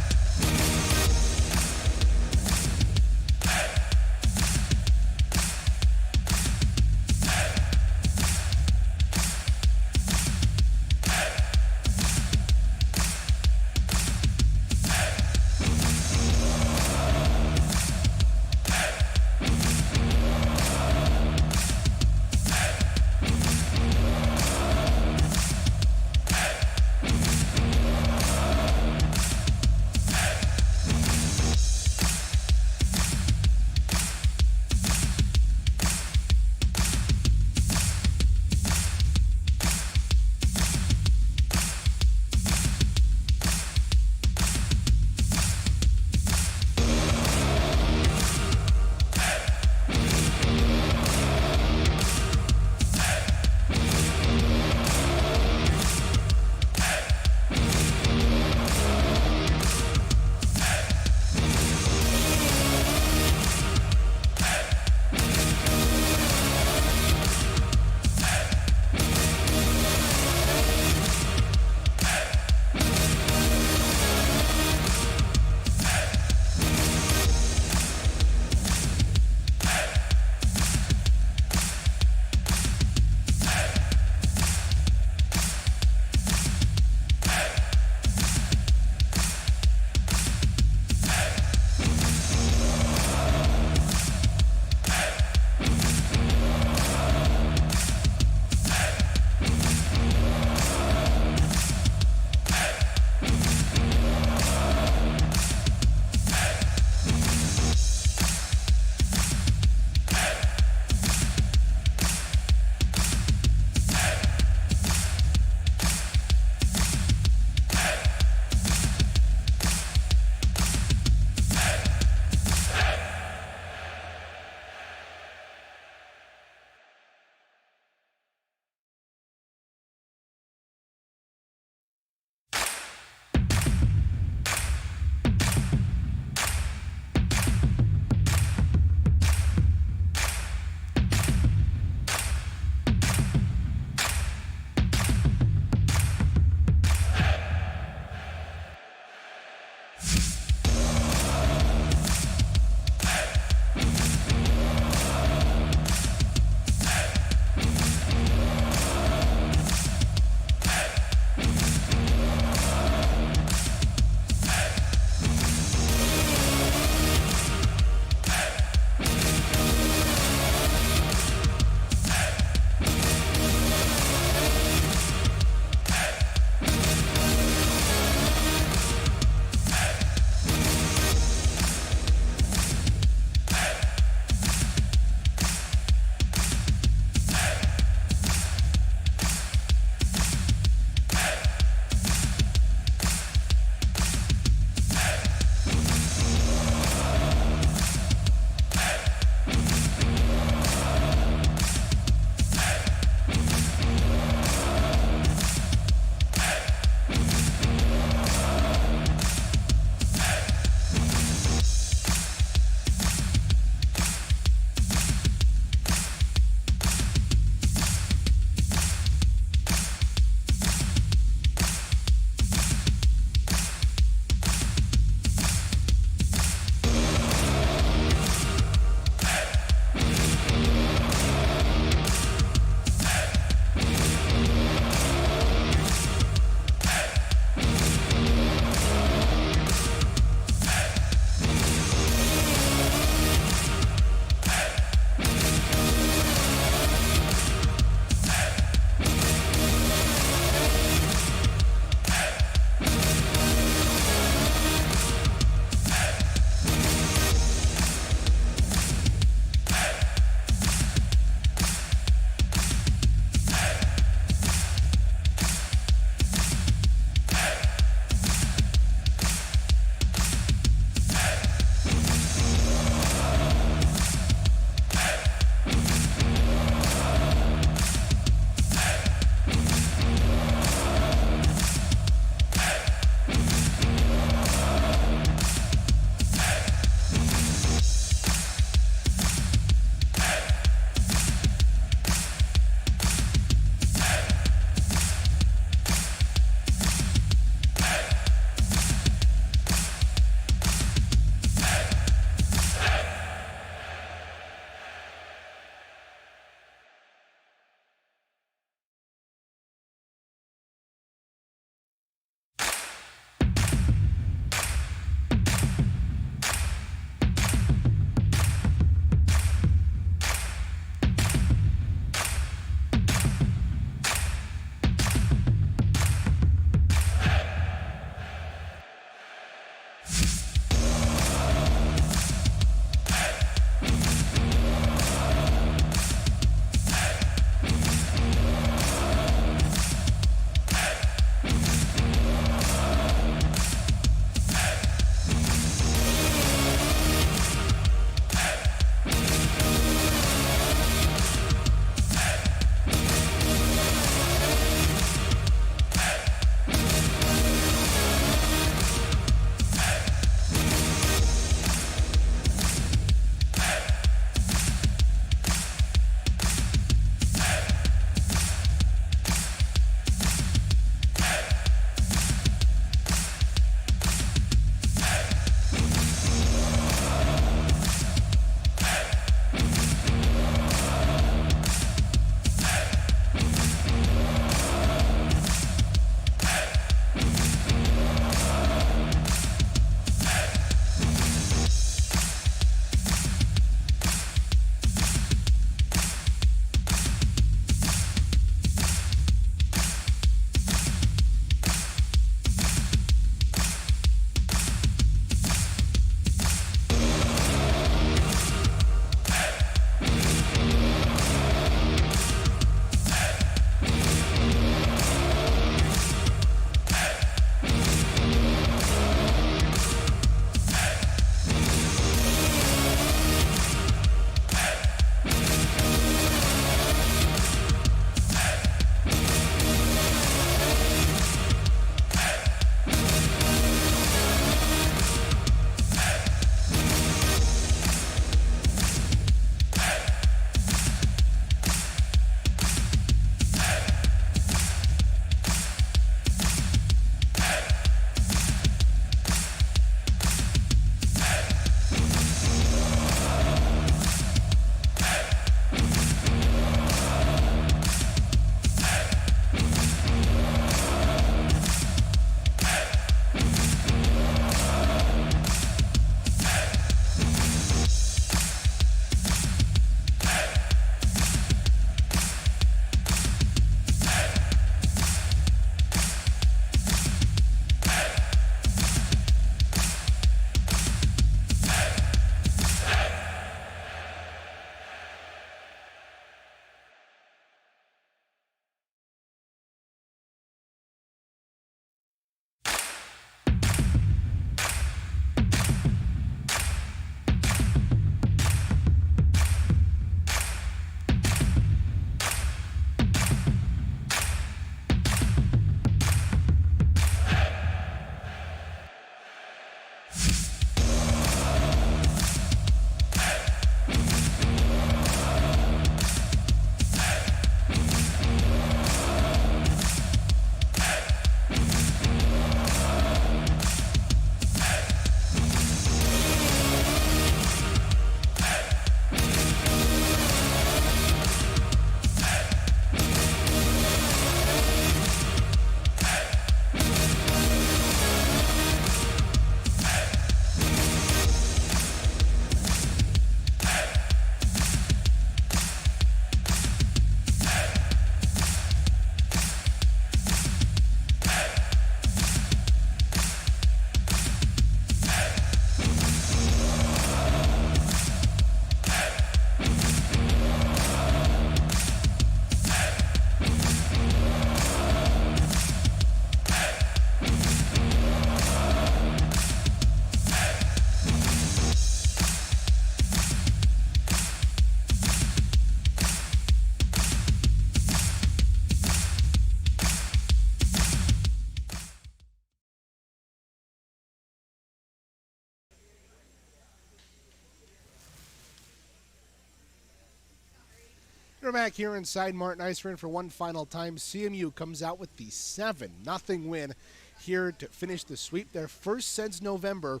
We're back here inside Martin Ice Rink for one final time. CMU comes out with the 7-0 win here to finish the sweep, their first since November,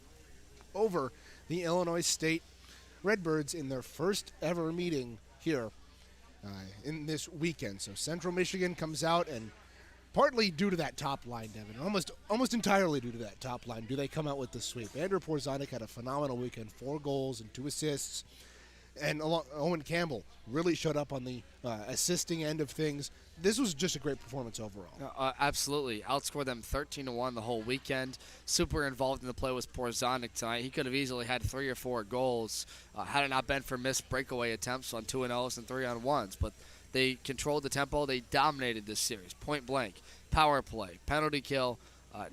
over the Illinois State Redbirds in their first ever meeting here in this weekend. So Central Michigan comes out, and partly due to that top line, Devin, almost entirely due to that top line, do they come out with the sweep. Andrew Porzonik had a phenomenal weekend, 4 goals and 2 assists. And Owen Campbell really showed up on the assisting end of things. This was just a great performance overall. Absolutely. Outscored them 13-1 the whole weekend. Super involved in the play was Porzonic tonight. He could have easily had 3 or 4 goals had it not been for missed breakaway attempts on 2-0s and 3-on-1s. But they controlled the tempo. They dominated this series, point blank. Power play, penalty kill,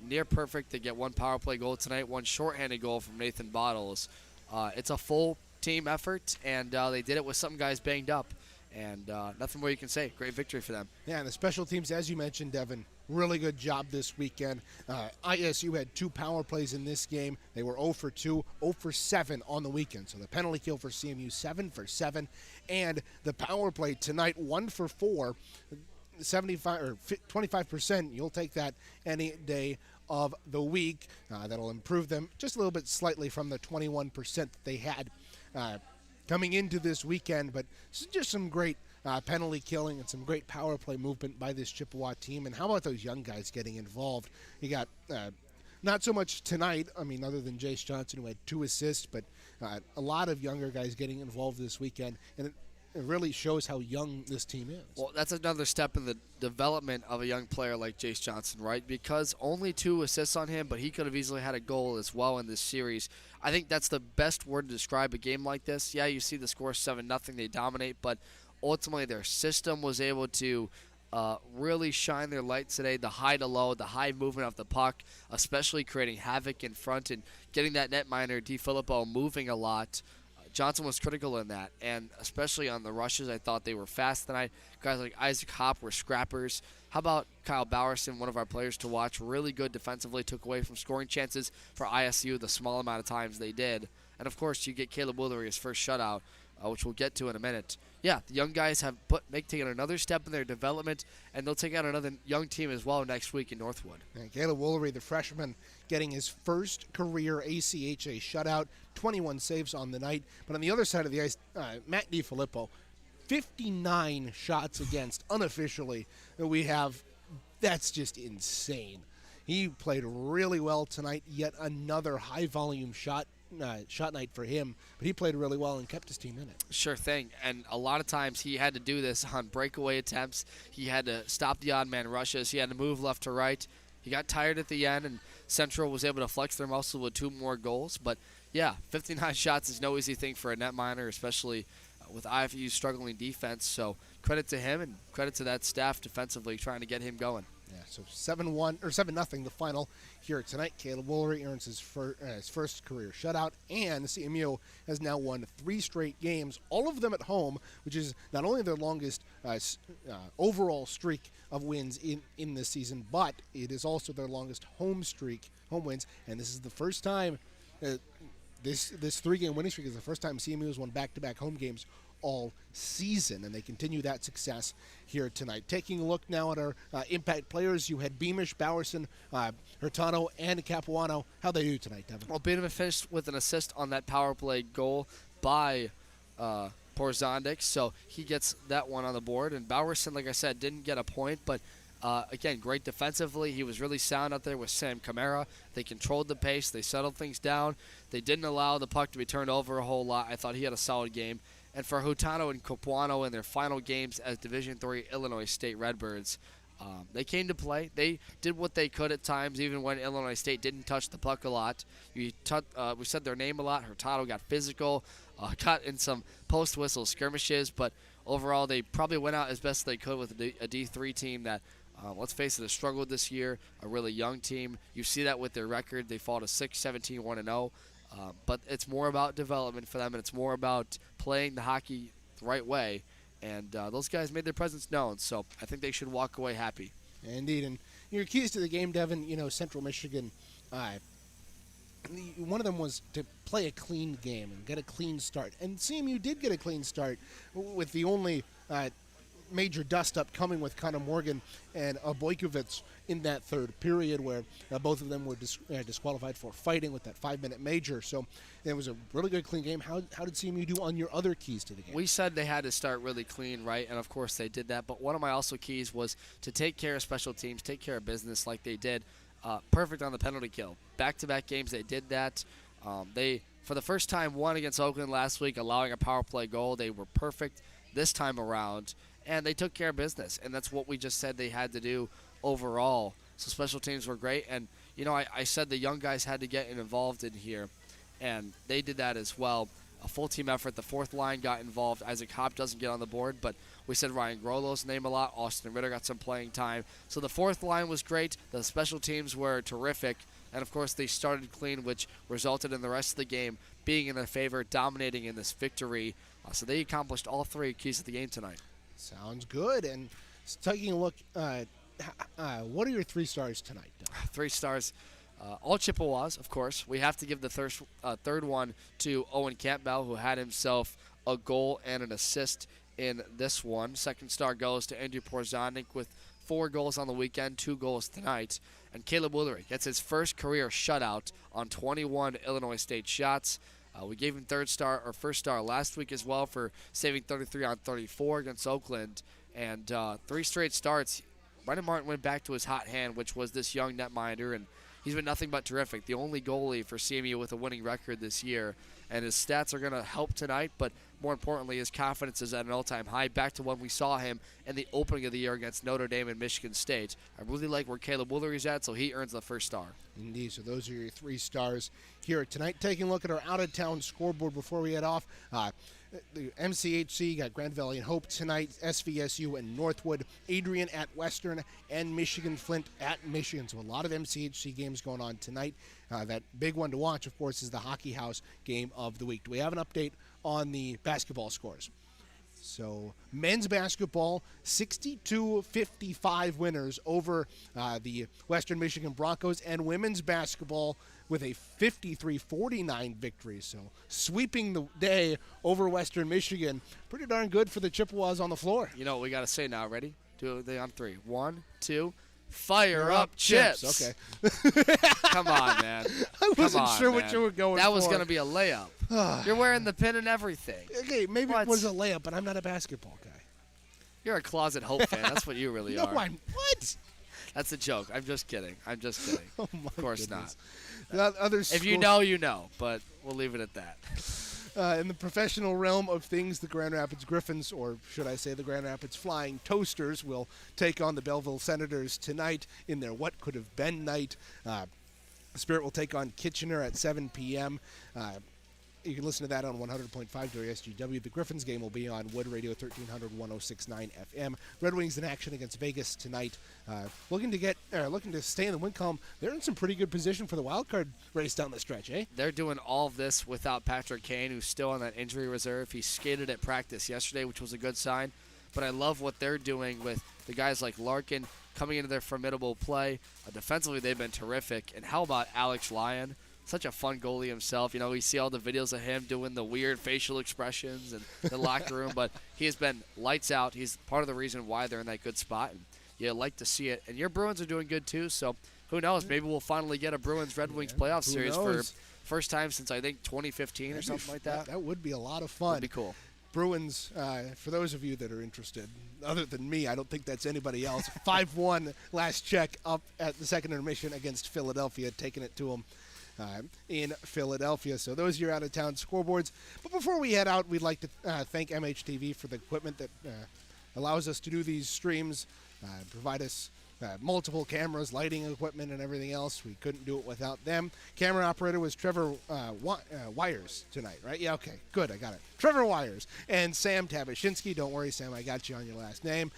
near perfect. They get 1 power play goal tonight, 1 shorthanded goal from Nathan Bottles. It's a full team effort, and they did it with some guys banged up. And nothing more you can say. Great victory for them. Yeah, and the special teams, as you mentioned, Devin, really good job this weekend. ISU had 2 power plays in this game. They were 0 for 2, 0 for 7 on the weekend. So the penalty kill for CMU, 7 for 7. And the power play tonight, 1 for 4, 75 or 25%. You'll take that any day of the week. That'll improve them just a little bit slightly from the 21% that they had coming into this weekend, but just some great penalty killing and some great power play movement by this Chippewa team. And how about those young guys getting involved? You got not so much tonight, I mean, other than Jace Johnson, who had 2 assists, but a lot of younger guys getting involved this weekend, and it really shows how young this team is. Well, that's another step in the development of a young player like Jace Johnson, right? Because only 2 assists on him, but he could have easily had a goal as well in this series. I think that's the best word to describe a game like this. Yeah, you see the score 7-0, they dominate, but ultimately their system was able to really shine their light today. The high to low, the high movement of the puck, especially creating havoc in front and getting that netminder, DiFilippo, moving a lot. Johnson was critical in that, and especially on the rushes, I thought they were fast tonight. Guys like Isaac Hopp were scrappers. How about Kyle Bowerson, one of our players to watch, really good defensively, took away from scoring chances for ISU the small amount of times they did. And, of course, you get Caleb Woolery, his first shutout, which we'll get to in a minute. Yeah, the young guys have taken another step in their development, and they'll take out another young team as well next week in Northwood. And Caleb Woolery, the freshman, getting his first career ACHA shutout, 21 saves on the night. But on the other side of the ice, Matt DiFilippo, 59 shots against unofficially that we have. That's just insane. He played really well tonight. Yet another high-volume shot night for him, but he played really well and kept his team in it. Sure thing, and a lot of times he had to do this on breakaway attempts. He had to stop the odd man rushes. He had to move left to right. He got tired at the end, and Central was able to flex their muscle with 2 more goals. But yeah, 59 shots is no easy thing for a netminder, especially with IFU's struggling defense. So credit to him and credit to that staff defensively trying to get him going. Yeah, so 7-1 or 7-0 the final here tonight. Caleb Woolery earns his first career shutout, and the CMU has now won 3 straight games, all of them at home, which is not only their longest overall streak of wins in this season, but it is also their longest home wins, and this is the first time this 3-game winning streak is the first time CMU has won back-to-back home games all season, and they continue that success here tonight. Taking a look now at our impact players, you had Beamish, Bowerson, Hurtado, and Capuano. How'd they do tonight, Devin? Well, Beamish finished with an assist on that power play goal by Porzonic, so he gets that one on the board. And Bowerson, like I said, didn't get a point, but again, great defensively. He was really sound out there with Sam Camara. They controlled the pace. They settled things down. They didn't allow the puck to be turned over a whole lot. I thought he had a solid game. And for Hurtado and Capuano in their final games as Division III Illinois State Redbirds, they came to play. They did what they could at times, even when Illinois State didn't touch the puck a lot. We said their name a lot. Hurtado got physical, got in some post-whistle skirmishes, but overall they probably went out as best they could with a D3 team that, let's face it, has struggled this year, a really young team. You see that with their record. They fall to 6-17, 1-0. But it's more about development for them, and it's more about playing the hockey the right way. And those guys made their presence known, so I think they should walk away happy. Indeed. And your keys to the game, Devin, Central Michigan, one of them was to play a clean game and get a clean start. And CMU did get a clean start with the only major dust-up coming with Connor Morgan and Bojkovic in that third period, where both of them were disqualified for fighting with that 5-minute major. So it was a really good, clean game. How did CMU do on your other keys to the game? We said they had to start really clean, right? And, of course, they did that. But one of my also keys was to take care of special teams, take care of business like they did. Perfect on the penalty kill. Back-to-back games, they did that. They for the first time, won against Oakland last week, allowing a power play goal. They were perfect this time around, and they took care of business, and that's what we just said they had to do overall. So special teams were great, and, I said the young guys had to get involved in here, and they did that as well. A full team effort. The fourth line got involved. Isaac Hopp doesn't get on the board, but we said Ryan Grolo's name a lot. Austin Ritter got some playing time. So the fourth line was great. The special teams were terrific. And, of course, they started clean, which resulted in the rest of the game being in their favor, dominating in this victory. So they accomplished all three keys of the game tonight. Sounds good. And taking a look, what are your 3 stars tonight, Doug? 3 stars. All Chippewas, of course. We have to give the third one to Owen Campbell, who had himself a goal and an assist in this one. Second star goes to Andrew Porzanik with 4 goals on the weekend, 2 goals tonight. And Caleb Woolery gets his first career shutout on 21 Illinois State shots. We gave him first star last week as well for saving 33 on 34 against Oakland. And 3 straight starts. Brendan Martin went back to his hot hand, which was this young netminder, and he's been nothing but terrific. The only goalie for CMU with a winning record this year. And his stats are going to help tonight, but more importantly, his confidence is at an all-time high, back to when we saw him in the opening of the year against Notre Dame and Michigan State. I really like where Caleb Woolery's at, so he earns the first star. Indeed, so those are your 3 stars here tonight. Taking a look at our out-of-town scoreboard before we head off. The MCHC got Grand Valley and Hope tonight, SVSU and Northwood, Adrian at Western, and Michigan Flint at Michigan. So a lot of MCHC games going on tonight. That big one to watch, of course, is the Hockey House game of the week. Do we have an update on the basketball scores? So men's basketball, 62-55 winners over the Western Michigan Broncos, and women's basketball with a 53-49 victory. So sweeping the day over Western Michigan. Pretty darn good for the Chippewas on the floor. You know what we got to say now. Ready? Do it on 3. 1, 2. Fire up chips. Okay. Come on, man. I wasn't sure man. what you were going That for. was going to be a layup. You're wearing the pin and everything. Okay, maybe What? it was a layup, but I'm not a basketball guy. You're a closet Hope fan. That's what you really No, are. what? That's a joke. I'm just kidding. Oh, my Of course goodness. not. If you know, you know, but we'll leave it at that. In the professional realm of things, the Grand Rapids Griffins, or should I say the Grand Rapids Flying Toasters, will take on the Belleville Senators tonight in their What Could Have Been night. Spirit will take on Kitchener at 7 p.m. You can listen to that on 100.5 WSGW. The Griffins game will be on Wood Radio 1300 1069 FM. Red Wings in action against Vegas tonight. Looking to stay in the win column. They're in some pretty good position for the wild card race down the stretch, eh? They're doing all of this without Patrick Kane, who's still on that injury reserve. He skated at practice yesterday, which was a good sign. But I love what they're doing with the guys like Larkin coming into their formidable play. Defensively, they've been terrific. And how about Alex Lyon? Such a fun goalie himself. You know, we see all the videos of him doing the weird facial expressions in the locker room, but he has been lights out. He's part of the reason why they're in that good spot, and you like to see it. And your Bruins are doing good too, so who knows? Maybe we'll finally get a Bruins-Red Wings playoff series for first time since, I think, 2015 or something like that. That would be a lot of fun. That'd be cool. Bruins, for those of you that are interested, other than me, I don't think that's anybody else, 5-1 last check up at the second intermission against Philadelphia, taking it to them. In Philadelphia. So those are your out-of-town scoreboards. But before we head out, we'd like to thank MHTV for the equipment that allows us to do these streams, provide us multiple cameras, lighting equipment, and everything else. We couldn't do it without them. Camera operator was Trevor Wires tonight, right? Yeah, okay, good, I got it. Trevor Wires and Sam Tabashinsky. Don't worry, Sam, I got you on your last name.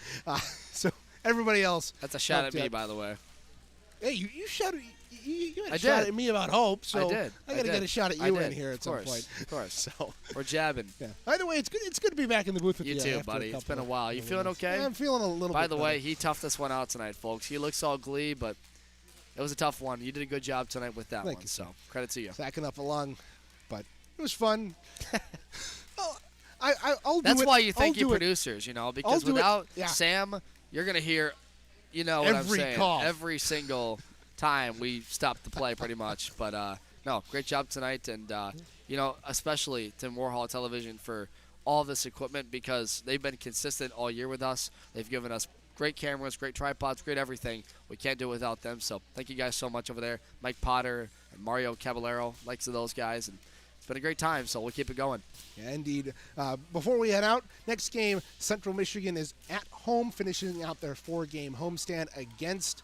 So everybody else. That's a shot at me, by the way. Hey, you shouted. You had a I shot did. at me about Hope, so I did. I got to get a shot at you in here at Of some course. point. Of course. So we're jabbing. yeah. Either way, it's good. It's good to be back in the booth with you. You too, after buddy. It's been a couple while. You of feeling months. okay? Yeah, I'm feeling a little bit By the way, better. he toughed this one out tonight, folks. He looks all glee, but it was a tough one. You did a good job tonight with that Thank one, you. so credit to you. Sacking up along, but it was fun. Well, I'll do That's it. why you thank I'll your do it. producers, you know, because do it. without Yeah. Sam, you're going to hear, you know what Every I'm saying, call. every single time we stop the play pretty much. But, no, great job tonight. And, you know, especially to Warhol Television for all this equipment because they've been consistent all year with us. They've given us great cameras, great tripods, great everything. We can't do it without them. So thank you guys so much over there. Mike Potter and Mario Caballero, likes of those guys. And been a great time, so we'll keep it going. Yeah, indeed. Before we head out, next game, Central Michigan is at home, finishing out their 4-game homestand against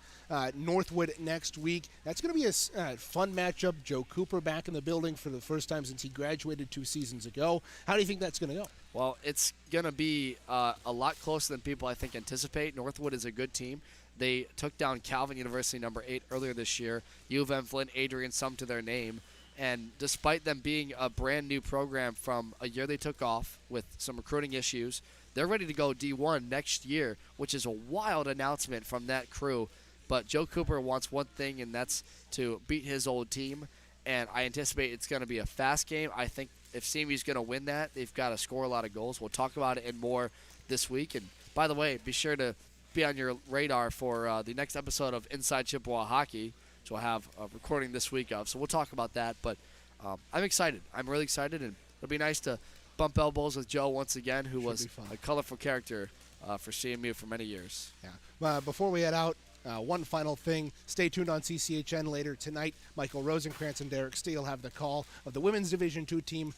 Northwood next week. That's going to be a fun matchup. Joe Cooper back in the building for the first time since he graduated 2 seasons ago. How do you think that's going to go? Well, it's going to be a lot closer than people, I think, anticipate. Northwood is a good team. They took down Calvin University number 8 earlier this year. U of M Flint, Adrian, some to their name. And despite them being a brand new program from a year they took off with some recruiting issues, they're ready to go D1 next year, which is a wild announcement from that crew. But Joe Cooper wants one thing, and that's to beat his old team. And I anticipate it's going to be a fast game. I think if CMU's going to win that, they've got to score a lot of goals. We'll talk about it and more this week. And by the way, be sure to be on your radar for the next episode of Inside Chippewa Hockey, which we'll have a recording this week of. So we'll talk about that. But I'm excited. I'm really excited, and it'll be nice to bump elbows with Joe once again, who was a colorful character for CMU for many years. Yeah. Before we head out, one final thing. Stay tuned on CCHN later tonight. Michael Rosenkrantz and Derek Steele have the call of the women's Division II team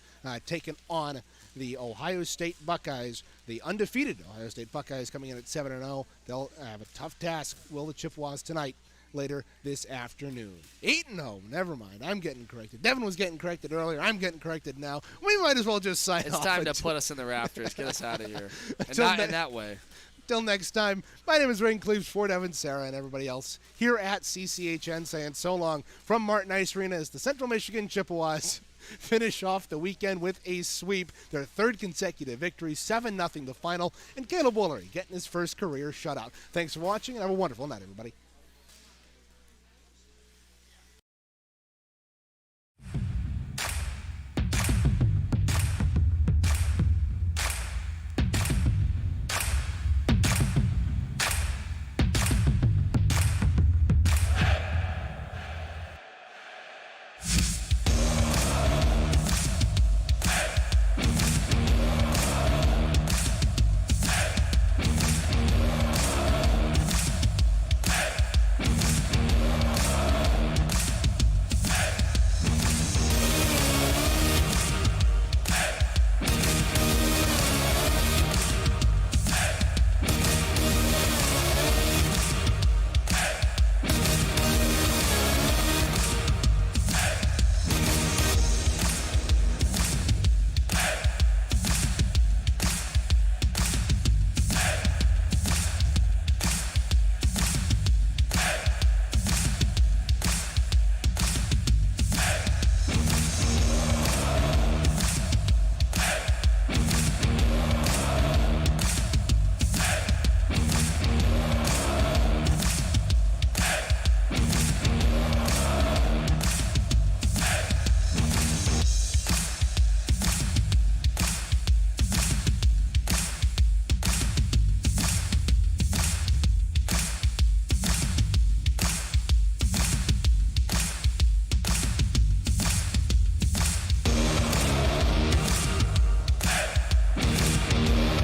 taking on the Ohio State Buckeyes. The undefeated Ohio State Buckeyes coming in at 7-0. They'll have a tough task. Will the Chippewas tonight later this afternoon. 8-0. Never mind. I'm getting corrected. Devin was getting corrected earlier. I'm getting corrected now. We might as well just sign off. It's time to put us in the rafters. Get us out of here. And not in that way. Till next time, my name is Rain Cleaves, Ford Evans, Sarah, and everybody else here at CCHN saying so long from Martin Ice Arena as the Central Michigan Chippewas finish off the weekend with a sweep. Their 3rd consecutive victory, 7-0 the final, and Caleb Woolery getting his first career shutout. Thanks for watching, and have a wonderful night, everybody.